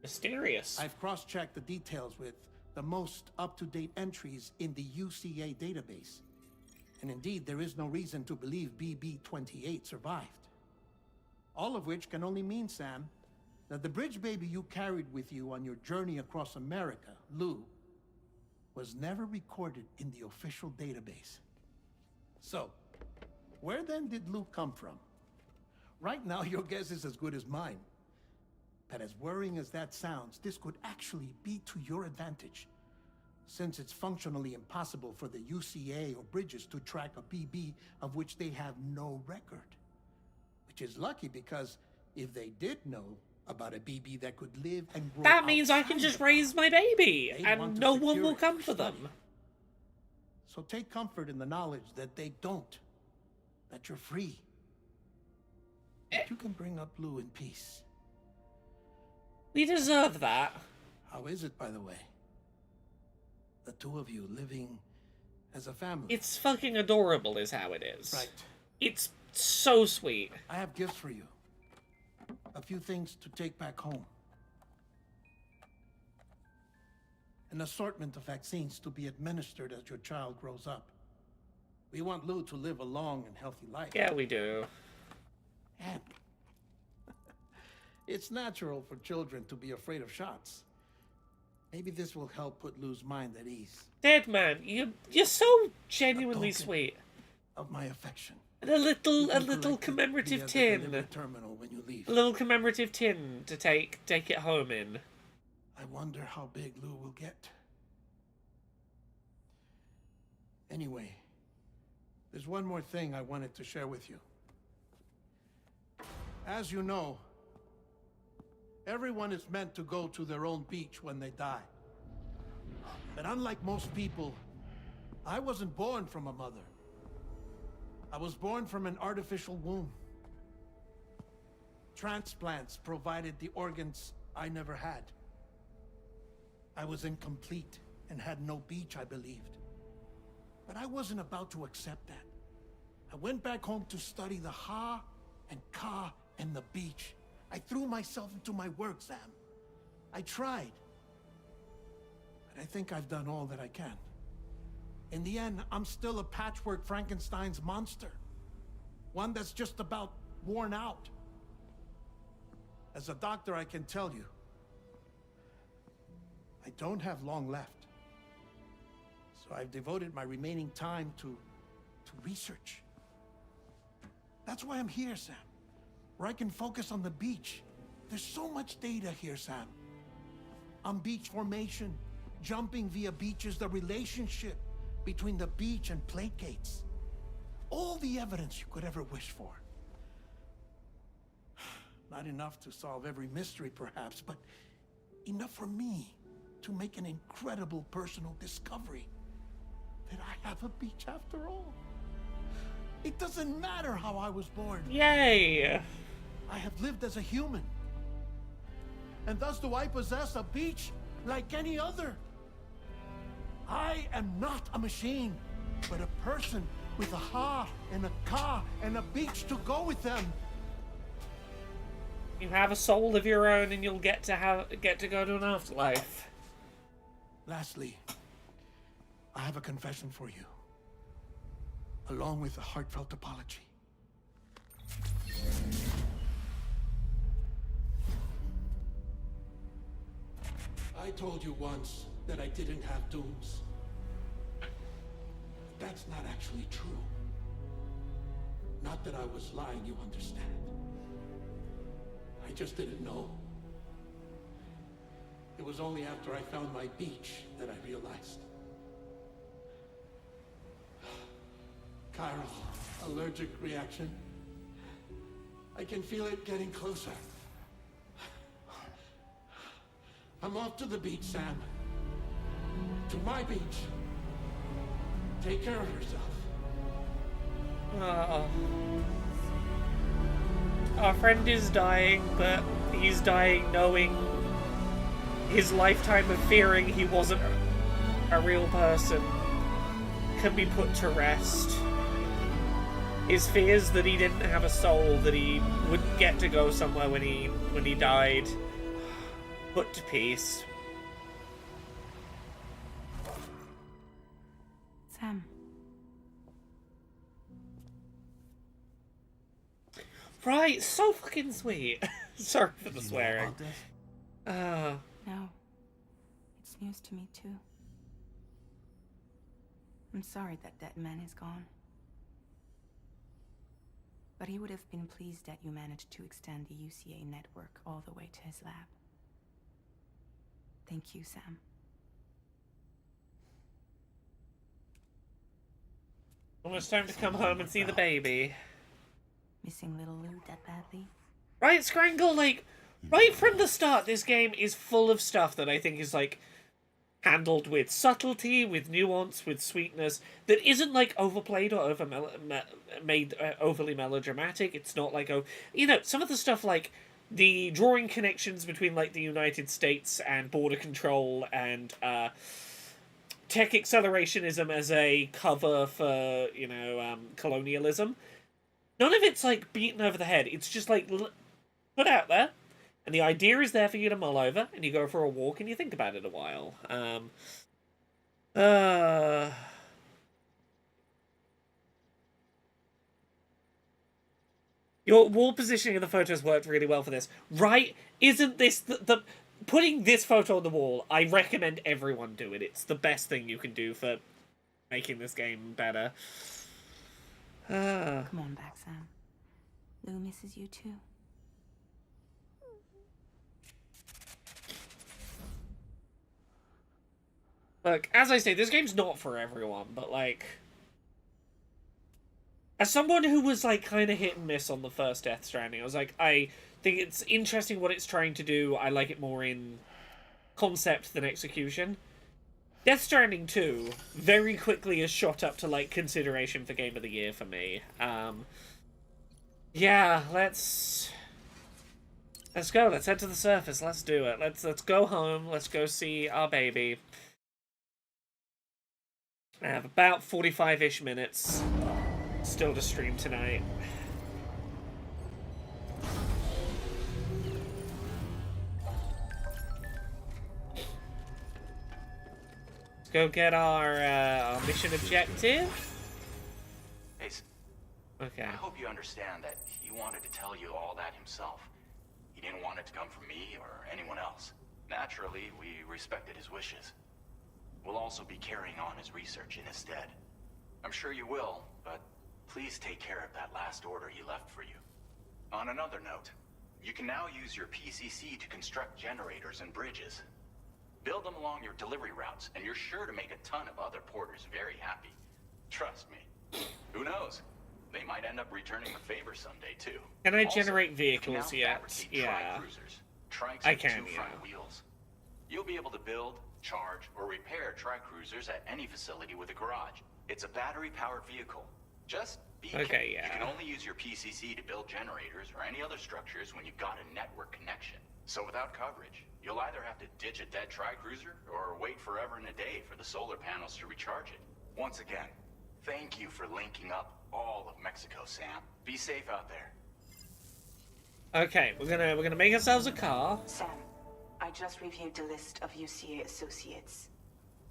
Mysterious. I've cross-checked the details with the most up-to-date entries in the UCA database. And indeed, there is no reason to believe BB-28 survived. All of which can only mean, Sam, that the bridge baby you carried with you on your journey across America, Lou, was never recorded in the official database. So, where then did Lou come from? Right now, your guess is as good as mine. But as worrying as that sounds, this could actually be to your advantage, since it's functionally impossible for the UCA or Bridges to track a BB of which they have no record. Which is lucky, because if they did know about a BB that could live and grow that means I can outside just of raise my baby, They and want to no one secure will it come for for them. study. So take comfort in the knowledge that they don't. That you're free. That you can bring up Lou in peace. We deserve that. How is it, by the way? The two of you living as a family. It's fucking adorable is how it is. Right. It's so sweet. I have gifts for you. A few things to take back home. An assortment of vaccines to be administered as your child grows up. We want Lou to live a long and healthy life. Yeah, we do. And it's natural for children to be afraid of shots. Maybe this will help put Lou's mind at ease. Dead man, you're so genuinely A token sweet. of my affection. And a little Collect it commemorative via the tin. delivery terminal when you leave. A little commemorative tin to take it home in. I wonder how big Lou will get. Anyway, there's one more thing I wanted to share with you. As you know, everyone is meant to go to their own beach when they die. But unlike most people, I wasn't born from a mother. I was born from an artificial womb. Transplants provided the organs I never had. I was incomplete and had no beach, I believed. But I wasn't about to accept that. I went back home to study the Ha and Ka and the beach. I threw myself into my work, Sam. I tried. But I think I've done all that I can. In the end, I'm still a patchwork Frankenstein's monster. One that's just about worn out. As a doctor, I can tell you, I don't have long left. So So I've devoted my remaining time to research. That's why I'm here, Sam. Where I can focus on the beach. There's so much data here, Sam. On beach formation, jumping via beaches, the relationship between the beach and plate gates. All the evidence you could ever wish for. Not enough to solve every mystery, perhaps, but enough for me to make an incredible personal discovery. That I have a beach after all. It doesn't matter how I was born. Yay! I have lived as a human. And thus do I possess a beach like any other. I am not a machine, but a person with a heart and a car and a beach to go with them. You have a soul of your own, and you'll get to go to an afterlife. Lastly, I have a confession for you, along with a heartfelt apology. I told you once that I didn't have dooms. But that's not actually true. Not that I was lying, you understand. I just didn't know. It was only after I found my beach that I realized. Chiral, allergic reaction. I can feel it getting closer. I'm off to the beach, Sam. To my beach. Take care of yourself. Our friend is dying, but he's dying knowing his lifetime of fearing he wasn't a real person can be put to rest. His fears that he didn't have a soul, that he wouldn't get to go somewhere when he died, put to peace. Sam. Right, so fucking sweet. Sorry for the swearing. No. It's news to me too. I'm sorry that man is gone. But he would have been pleased that you managed to extend the UCA network all the way to his lab. Thank you, Sam. Almost time to come home and see the baby. Missing little Lou that badly? Right, Scrangle, like, right from the start, this game is full of stuff that I think is, like, handled with subtlety, with nuance, with sweetness, that isn't, like, overplayed or made overly melodramatic. It's not like, you know, some of the stuff, like, the drawing connections between, like, the United States and border control and, tech accelerationism as a cover for, you know, colonialism. None of it's, like, beaten over the head. It's just, like, put out there. And the idea is there for you to mull over, and you go for a walk and you think about it a while. Your wall positioning of the photos worked really well for this. Right? Isn't this the putting this photo on the wall, I recommend everyone do it. It's the best thing you can do for making this game better. Come on back, Sam. Lou misses you too. Look, as I say, this game's not for everyone, but, like, as someone who was, like, kind of hit and miss on the first Death Stranding, I was like, I think it's interesting what it's trying to do. I like it more in concept than execution. Death Stranding 2 very quickly has shot up to, like, consideration for Game of the Year for me. Yeah, let's go. Let's head to the surface. Let's do it. Let's go home. Let's go see our baby. I have about 45-ish minutes still to stream tonight. Let's go get our mission objective. Ace. Okay. I hope you understand that he wanted to tell you all that himself. He didn't want it to come from me or anyone else. Naturally, we respected his wishes. will also be carrying on his research in his stead. I'm sure you will, but please take care of that last order he left for you. On another note, you can now use your PCC to construct generators and bridges. Build them along your delivery routes, and you're sure to make a ton of other porters very happy. Trust me. Who knows? They might end up returning the favor someday, too. Can I Also, generate vehicles you can now yet? fabricate Yeah. tri-cruisers. Trikes I with can, 2 yeah. front wheels. You'll be able to build, charge, or repair tri-cruisers at any facility with a garage. It's a battery-powered vehicle. Just be careful. yeah. You can only use your PCC to build generators or any other structures when you've got a network connection. So without coverage, you'll either have to ditch a dead tri-cruiser or wait forever and a day for the solar panels to recharge it. Once again, thank you for linking up all of Mexico, Sam. Be safe out there. Okay, we're gonna make ourselves a car. Sam, I just reviewed the list of UCA associates.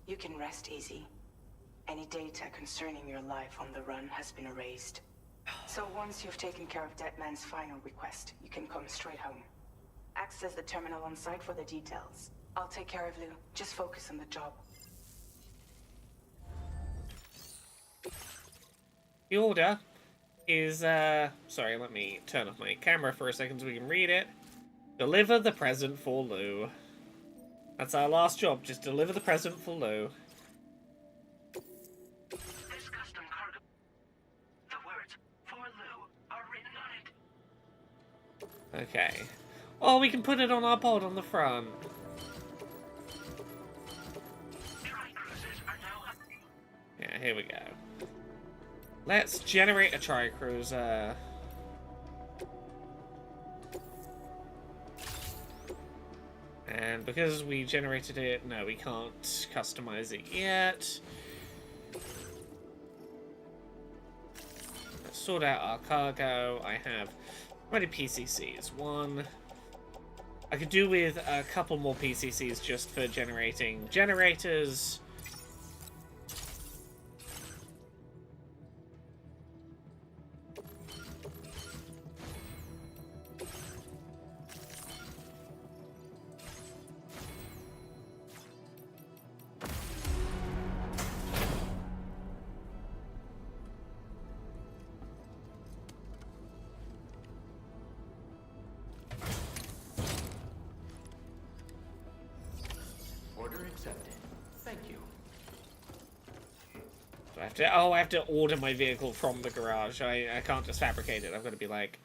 You can rest easy. Any data concerning your life on the run has been erased. So once you've taken care of Deadman's final request, you can come straight home. Access the terminal on site for the details. I'll take care of Lou. Just focus on the job. The order is, sorry, let me turn off my camera for a second so we can read it. Deliver the present for Lou. That's our last job, just deliver the present for Lou. This custom cargo. The words "for Lou" are written on it. Okay. Oh, we can put it on our pod on the front. Tri-cruisers are now up. Yeah, here we go. Let's generate a tri-cruiser. And because we generated it, no, we can't customize it yet. Let's sort out our cargo. I have how many PCCs? 1. I could do with a couple more PCCs just for generating generators. Order accepted. Thank you. Do I have to? Oh, I have to order my vehicle from the garage. I can't just fabricate it. I've got to be like,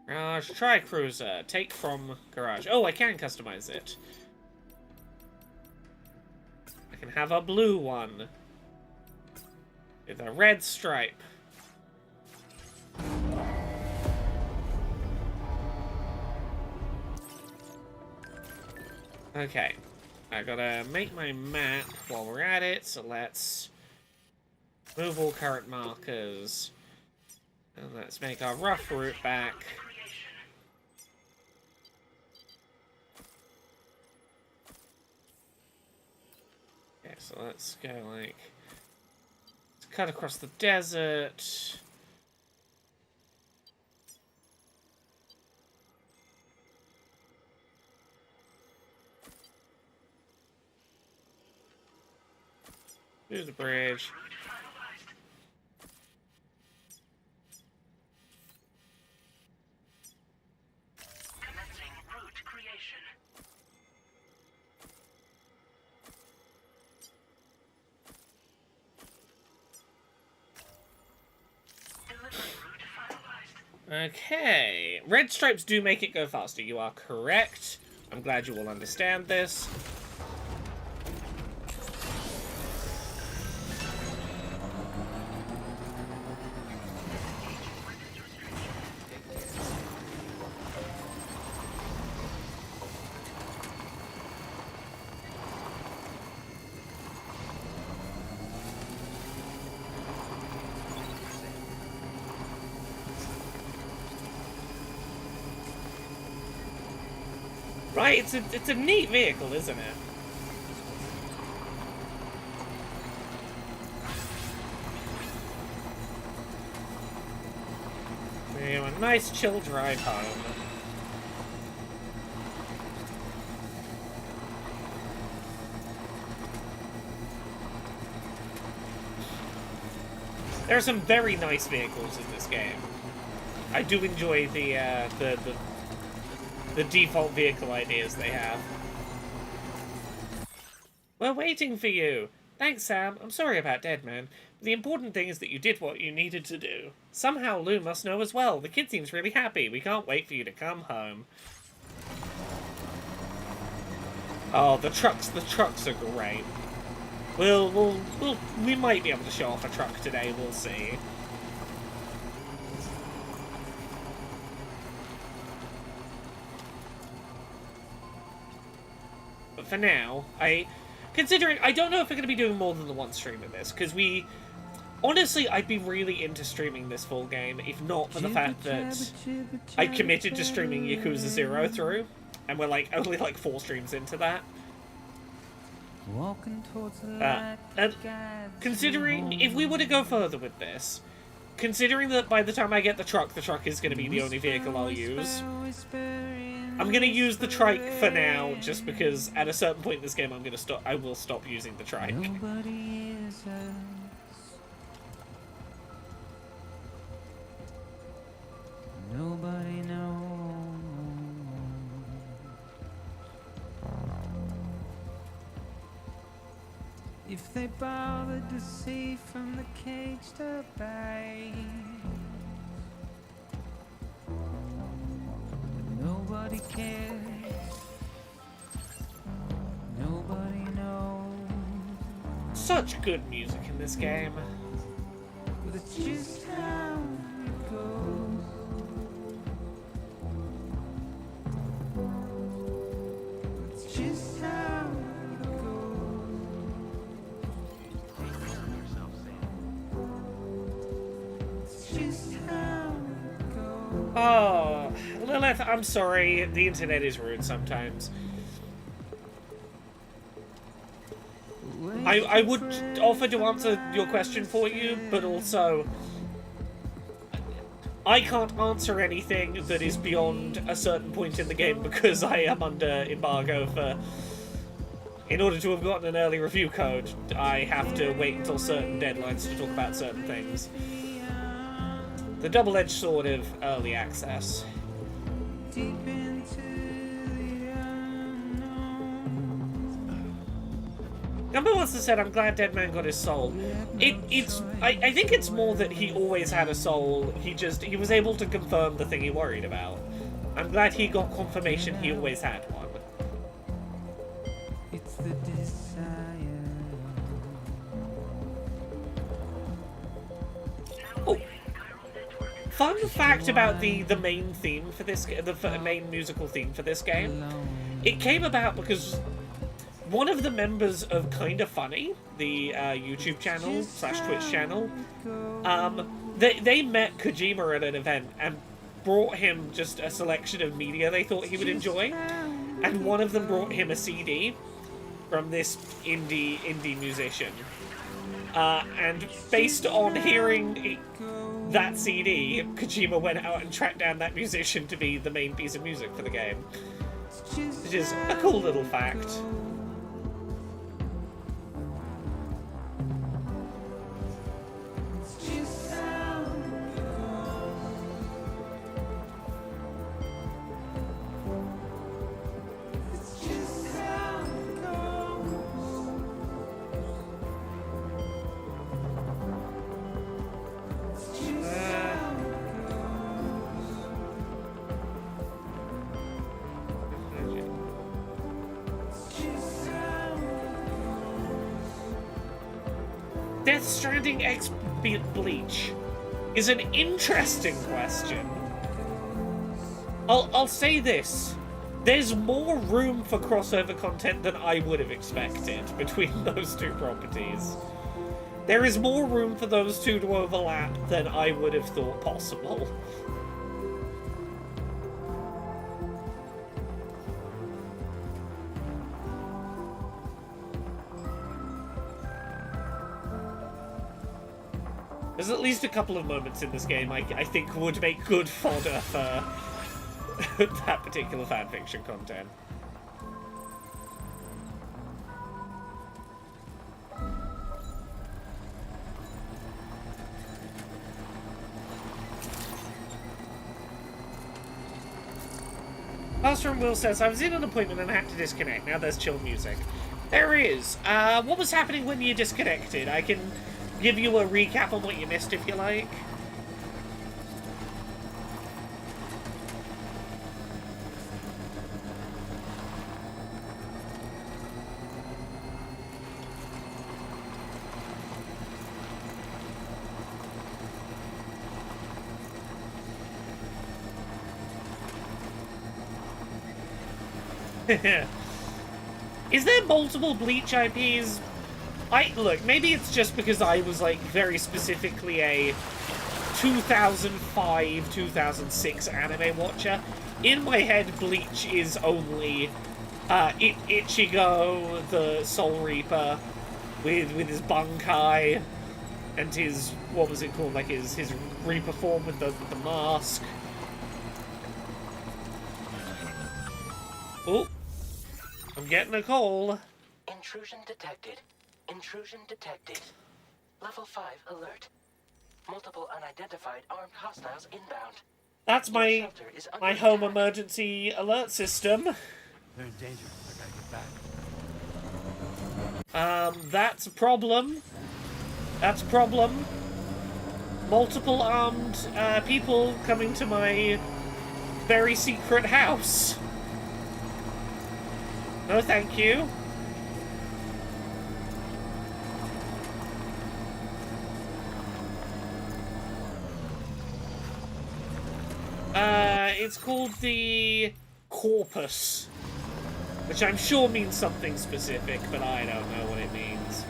garage tri-cruiser. Take from garage. Oh, I can customize it. I can have a blue one with a red stripe. Okay, I gotta make my map while we're at it, so let's move all current markers. And let's make our rough route back. Okay, so let's go like... Let's cut across the desert. Through the bridge. Commencing route creation. Delivery route finalized. Okay. Red stripes do make it go faster. You are correct. I'm glad you will understand this. Right, it's a neat vehicle, isn't it? A nice chill drive home. There are some very nice vehicles in this game. I do enjoy the default vehicle ideas they have. We're waiting for you. Thanks, Sam. I'm sorry about Deadman. The important thing is that you did what you needed to do. Somehow Lou must know as well. The kid seems really happy. We can't wait for you to come home. Oh, the trucks are great. We might be able to show off a truck today, we'll see. But for now, considering, I don't know if we're going to be doing more than the one stream of this, because honestly, I'd be really into streaming this full game, if not for the fact that I committed to streaming Yakuza 0 through, and we're only 4 streams into that. Walking towards the light And considering, if we were to go further with this, considering that by the time I get the truck is going to be the only vehicle I'll use, I'm going to use the trike for now, just because at a certain point in this game I will stop using the trike. Nobody is us. Nobody knows. If they bothered to see from the caged up eyes, nobody cares. Nobody knows. Such good music in this game. But it's just how it goes. It's just how it goes. It's just how it goes. Oh, Lilith, I'm sorry. The internet is rude sometimes. I would offer to answer your question for you, but also I can't answer anything that is beyond a certain point in the game because I am under embargo for... In order to have gotten an early review code, I have to wait until certain deadlines to talk about certain things. The double-edged sword of early access. Deep into the Number wants to say, I'm glad Deadman got his soul. I think it's more that he always had a soul. He was able to confirm the thing he worried about. I'm glad he got confirmation he always had one. It's the desire. Oh, fun fact about the main theme for this, the main musical theme for this game. It came about because one of the members of Kinda Funny, the YouTube channel / Twitch channel, they met Kojima at an event and brought him just a selection of media they thought he would enjoy, and one of them brought him a CD from this indie musician, and based on hearing that CD, Kojima went out and tracked down that musician to be the main piece of music for the game, which is a cool little fact. Death Stranding X Bleach is an interesting question. I'll say this. There's more room for crossover content than I would have expected between those two properties. There is more room for those two to overlap than I would have thought possible. There's at least a couple of moments in this game I think would make good fodder for that particular fanfiction content. Last from Will says, I was in an appointment and I had to disconnect. Now there's chill music. There is. What was happening when you disconnected? I can give you a recap on what you missed if you like. Is there multiple Bleach IPs? Look, maybe it's just because I was, like, very specifically a 2005, 2006 anime watcher. In my head, Bleach is only Ichigo, the Soul Reaper, with his Bankai, and his, what was it called, like his Reaper form with the mask. Oh. I'm getting a call. Intrusion detected. Intrusion detected. Level 5 alert. Multiple unidentified armed hostiles inbound. That's my home emergency alert system. They're in danger. I gotta get back. That's a problem. That's a problem. Multiple armed people coming to my very secret house. No, thank you. It's called the Corpus, which I'm sure means something specific, but I don't know what it means.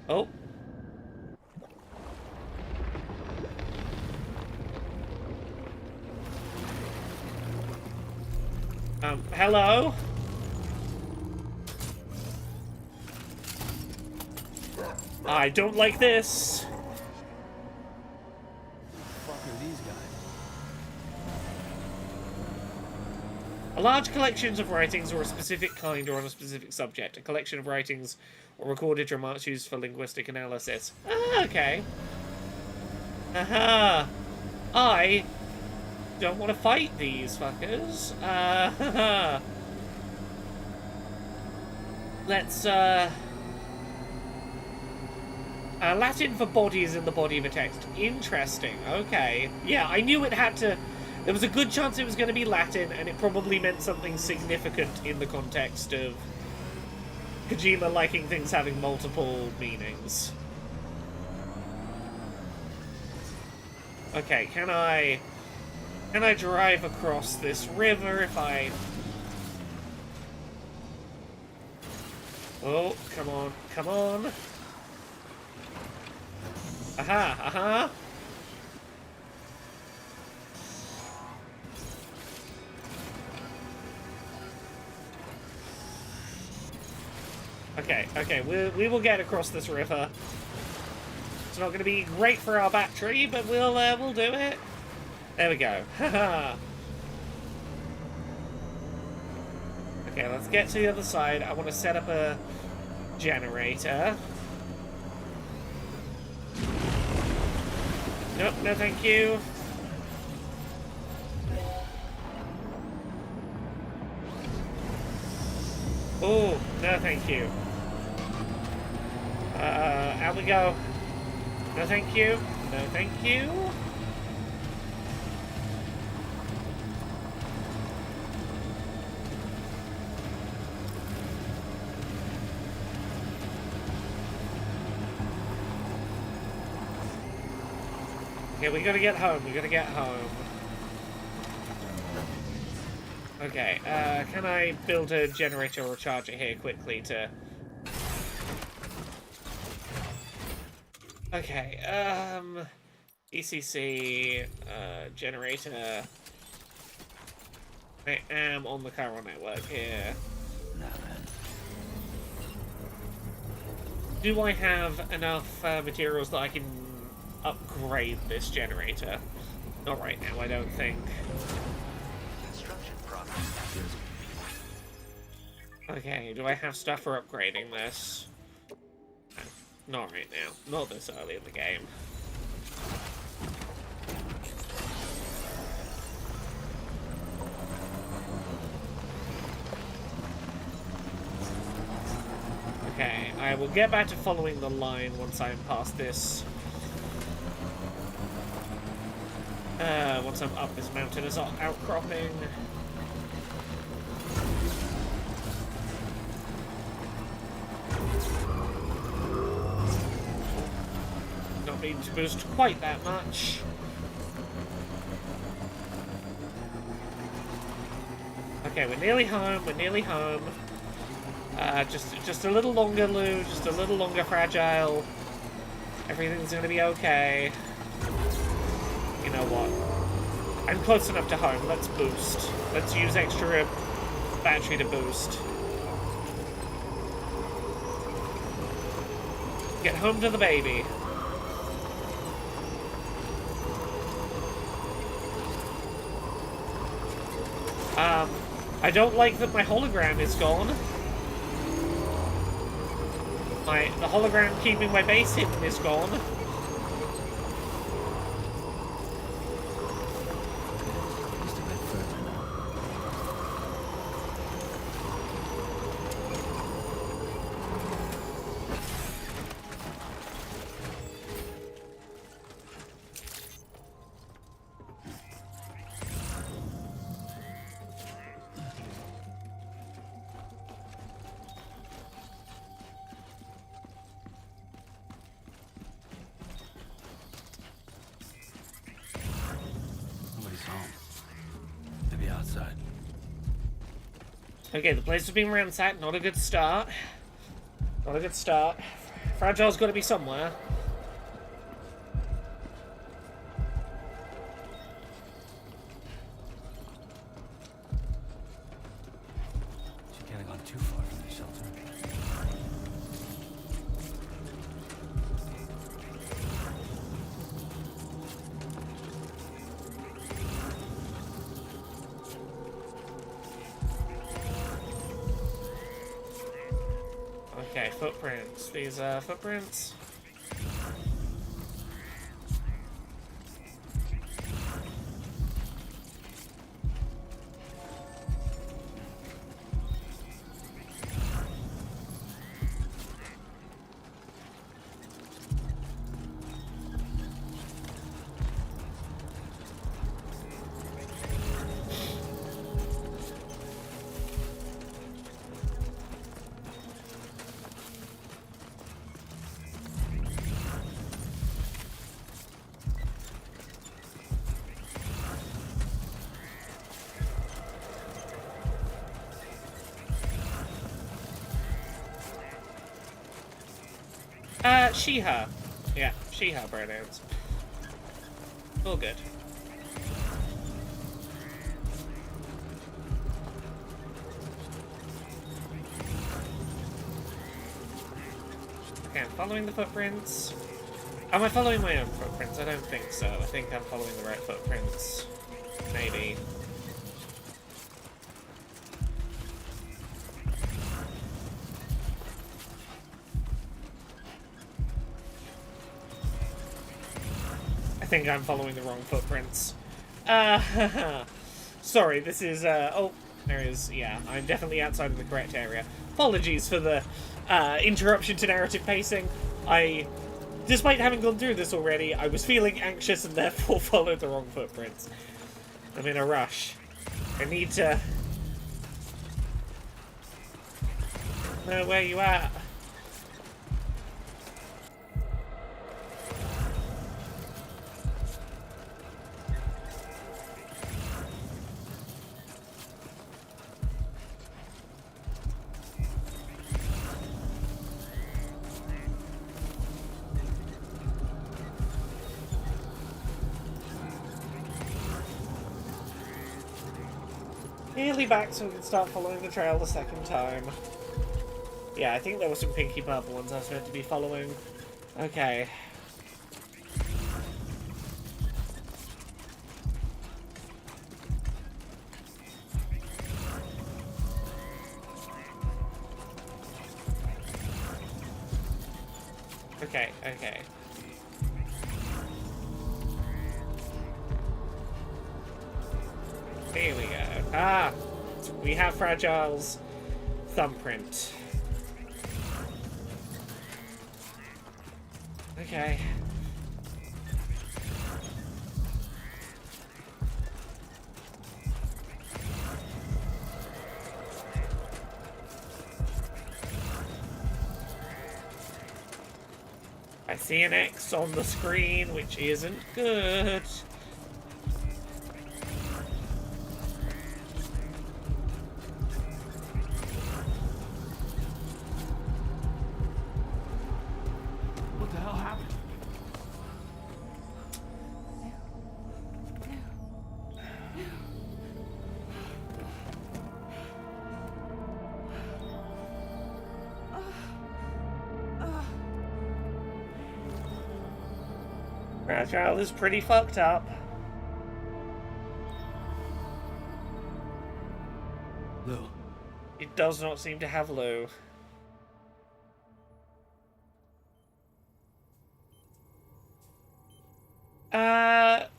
Oh. Hello? I don't like this. What the fuck are these guys? A large collection of writings or a specific kind or on a specific subject. A collection of writings or recorded remarks used for linguistic analysis. Ah, okay. Aha. I don't want to fight these fuckers. Let's, Latin for bodies in the body of a text. Interesting. Okay. Yeah, I knew it had to... There was a good chance it was going to be Latin, and it probably meant something significant in the context of Kojima liking things having multiple meanings. Okay, can I drive across this river if I... Oh, come on, come on. Aha, aha. Okay, okay, we will get across this river. It's not going to be great for our battery, but we'll do it. There we go. Haha. Okay, let's get to the other side. I want to set up a generator. Nope, no thank you. Oh, no thank you. Out we go. No thank you. No thank you. Okay, we gotta get home. We gotta get home. Okay, can I build a generator or charger here quickly to... Okay, ECC, generator. I am on the chiral network here. Do I have enough materials that I can upgrade this generator? Not right now, I don't think. Okay, do I have stuff for upgrading this? No, not right now. Not this early in the game. Okay, I will get back to following the line once I'm past this. Once I'm up this mountainous outcropping. Not needing to boost quite that much. Okay, we're nearly home. We're nearly home. Just a little longer, Lou. Just a little longer, Fragile. Everything's gonna be okay. You know what? I'm close enough to home. Let's boost. Let's use extra battery to boost. Get home to the baby. I don't like that my hologram is gone. The hologram keeping my base hidden is gone. Okay, the place has been ransacked. Not a good start. Not a good start. Fragile's got to be somewhere. She can't have gone too far from the shelter. Okay, footprints. These are footprints. She, her. Yeah, she, her pronouns. All good. Okay, I'm following the footprints. Am I following my own footprints? I don't think so. I think I'm following the right footprints. Maybe. I think I'm following the wrong footprints. Sorry, this is, oh, there is, yeah, I'm definitely outside of the correct area. Apologies for the, interruption to narrative pacing. Despite having gone through this already, I was feeling anxious and therefore followed the wrong footprints. I'm in a rush. I need to know where you at. Nearly back so we can start following the trail the second time. Yeah, I think there were some pinky purple ones I was meant to be following. Okay. Okay, okay. Here we go. Ah! We have Fragile's thumbprint. Okay. I see an X on the screen, which isn't good. What the hell happened? Fragile is pretty fucked up. Lou. It does not seem to have Lou.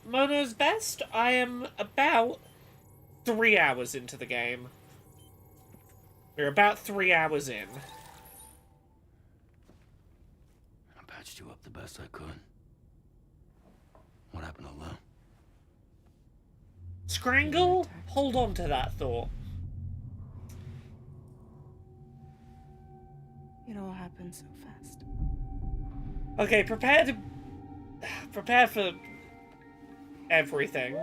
Mono's best? I am about 3 hours into the game. We're about 3 hours in. I patched you up the best I could. What happened to Lou? Scrangle? Hold on to that thought. It all happened so fast. Okay, prepare for everything.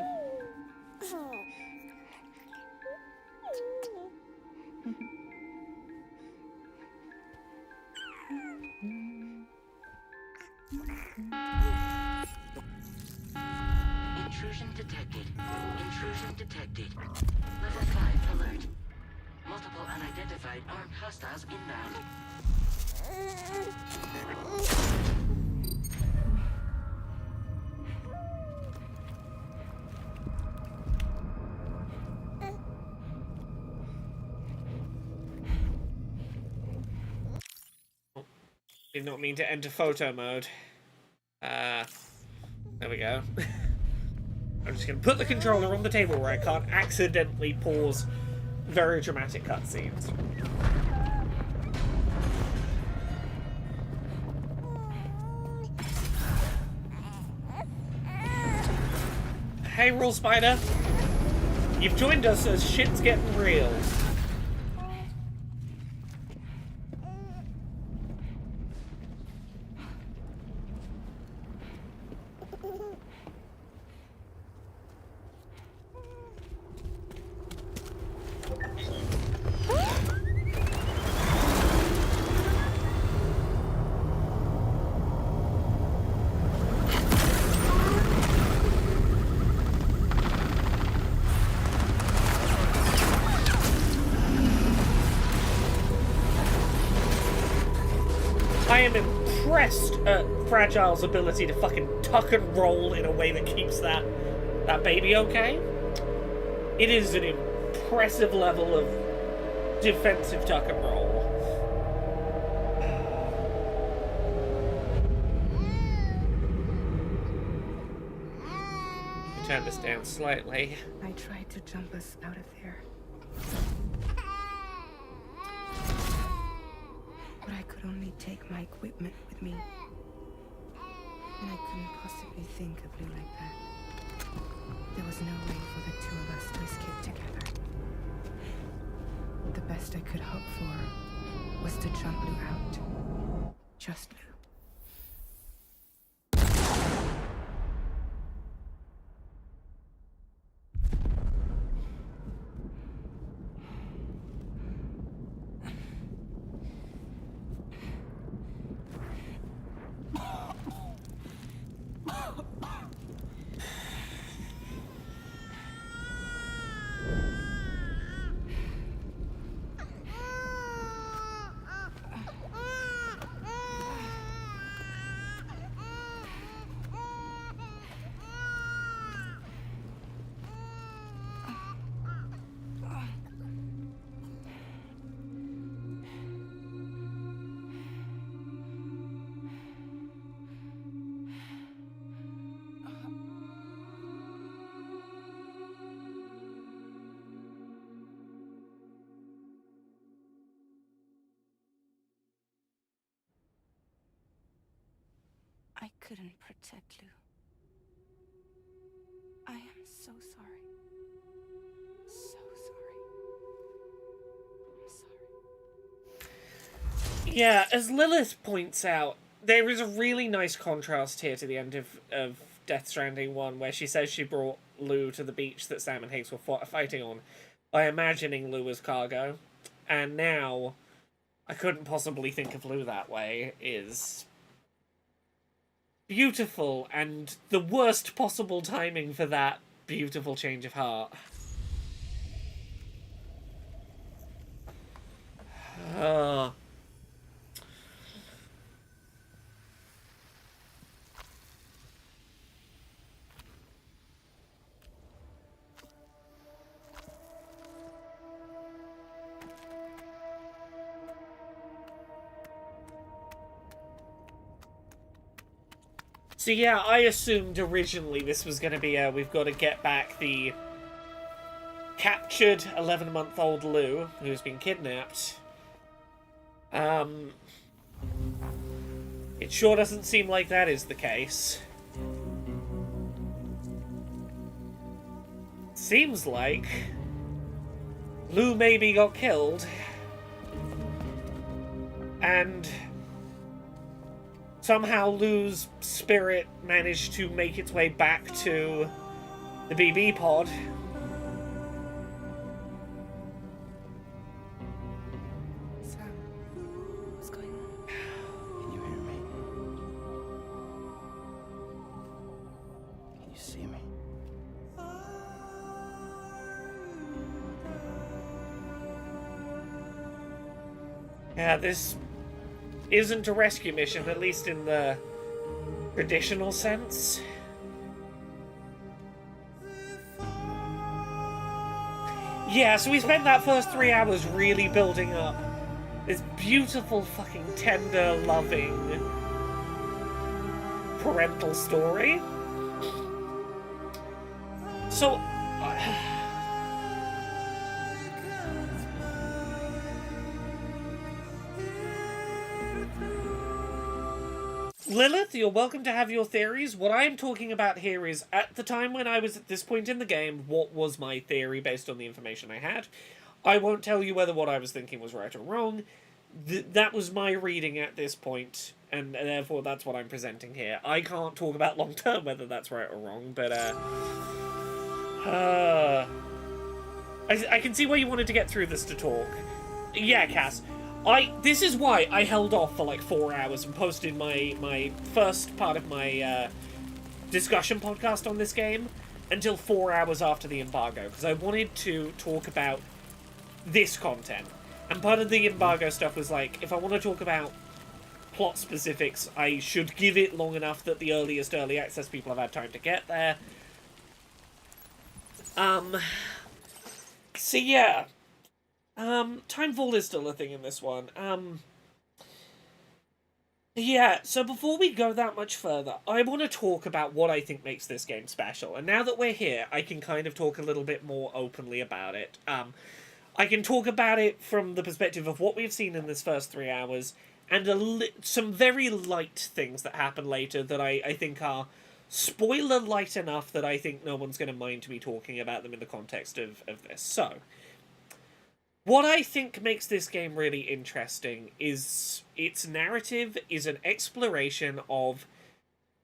Intrusion detected. Intrusion detected. Level 5 alert. Multiple unidentified armed hostiles inbound. Did not mean to enter photo mode. There we go. I'm just gonna put the controller on the table where I can't accidentally pause very dramatic cutscenes. Hey, Rule Spider. You've joined us as shit's getting real. I am impressed at Fragile's ability to fucking tuck and roll in a way that keeps that baby okay. It is an impressive level of defensive tuck and roll. Turn this down slightly. I tried to jump us out of there. But I could only take my equipment with me. And I couldn't possibly think of Blue like that. There was no way for the two of us to escape together. The best I could hope for was to jump Blue out. Just Blue. I couldn't protect Lou. I am so sorry. So sorry. I'm sorry. Yeah, as Lilith points out, there is a really nice contrast here to the end of Death Stranding 1, where she says she brought Lou to the beach that Sam and Higgs were fighting on by imagining Lou as cargo. And now, I couldn't possibly think of Lou that way, is beautiful, and the worst possible timing for that beautiful change of heart. So yeah, I assumed originally this was going to be we've got to get back the captured 11-month-old Lou, who's been kidnapped. It sure doesn't seem like that is the case. Seems like Lou maybe got killed, and somehow Lou's spirit managed to make its way back to the BB pod. Sam, what's going on? Can you hear me? Can you see me? Yeah, this isn't a rescue mission, at least in the traditional sense. Yeah, so we spent that first 3 hours really building up this beautiful, fucking tender, loving parental story. So... Lilith, you're welcome to have your theories. What I'm talking about here is, at the time when I was at this point in the game, what was my theory based on the information I had. I won't tell you whether what I was thinking was right or wrong. That was my reading at this point, and therefore that's what I'm presenting here. I can't talk about long term whether that's right or wrong, but I can see why you wanted to get through this to talk. Yeah, Cass. This is why I held off for like 4 hours and posted my first part of my discussion podcast on this game until 4 hours after the embargo, because I wanted to talk about this content. And part of the embargo stuff was like, if I want to talk about plot specifics, I should give it long enough that the earliest early access people have had time to get there. So yeah. Timefall is still a thing in this one. Yeah, so before we go that much further, I want to talk about what I think makes this game special. And now that we're here, I can kind of talk a little bit more openly about it. I can talk about it from the perspective of what we've seen in this first 3 hours, and some very light things that happen later that I think are spoiler light enough that I think no one's going to mind me talking about them in the context of this. So, what I think makes this game really interesting is its narrative is an exploration of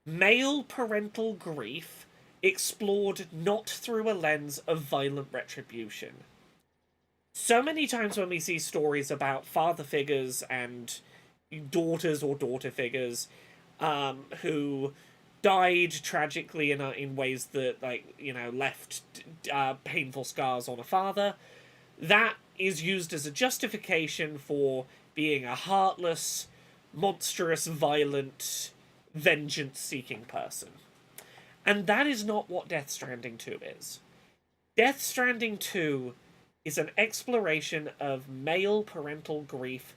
male parental grief explored not through a lens of violent retribution. So many times when we see stories about father figures and daughters or daughter figures who died tragically in ways that, like, you know, left painful scars on a father, that is used as a justification for being a heartless, monstrous, violent, vengeance-seeking person. And that is not what Death Stranding 2 is. Death Stranding 2 is an exploration of male parental grief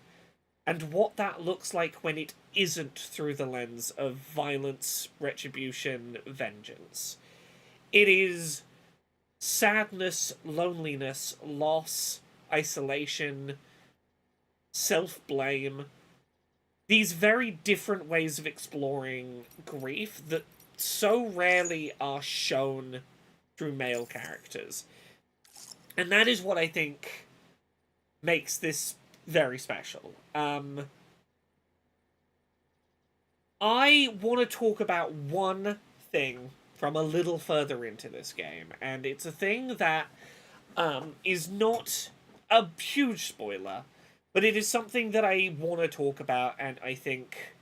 and what that looks like when it isn't through the lens of violence, retribution, vengeance. It is sadness, loneliness, loss, isolation, self-blame. these very different ways of exploring grief that so rarely are shown through male characters. And that is what I think makes this very special. I want to talk about one thing from a little further into this game, and it's a thing that is not a huge spoiler, but it is something that I want to talk about, and I think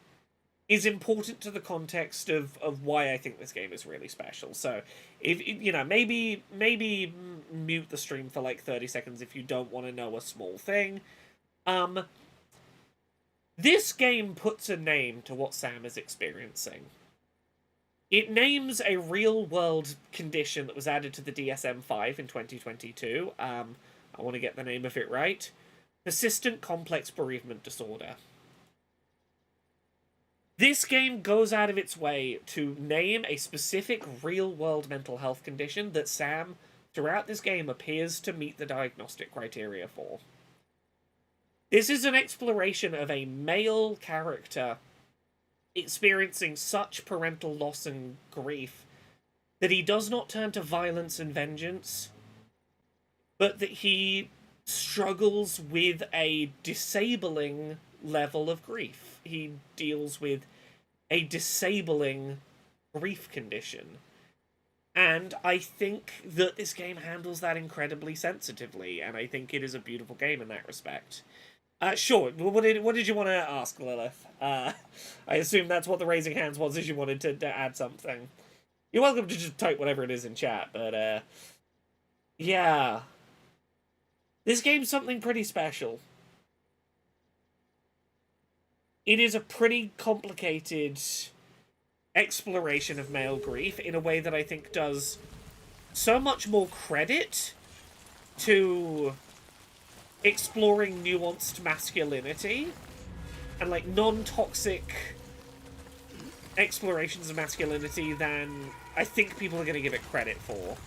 is important to the context of why I think this game is really special. So, if you know, maybe mute the stream for like 30 seconds if you don't want to know a small thing. This game puts a name to what Sam is experiencing. It names a real-world condition that was added to the DSM-5 in 2022. I want to get the name of it right. Persistent Complex Bereavement Disorder. This game goes out of its way to name a specific real-world mental health condition that Sam, throughout this game, appears to meet the diagnostic criteria for. This is an exploration of a male character experiencing such parental loss and grief that he does not turn to violence and vengeance, but that he struggles with a disabling level of grief. He deals with a disabling grief condition. And I think that this game handles that incredibly sensitively, and I think it is a beautiful game in that respect. Sure. What did you want to ask, Lilith? I assume that's what the raising hands was, is you wanted to add something. You're welcome to just type whatever it is in chat, but, yeah. This game's something pretty special. It is a pretty complicated exploration of male grief in a way that I think does so much more credit to exploring nuanced masculinity and like non-toxic explorations of masculinity than I think people are going to give it credit for.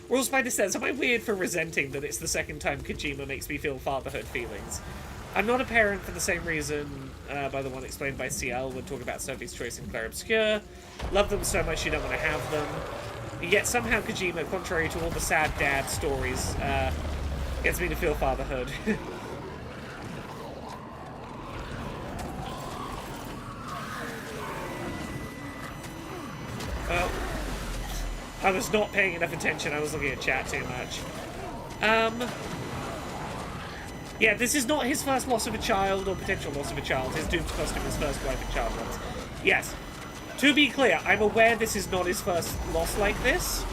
Royal Spider says, am I weird for resenting that it's the second time Kojima makes me feel fatherhood feelings? I'm not a parent for the same reason, by the one explained by CL when talking about Sophie's Choice and Claire Obscure. Love them so much you don't want to have them. Yet somehow Kojima, contrary to all the sad dad stories, gets me to feel fatherhood. Well, I was not paying enough attention. I was looking at chat too much. Yeah, this is not his first loss of a child or potential loss of a child. His dooms cost him his first wife and child once. Yes. To be clear, I'm aware this is not his first loss like this.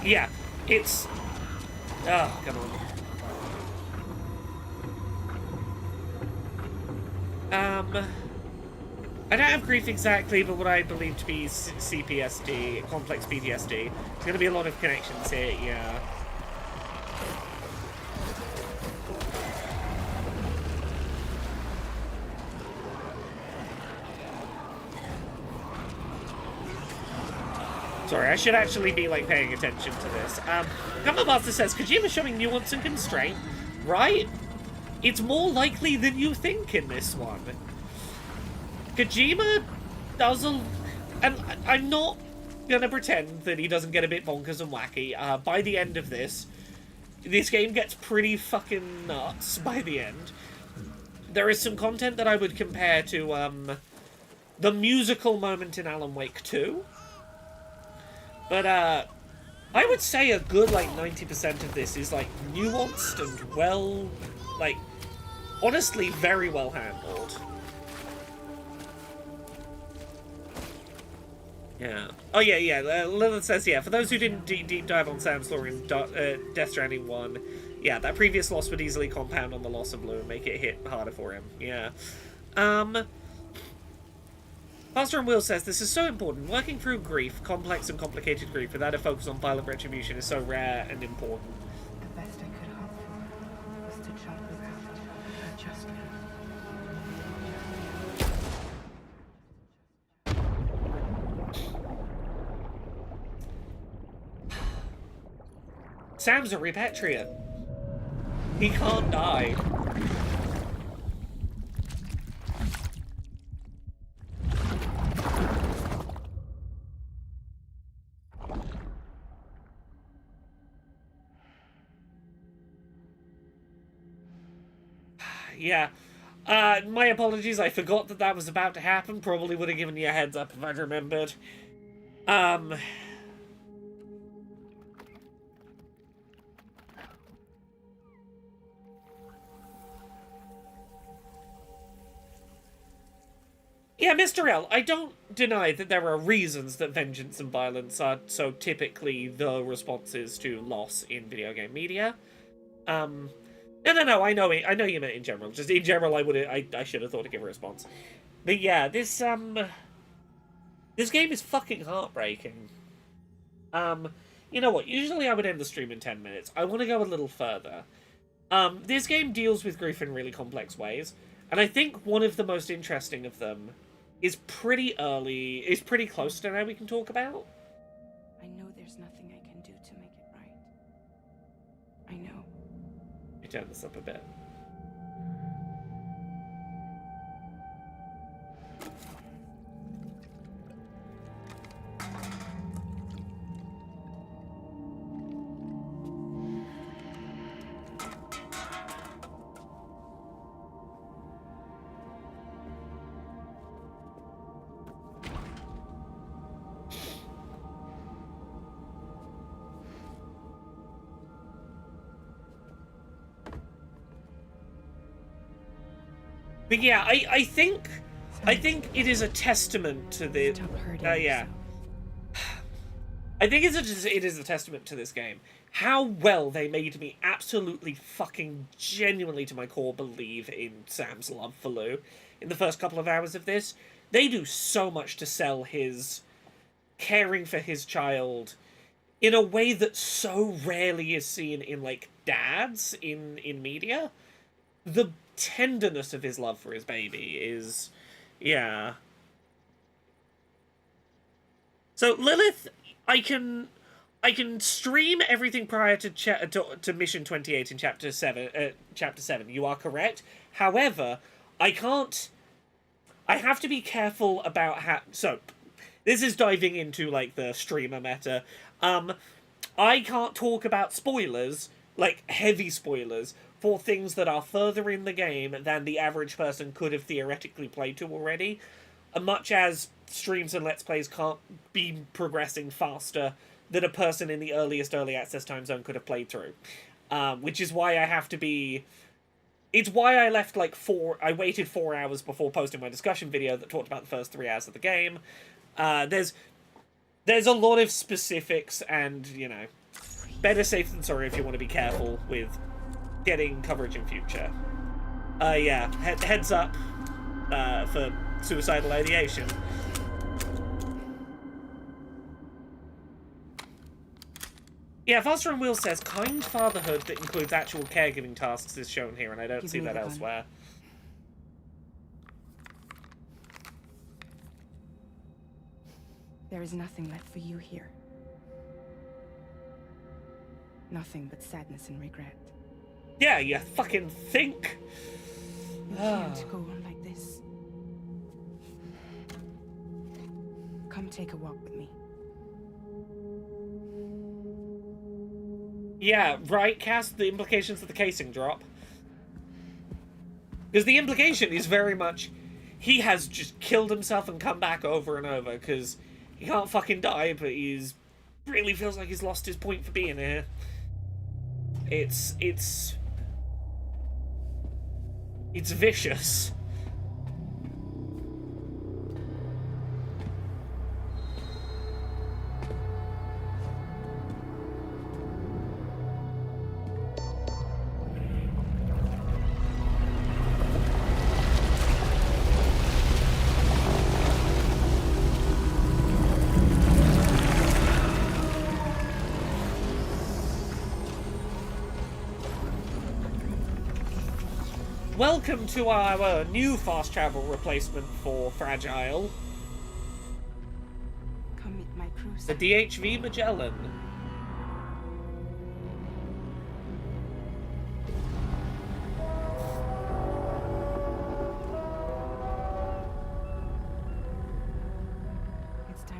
Yeah, it's... Oh, come on. I don't have grief exactly, but what I believe to be CPSD, complex PTSD. There's going to be a lot of connections here, yeah. Sorry, I should actually be, like, paying attention to this. Gumbo Master says, Kojima showing nuance and constraint, right? It's more likely than you think in this one. Kojima does a... And I'm not gonna pretend that he doesn't get a bit bonkers and wacky. By the end of this game gets pretty fucking nuts by the end. There is some content that I would compare to, the musical moment in Alan Wake 2. But, I would say a good, like, 90% of this is, like, nuanced and well, like, honestly, very well handled. Yeah. Oh, yeah. Lilith says, yeah, for those who didn't deep dive on Sam's lore in Death Stranding 1, yeah, that previous loss would easily compound on the loss of Blue and make it hit harder for him. Yeah. Master and Will says, this is so important. Working through grief, complex and complicated grief, without a focus on violent retribution is so rare and important. The best I could hope for was to jump around adjustment. Sam's a repatriate. He can't die. Yeah. My apologies, I forgot that that was about to happen. Probably would have given you a heads up if I'd remembered. Yeah, Mr. L, I don't deny that there are reasons that vengeance and violence are so typically the responses to loss in video game media. No, I know you meant in general. Just in general, I should have thought to give a response. But yeah, this game is fucking heartbreaking. You know what? Usually I would end the stream in 10 minutes. I want to go a little further. This game deals with grief in really complex ways, and I think one of the most interesting of them is pretty close to now we can talk about. I know there's nothing I can do to make it right. I know. Let me turn this up a bit. But yeah, I think it is a testament to the yeah. I think it is a testament to this game how well they made me absolutely fucking genuinely to my core believe in Sam's love for Lou. In the first couple of hours of this, they do so much to sell his caring for his child in a way that so rarely is seen in like dads in media. The tenderness of his love for his baby is, yeah. So Lilith, I can stream everything prior to mission 28 in chapter 7. You are correct. However, I have to be careful about how. So, this is diving into like the streamer meta. I can't talk about spoilers, like heavy spoilers, for things that are further in the game than the average person could have theoretically played to already, much as streams and Let's Plays can't be progressing faster than a person in the earliest early access time zone could have played through. Which is why I have to be... It's why I left I waited 4 hours before posting my discussion video that talked about the first 3 hours of the game. There's a lot of specifics and, you know, better safe than sorry if you want to be careful with getting coverage in future. Yeah, heads up for suicidal ideation. Yeah, Faster on Wheels says, kind fatherhood that includes actual caregiving tasks is shown here, and I don't see that elsewhere. There is nothing left for you here. Nothing but sadness and regret. Yeah, you fucking think? You can't go on like this. Come take a walk with me. Yeah, right, Cass? The implications of the casing drop. Because the implication is very much he has just killed himself and come back over and over because he can't fucking die, but he's really feels like he's lost his point for being here. It's vicious. Welcome to our new fast travel replacement for Fragile. Come meet my crew. The DHV Magellan.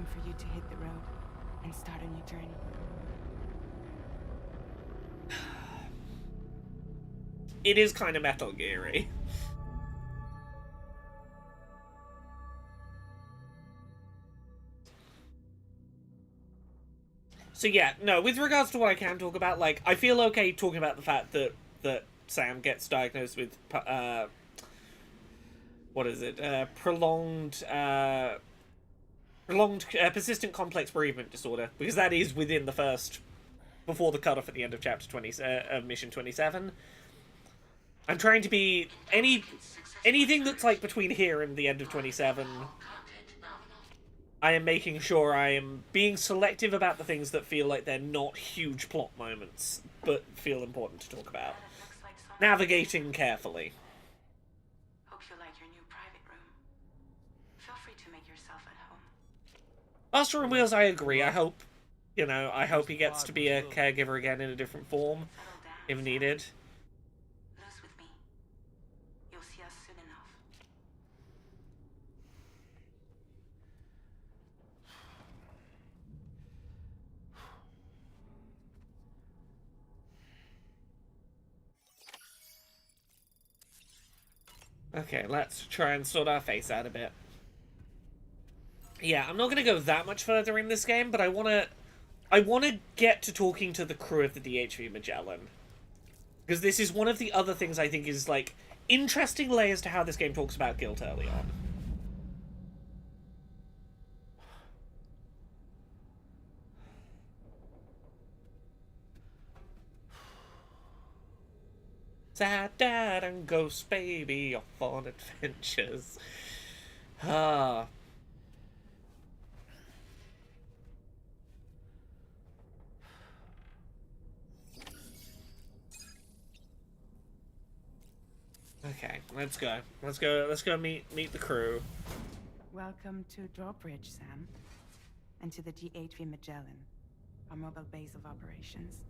time for you to hit the road and start a new journey. It is kind of Metal Gear-y. So yeah, no, with regards to what I can talk about, like, I feel okay talking about the fact that Sam gets diagnosed with, what is it, persistent complex bereavement disorder, because that is within the first, before the cutoff at the end of chapter 20, of mission 27. I'm trying to be, anything that's, like, between here and the end of 27, I am making sure I am being selective about the things that feel like they're not huge plot moments, but feel important to talk about. Navigating carefully. Hope you like your new private room. Feel free to make yourself at home. Master on Wheels, I agree. I hope, I hope he gets to be a caregiver again in a different form, if needed. Lose with me. You'll see us soon enough. Okay, let's try and sort our face out a bit. Yeah, I'm not going to go that much further in this game, but I want to get to talking to the crew of the DHV Magellan. Because this is one of the other things I think is, like, interesting layers to how this game talks about guilt early on. Sad dad and ghost baby off on adventures. Ah. Okay, let's go. Let's go meet the crew. Welcome to Drawbridge, Sam. And to the DHV Magellan, our mobile base of operations.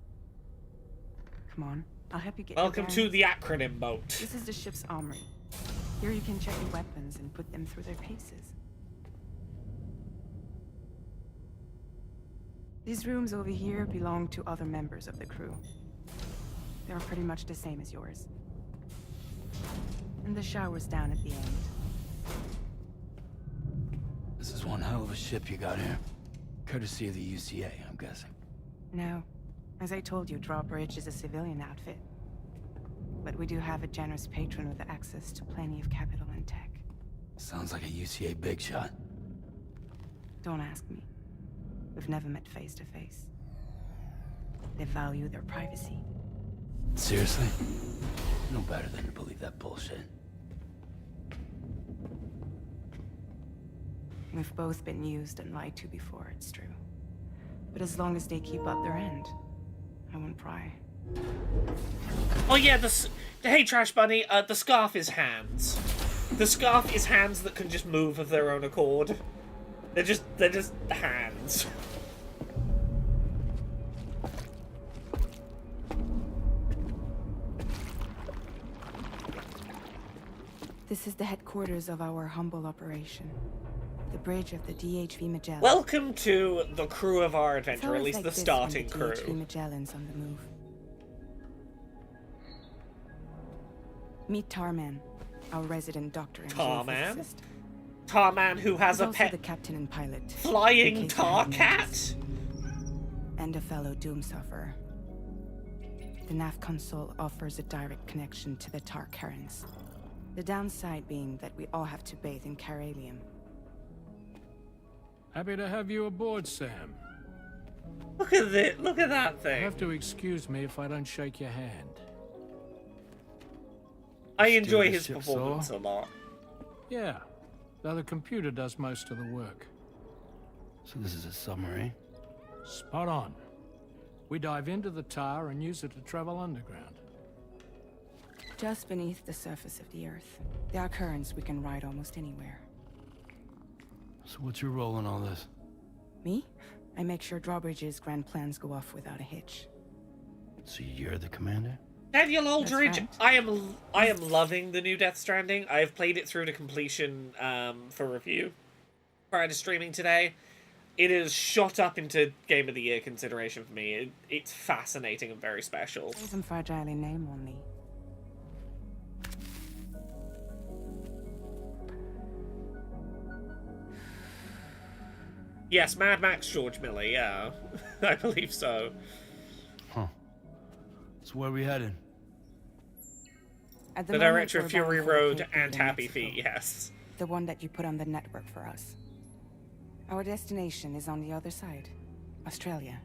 Come on, I'll help you get Welcome your to the acronym boat. This is the ship's armory. Here you can check your weapons and put them through their paces. These rooms over here belong to other members of the crew. They're pretty much the same as yours. And the shower's down at the end. This is one hell of a ship you got here. Courtesy of the UCA, I'm guessing. No. As I told you, Drawbridge is a civilian outfit. But we do have a generous patron with access to plenty of capital and tech. Sounds like a UCA big shot. Don't ask me. We've never met face to face. They value their privacy. Seriously? No better than to believe that bullshit. We've both been used and lied to before, it's true. But as long as they keep up their end, I won't pry. Oh yeah, hey Trash Bunny, the scarf is hands. The scarf is hands that can just move of their own accord. They're just hands. This is the headquarters of our humble operation. The bridge of the DHV Magellan. Welcome to the crew of our adventure, It's at least like the this starting when crew. the DHV Magellan's on the move. Meet Tarman, our resident doctor and Tarman? physicist. Tarman, who has He's a also pet the captain and pilot. flying in case tar anyone cat? noticed. And a fellow doom sufferer. The nav console offers a direct connection to the Tar currents. The downside being that we all have to bathe in caralium. Happy to have you aboard, Sam. Look at it! Look at that You thing! have to excuse me if I don't shake your hand. I enjoy Steer the his ship performance saw? a lot. Yeah, though the computer does most of the work. So this is a submarine? Spot on. We dive into the tar and use it to travel underground. Just beneath the surface of the Earth, there are currents we can ride almost anywhere. So what's your role in all this? Me? I make sure Drawbridge's grand plans go off without a hitch. So you're the commander? Daniel Aldridge, That's right. I am loving the new Death Stranding. I have played it through to completion for review prior to streaming today. it is shot up into Game of the Year consideration for me. It's fascinating and very special. There's some fragile in name only. Yes, Mad Max George Miller, yeah. I believe so. Huh. So where are we headed? At The moment, director of we're Fury bound for the Road Cape and in Happy Mexico. Feet, yes. The one that you put on the network for us. Our destination is on the other side, Australia,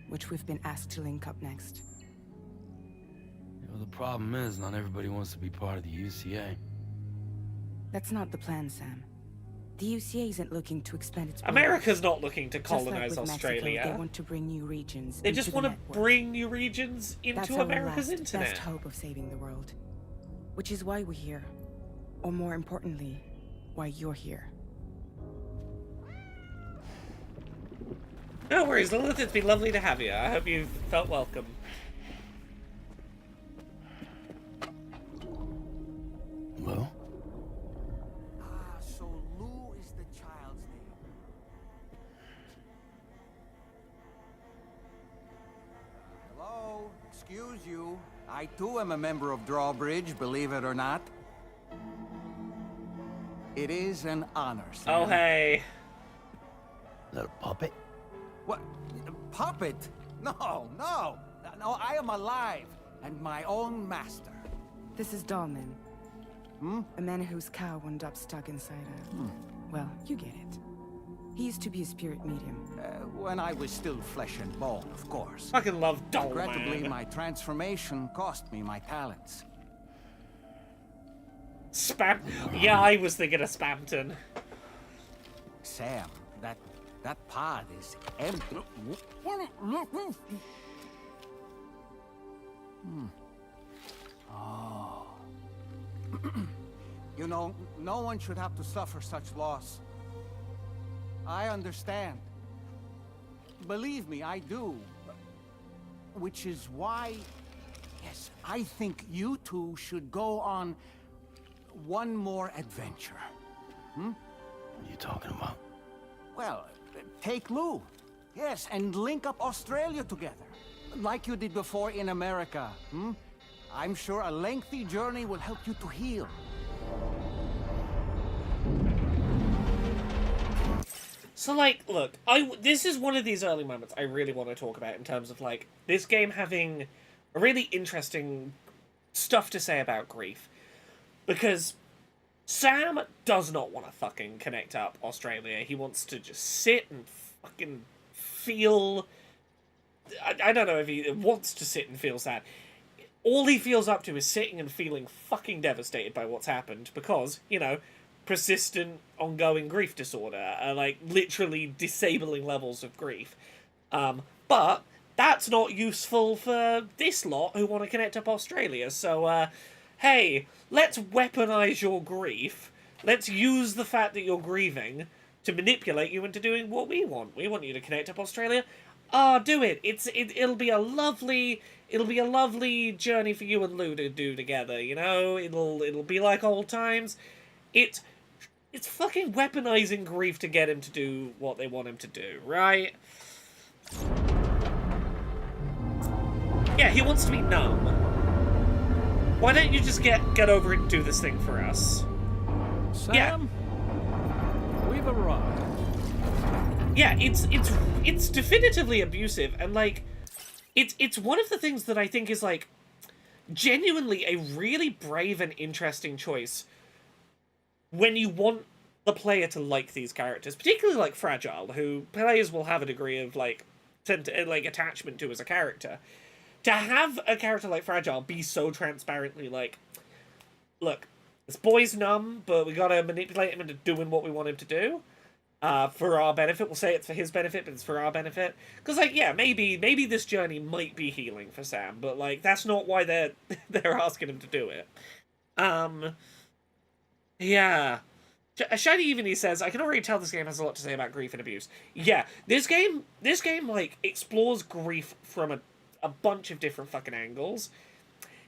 which we've been asked to link up next. You know, the problem is not everybody wants to be part of the UCA. That's not the plan, Sam. The UCA isn't looking to expand its America's not looking to Just like colonize with Australia. Mexico, they want to bring new regions. They just into the want to network. bring new regions That's into our America's last, internet. best hope of saving the world. Which is why we're here. Or more importantly, why you're here. No worries, Lilith. It's been lovely to have you. I hope you felt welcome. Well? So Lou is the child's name. Hello? Excuse you. I too am a member of Drawbridge, believe it or not. It is an honor, Sam. Oh, hey. Is that a puppet? What? Puppet? No, no. No, I am alive and my own master. This is Dolman. Hmm? A man whose cow wound up stuck inside a... Well, you get it. He used to be a spirit medium. When I was still flesh and bone, of course. Fucking love Dolman. Regrettably, my transformation cost me my talents. Spam. Yeah, I was thinking of Spamton. Sam, that pod is empty. Oh. You know, no one should have to suffer such loss. I understand. Believe me, I do. Which is why, yes, I think you two should go on one more adventure. Hmm? What are you talking about? Well, take Lou. Yes, and link up Australia together. Like you did before in America. Hmm? I'm sure a lengthy journey will help you to heal. So, like, look, this is one of these early moments I really want to talk about in terms of, like, this game having a really interesting stuff to say about grief. Because Sam does not want to fucking connect up Australia. He wants to just sit and fucking feel... I don't know if he wants to sit and feel sad. All he feels up to is sitting and feeling fucking devastated by what's happened because, you know, persistent, ongoing grief disorder, like, literally disabling levels of grief. But that's not useful for this lot who want to connect up Australia, so, hey, let's weaponize your grief. Let's use the fact that you're grieving to manipulate you into doing what we want. We want you to connect up Australia. Do it. It'll be a lovely journey for you and Lou to do together, you know? It'll be like old times. It's fucking weaponizing grief to get him to do what they want him to do, right? Yeah, he wants to be numb. Why don't you just get over it and do this thing for us? Sam, yeah. We've arrived. Yeah, it's definitively abusive, and, like, it's one of the things that I think is, like, genuinely a really brave and interesting choice when you want the player to like these characters, particularly, like, Fragile, who players will have a degree of, like, attachment to as a character. To have a character like Fragile be so transparently like, look, this boy's numb, but we gotta manipulate him into doing what we want him to do. For our benefit. We'll say it's for his benefit, but it's for our benefit. Because, like, yeah, maybe this journey might be healing for Sam, but, like, that's not why they're asking him to do it. Yeah. Shiny Even, he says, I can already tell this game has a lot to say about grief and abuse. Yeah, this game, like, explores grief from a bunch of different fucking angles.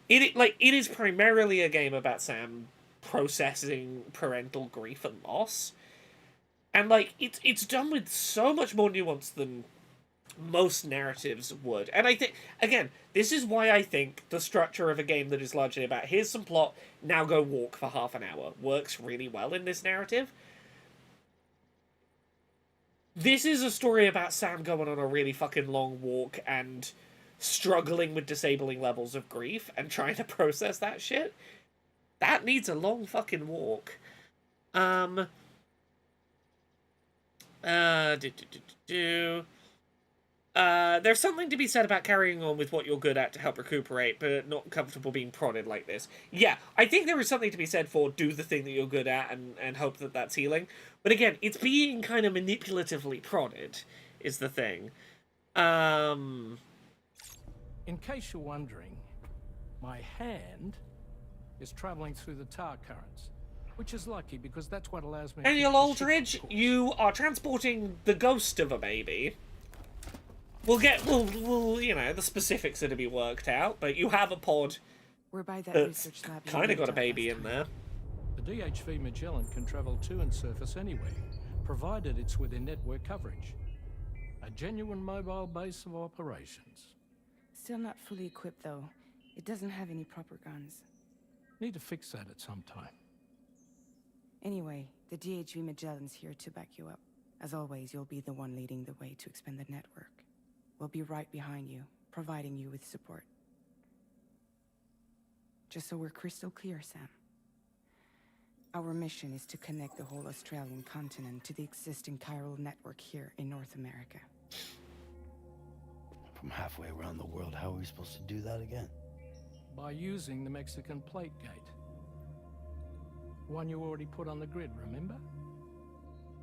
It is primarily a game about Sam processing parental grief and loss. And, like, it's done with so much more nuance than most narratives would. And I think, again, this is why I think the structure of a game that is largely about here's some plot, now go walk for half an hour works really well in this narrative. This is a story about Sam going on a really fucking long walk and struggling with disabling levels of grief and trying to process that shit. That needs a long fucking walk. There's something to be said about carrying on with what you're good at to help recuperate, but not comfortable being prodded like this. Yeah, I think there is something to be said for do the thing that you're good at and hope that that's healing. But again, it's being kind of manipulatively prodded, is the thing. In case you're wondering, my hand is traveling through the tar currents, which is lucky because that's what allows me to Daniel keep the ship Aldridge, on course. you are transporting the ghost of a baby. We'll you know, the specifics are to be worked out, but you have a pod We're by that that's research lab. kind of got a baby in there. The DHV Magellan can travel to and surface anywhere, provided it's within network coverage. A genuine mobile base of operations. Still not fully equipped, though. It doesn't have any proper guns. Need to fix that at some time. Anyway, the DHV Magellan's here to back you up. As always, you'll be the one leading the way to expand the network. We'll be right behind you, providing you with support. Just so we're crystal clear, Sam. Our mission is to connect the whole Australian continent to the existing chiral network here in North America. From halfway around the world, how are we supposed to do that again? By using the Mexican plate gate. One you already put on the grid, remember?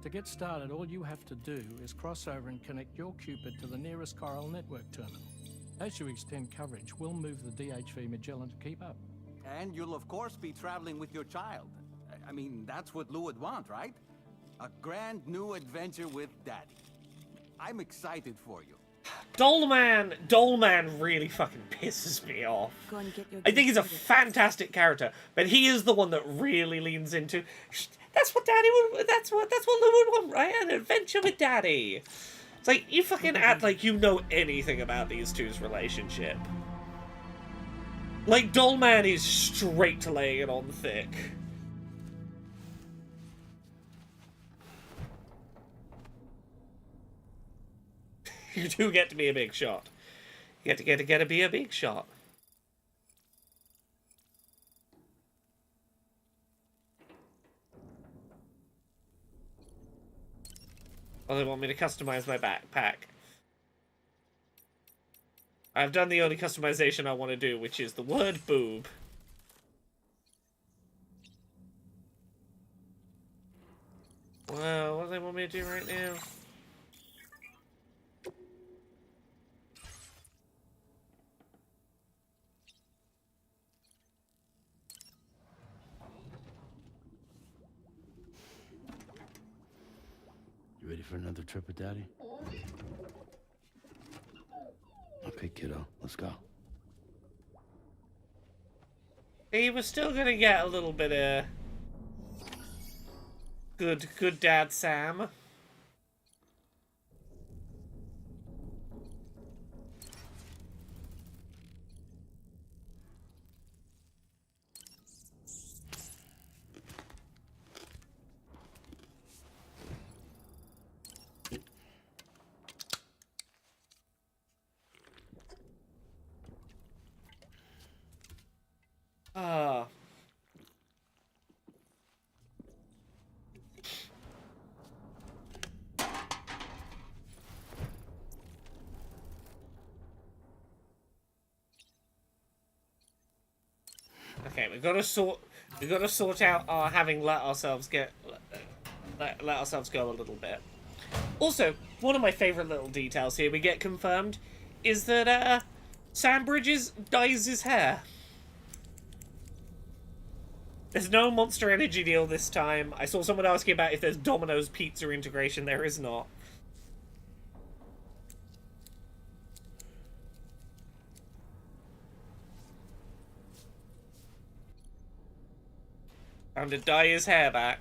To get started, all you have to do is cross over and connect your Cupid to the nearest chiral network terminal. As you extend coverage, we'll move the DHV Magellan to keep up. And you'll of course be traveling with your child. I mean, that's what Lou would want, right? A grand new adventure with Daddy. I'm excited for you. Dollman really fucking pisses me off. Go and get your I think he's a gear. fantastic character, but he is the one that really leans into. That's what Daddy would. That's what Lou would want, right? An adventure with Daddy. It's like you fucking act like you know anything about these two's relationship. Like Dollman is straight to laying it on thick. You do get to be a big shot. You get to be a big shot. Oh, they want me to customize my backpack. I've done the only customization I want to do, which is the word boob. Well, what do they want me to do right now? You ready for another trip with Daddy? Okay, kiddo, let's go. He was still gonna get a little bit of good dad Sam. Ah. Okay, we gotta sort out our having let ourselves go a little bit. Also, one of my favorite little details here we get confirmed is that Sam Bridges dyes his hair. There's no Monster Energy deal this time. I saw someone asking about if there's Domino's pizza integration. There is not. Time to dye his hair back.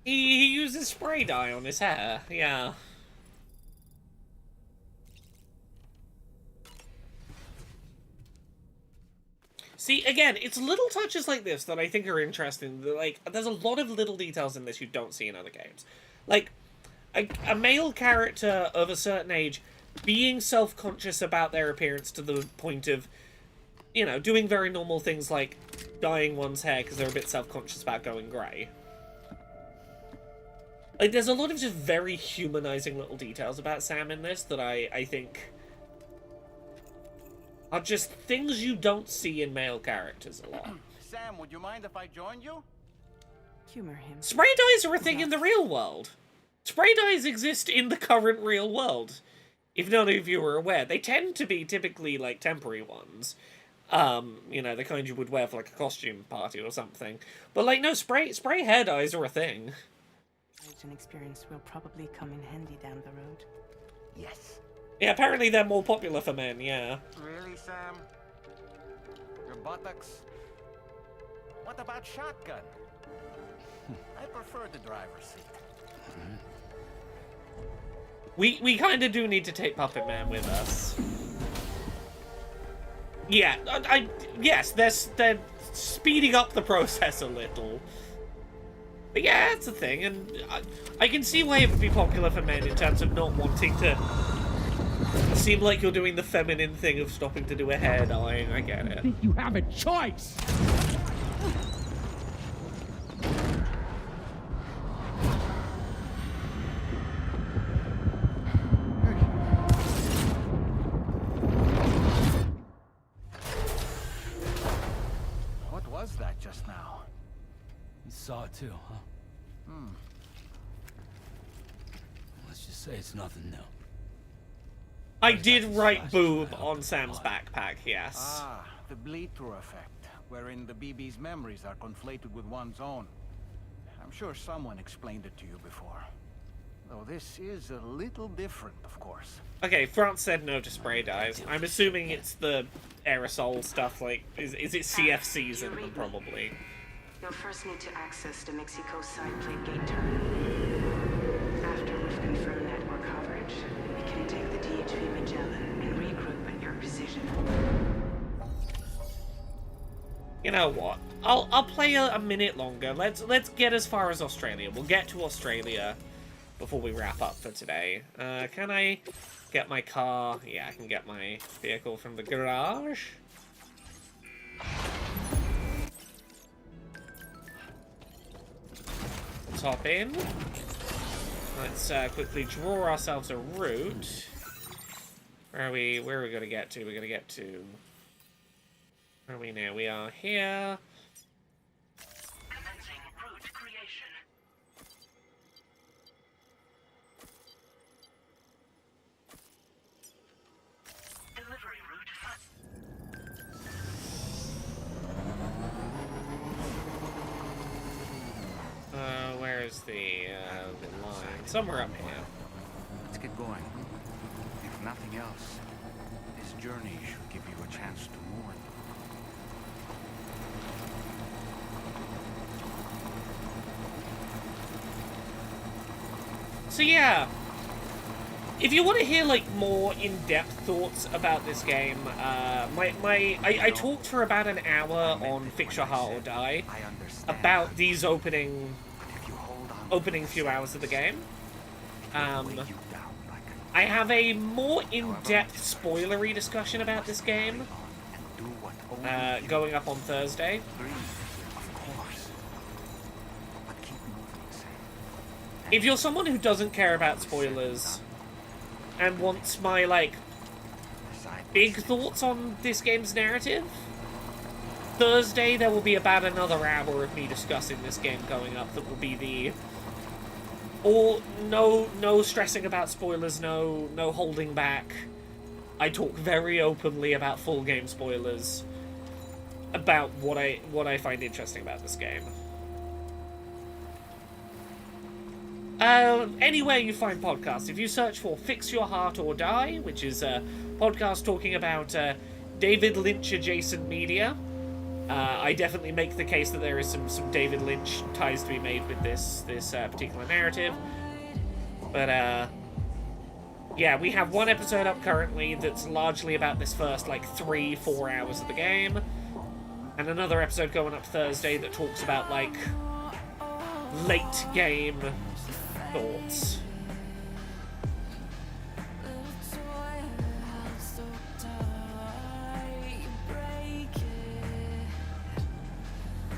He uses spray dye on his hair, yeah. See, again, it's little touches like this that I think are interesting. Like, there's a lot of little details in this you don't see in other games. Like, a male character of a certain age being self-conscious about their appearance to the point of, you know, doing very normal things like dyeing one's hair because they're a bit self-conscious about going grey. Like, there's a lot of just very humanizing little details about Sam in this that I think are just things you don't see in male characters a lot. Sam, would you mind if I joined you? Humor him. Spray dyes are a thing in the real world. Spray dyes exist in the current real world. If none of you are aware, they tend to be typically, like, temporary ones. You know, the kind you would wear for, like, a costume party or something. But, like, no, spray hair dyes are a thing. An experience will probably come in handy down the road. Yes. Yeah, apparently they're more popular for men, yeah. Really, Sam? Your buttocks? What about shotgun? I prefer the driver's seat. We kind of do need to take Puppet Man with us. Yeah, yes, they're speeding up the process a little. But yeah, it's a thing, and I can see why it would be popular for men in terms of not wanting to seem like you're doing the feminine thing of stopping to do a hair dyeing. I get it. I think you have a choice. What was that just now? You saw it too, huh? Let's just say it's nothing new. I did write boob on Sam's backpack, yes. Ah, the bleed-through effect, wherein the BB's memories are conflated with one's own. I'm sure someone explained it to you before. Though this is a little different, of course. Okay, France said no to spray dyes. I'm assuming it's the aerosol stuff, like, is it CF season, probably. You'll first need to access the Mexico side plate gate terminal. After we've confirmed network coverage, we can take the DHV Magellan and regroup at your precision. You know what? I'll play a minute longer. Let's get as far as Australia. We'll get to Australia before we wrap up for today. Can I get my car? Yeah, I can get my vehicle from the garage. Let's hop in. Let's quickly draw ourselves a route. Where are we gonna get to? We're gonna get to... Where are we now? We are here. Commencing route creation. Delivery route. Where is the line? Somewhere up here. Let's get going. If nothing else, this journey should give you a chance to mourn. So yeah, if you want to hear like more in-depth thoughts about this game, I talked for about an hour on Fix Your Heart or Die about these opening few hours of the game. I have a more in-depth spoilery discussion about this game going up on Thursday. If you're someone who doesn't care about spoilers and wants my, like, big thoughts on this game's narrative, Thursday there will be about another hour of me discussing this game going up that will be the... no stressing about spoilers, no holding back. I talk very openly about full game spoilers, about what I find interesting about this game. Anywhere you find podcasts, if you search for Fix Your Heart or Die, which is a podcast talking about David Lynch adjacent media, I definitely make the case that there is some David Lynch ties to be made with this particular narrative. But yeah, we have one episode up currently that's largely about this first like 3-4 hours of the game, and another episode going up Thursday that talks about like late game thoughts.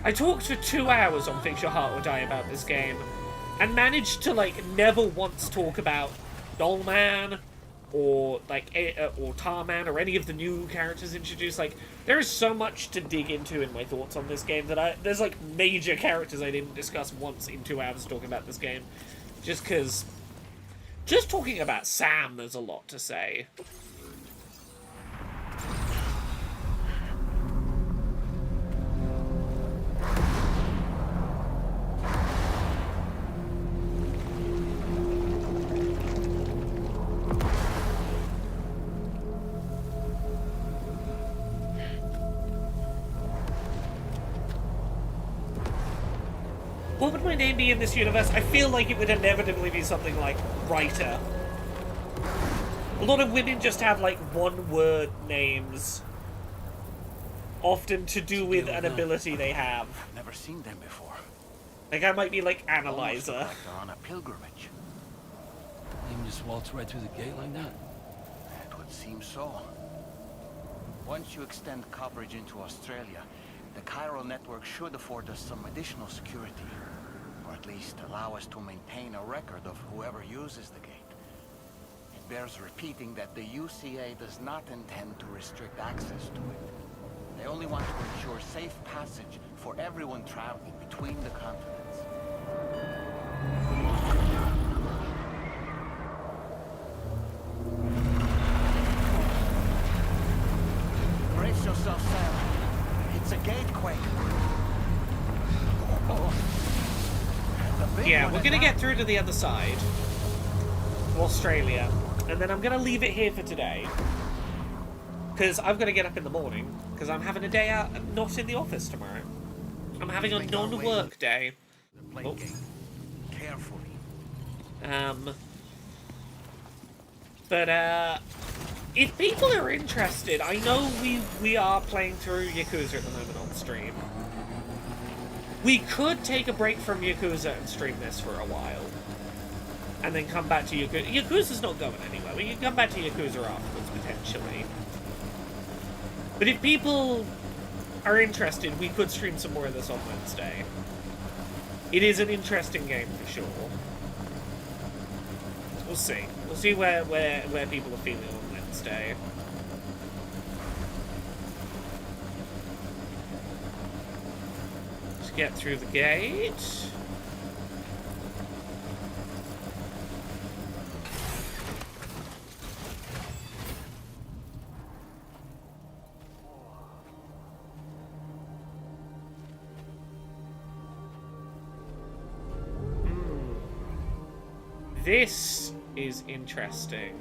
I talked for 2 hours on Fix Your Heart or Die about this game, and managed to like never once talk about Dollman or like or Tarman or any of the new characters introduced. Like, there is so much to dig into in my thoughts on this game that there's like major characters I didn't discuss once in 2 hours talking about this game, just because just talking about Sam, there's a lot to say. What would my name be in this universe? I feel like it would inevitably be something like writer. A lot of women just have like one-word names, often to do with an ability they have. Never seen them before. Like, I might be like Analyzer. Like they're on a pilgrimage. You can just waltz right through the gate like that? It would seem so. Once you extend coverage into Australia, the chiral network should afford us some additional security. Or at least allow us to maintain a record of whoever uses the gate. It bears repeating that the UCA does not intend to restrict access to it. They only want to ensure safe passage for everyone traveling between the continents. Brace yourself, Sam. It's a gatequake. Yeah, we're gonna get through to the other side of Australia, and then I'm gonna leave it here for today, because I've got to get up in the morning, because I'm having a day out, not in the office tomorrow. I'm having a non-work day. Oh. Carefully. But if people are interested, I know we are playing through Yakuza at the moment on stream. We could take a break from Yakuza and stream this for a while. And then come back to Yakuza. Yakuza's not going anywhere. We can come back to Yakuza afterwards, potentially. But if people are interested, we could stream some more of this on Wednesday. It is an interesting game, for sure. We'll see. We'll see where people are feeling on Wednesday. Get through the gate. This is interesting.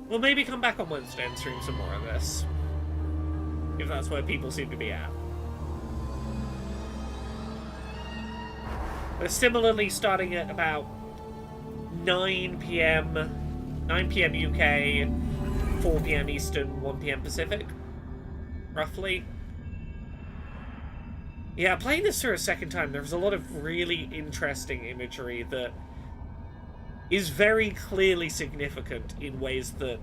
We'll maybe come back on Wednesday and stream some more of this, if that's where people seem to be at. We're similarly starting at about 9 p.m. UK, 4 p.m. Eastern, 1 p.m. Pacific, roughly. Yeah, playing this through a second time, there's a lot of really interesting imagery that is very clearly significant in ways that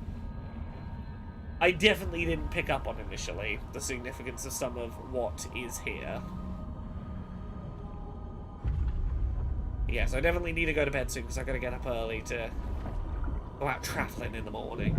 I definitely didn't pick up on initially, the significance of some of what is here. Yes, I definitely need to go to bed soon because I've got to get up early to go out traveling in the morning.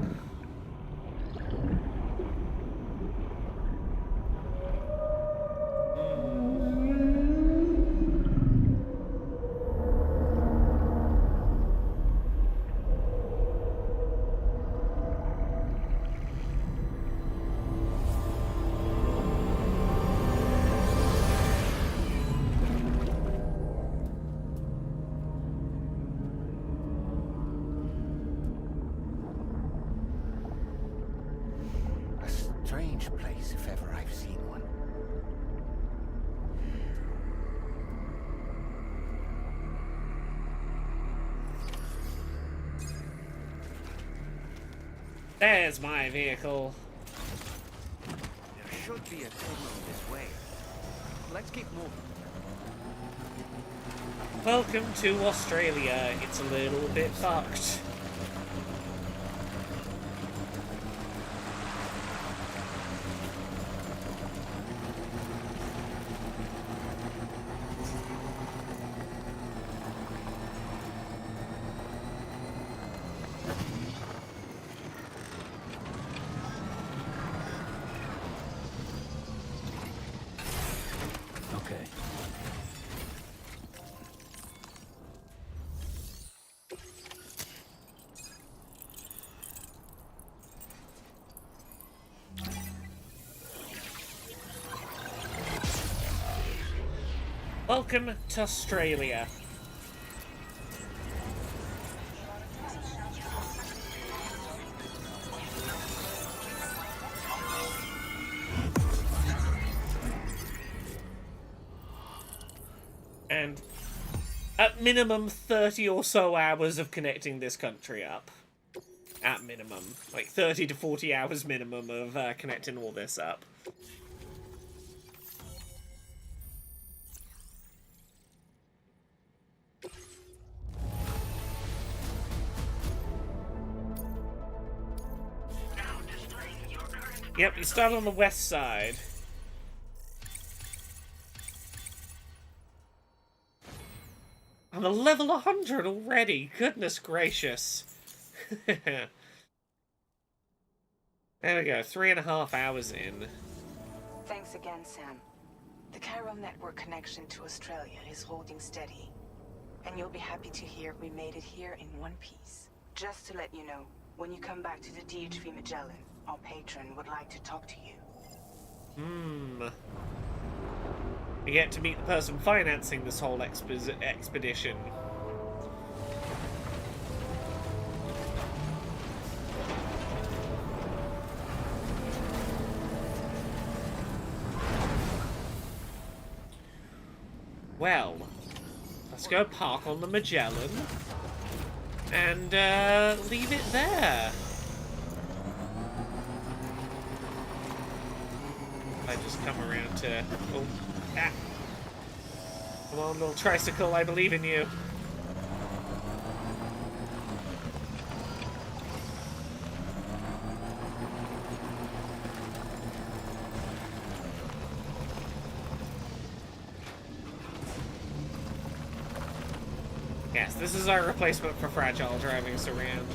strange place if ever I've seen one. There's my vehicle. There should be a signal this way. Let's keep moving. Welcome to Australia. It's a little bit fucked. Okay. Welcome to Australia. And at minimum 30 or so hours of connecting this country up. At minimum. Like 30 to 40 hours minimum of connecting all this up. Yep, you start on the west side. I'm a level 100 already. Goodness gracious. There we go, 3.5 hours in. Thanks again, Sam. The chiral network connection to Australia is holding steady. And you'll be happy to hear we made it here in one piece. Just to let you know, when you come back to the DHV Magellan, our patron would like to talk to you. You get to meet the person financing this whole expedition. Well, let's go park on the Magellan and leave it there. I just come around to... Oh, ah. Come on, little tricycle, I believe in you. Yes, this is our replacement for Fragile driving us around.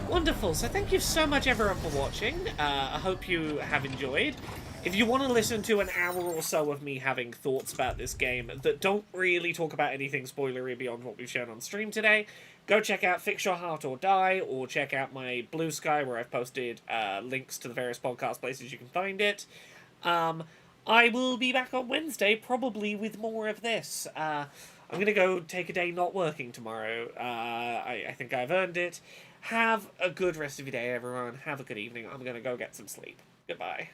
Wonderful, so thank you so much everyone for watching. I hope you have enjoyed. If you want to listen to an hour or so of me having thoughts about this game that don't really talk about anything spoilery beyond what we've shown on stream today, go check out Fix Your Heart or Die, or check out my Blue Sky where I've posted links to the various podcast places you can find it. I will be back on Wednesday, probably with more of this. I'm going to go take a day not working tomorrow. I think I've earned it. Have a good rest of your day, everyone. Have a good evening. I'm going to go get some sleep. Goodbye.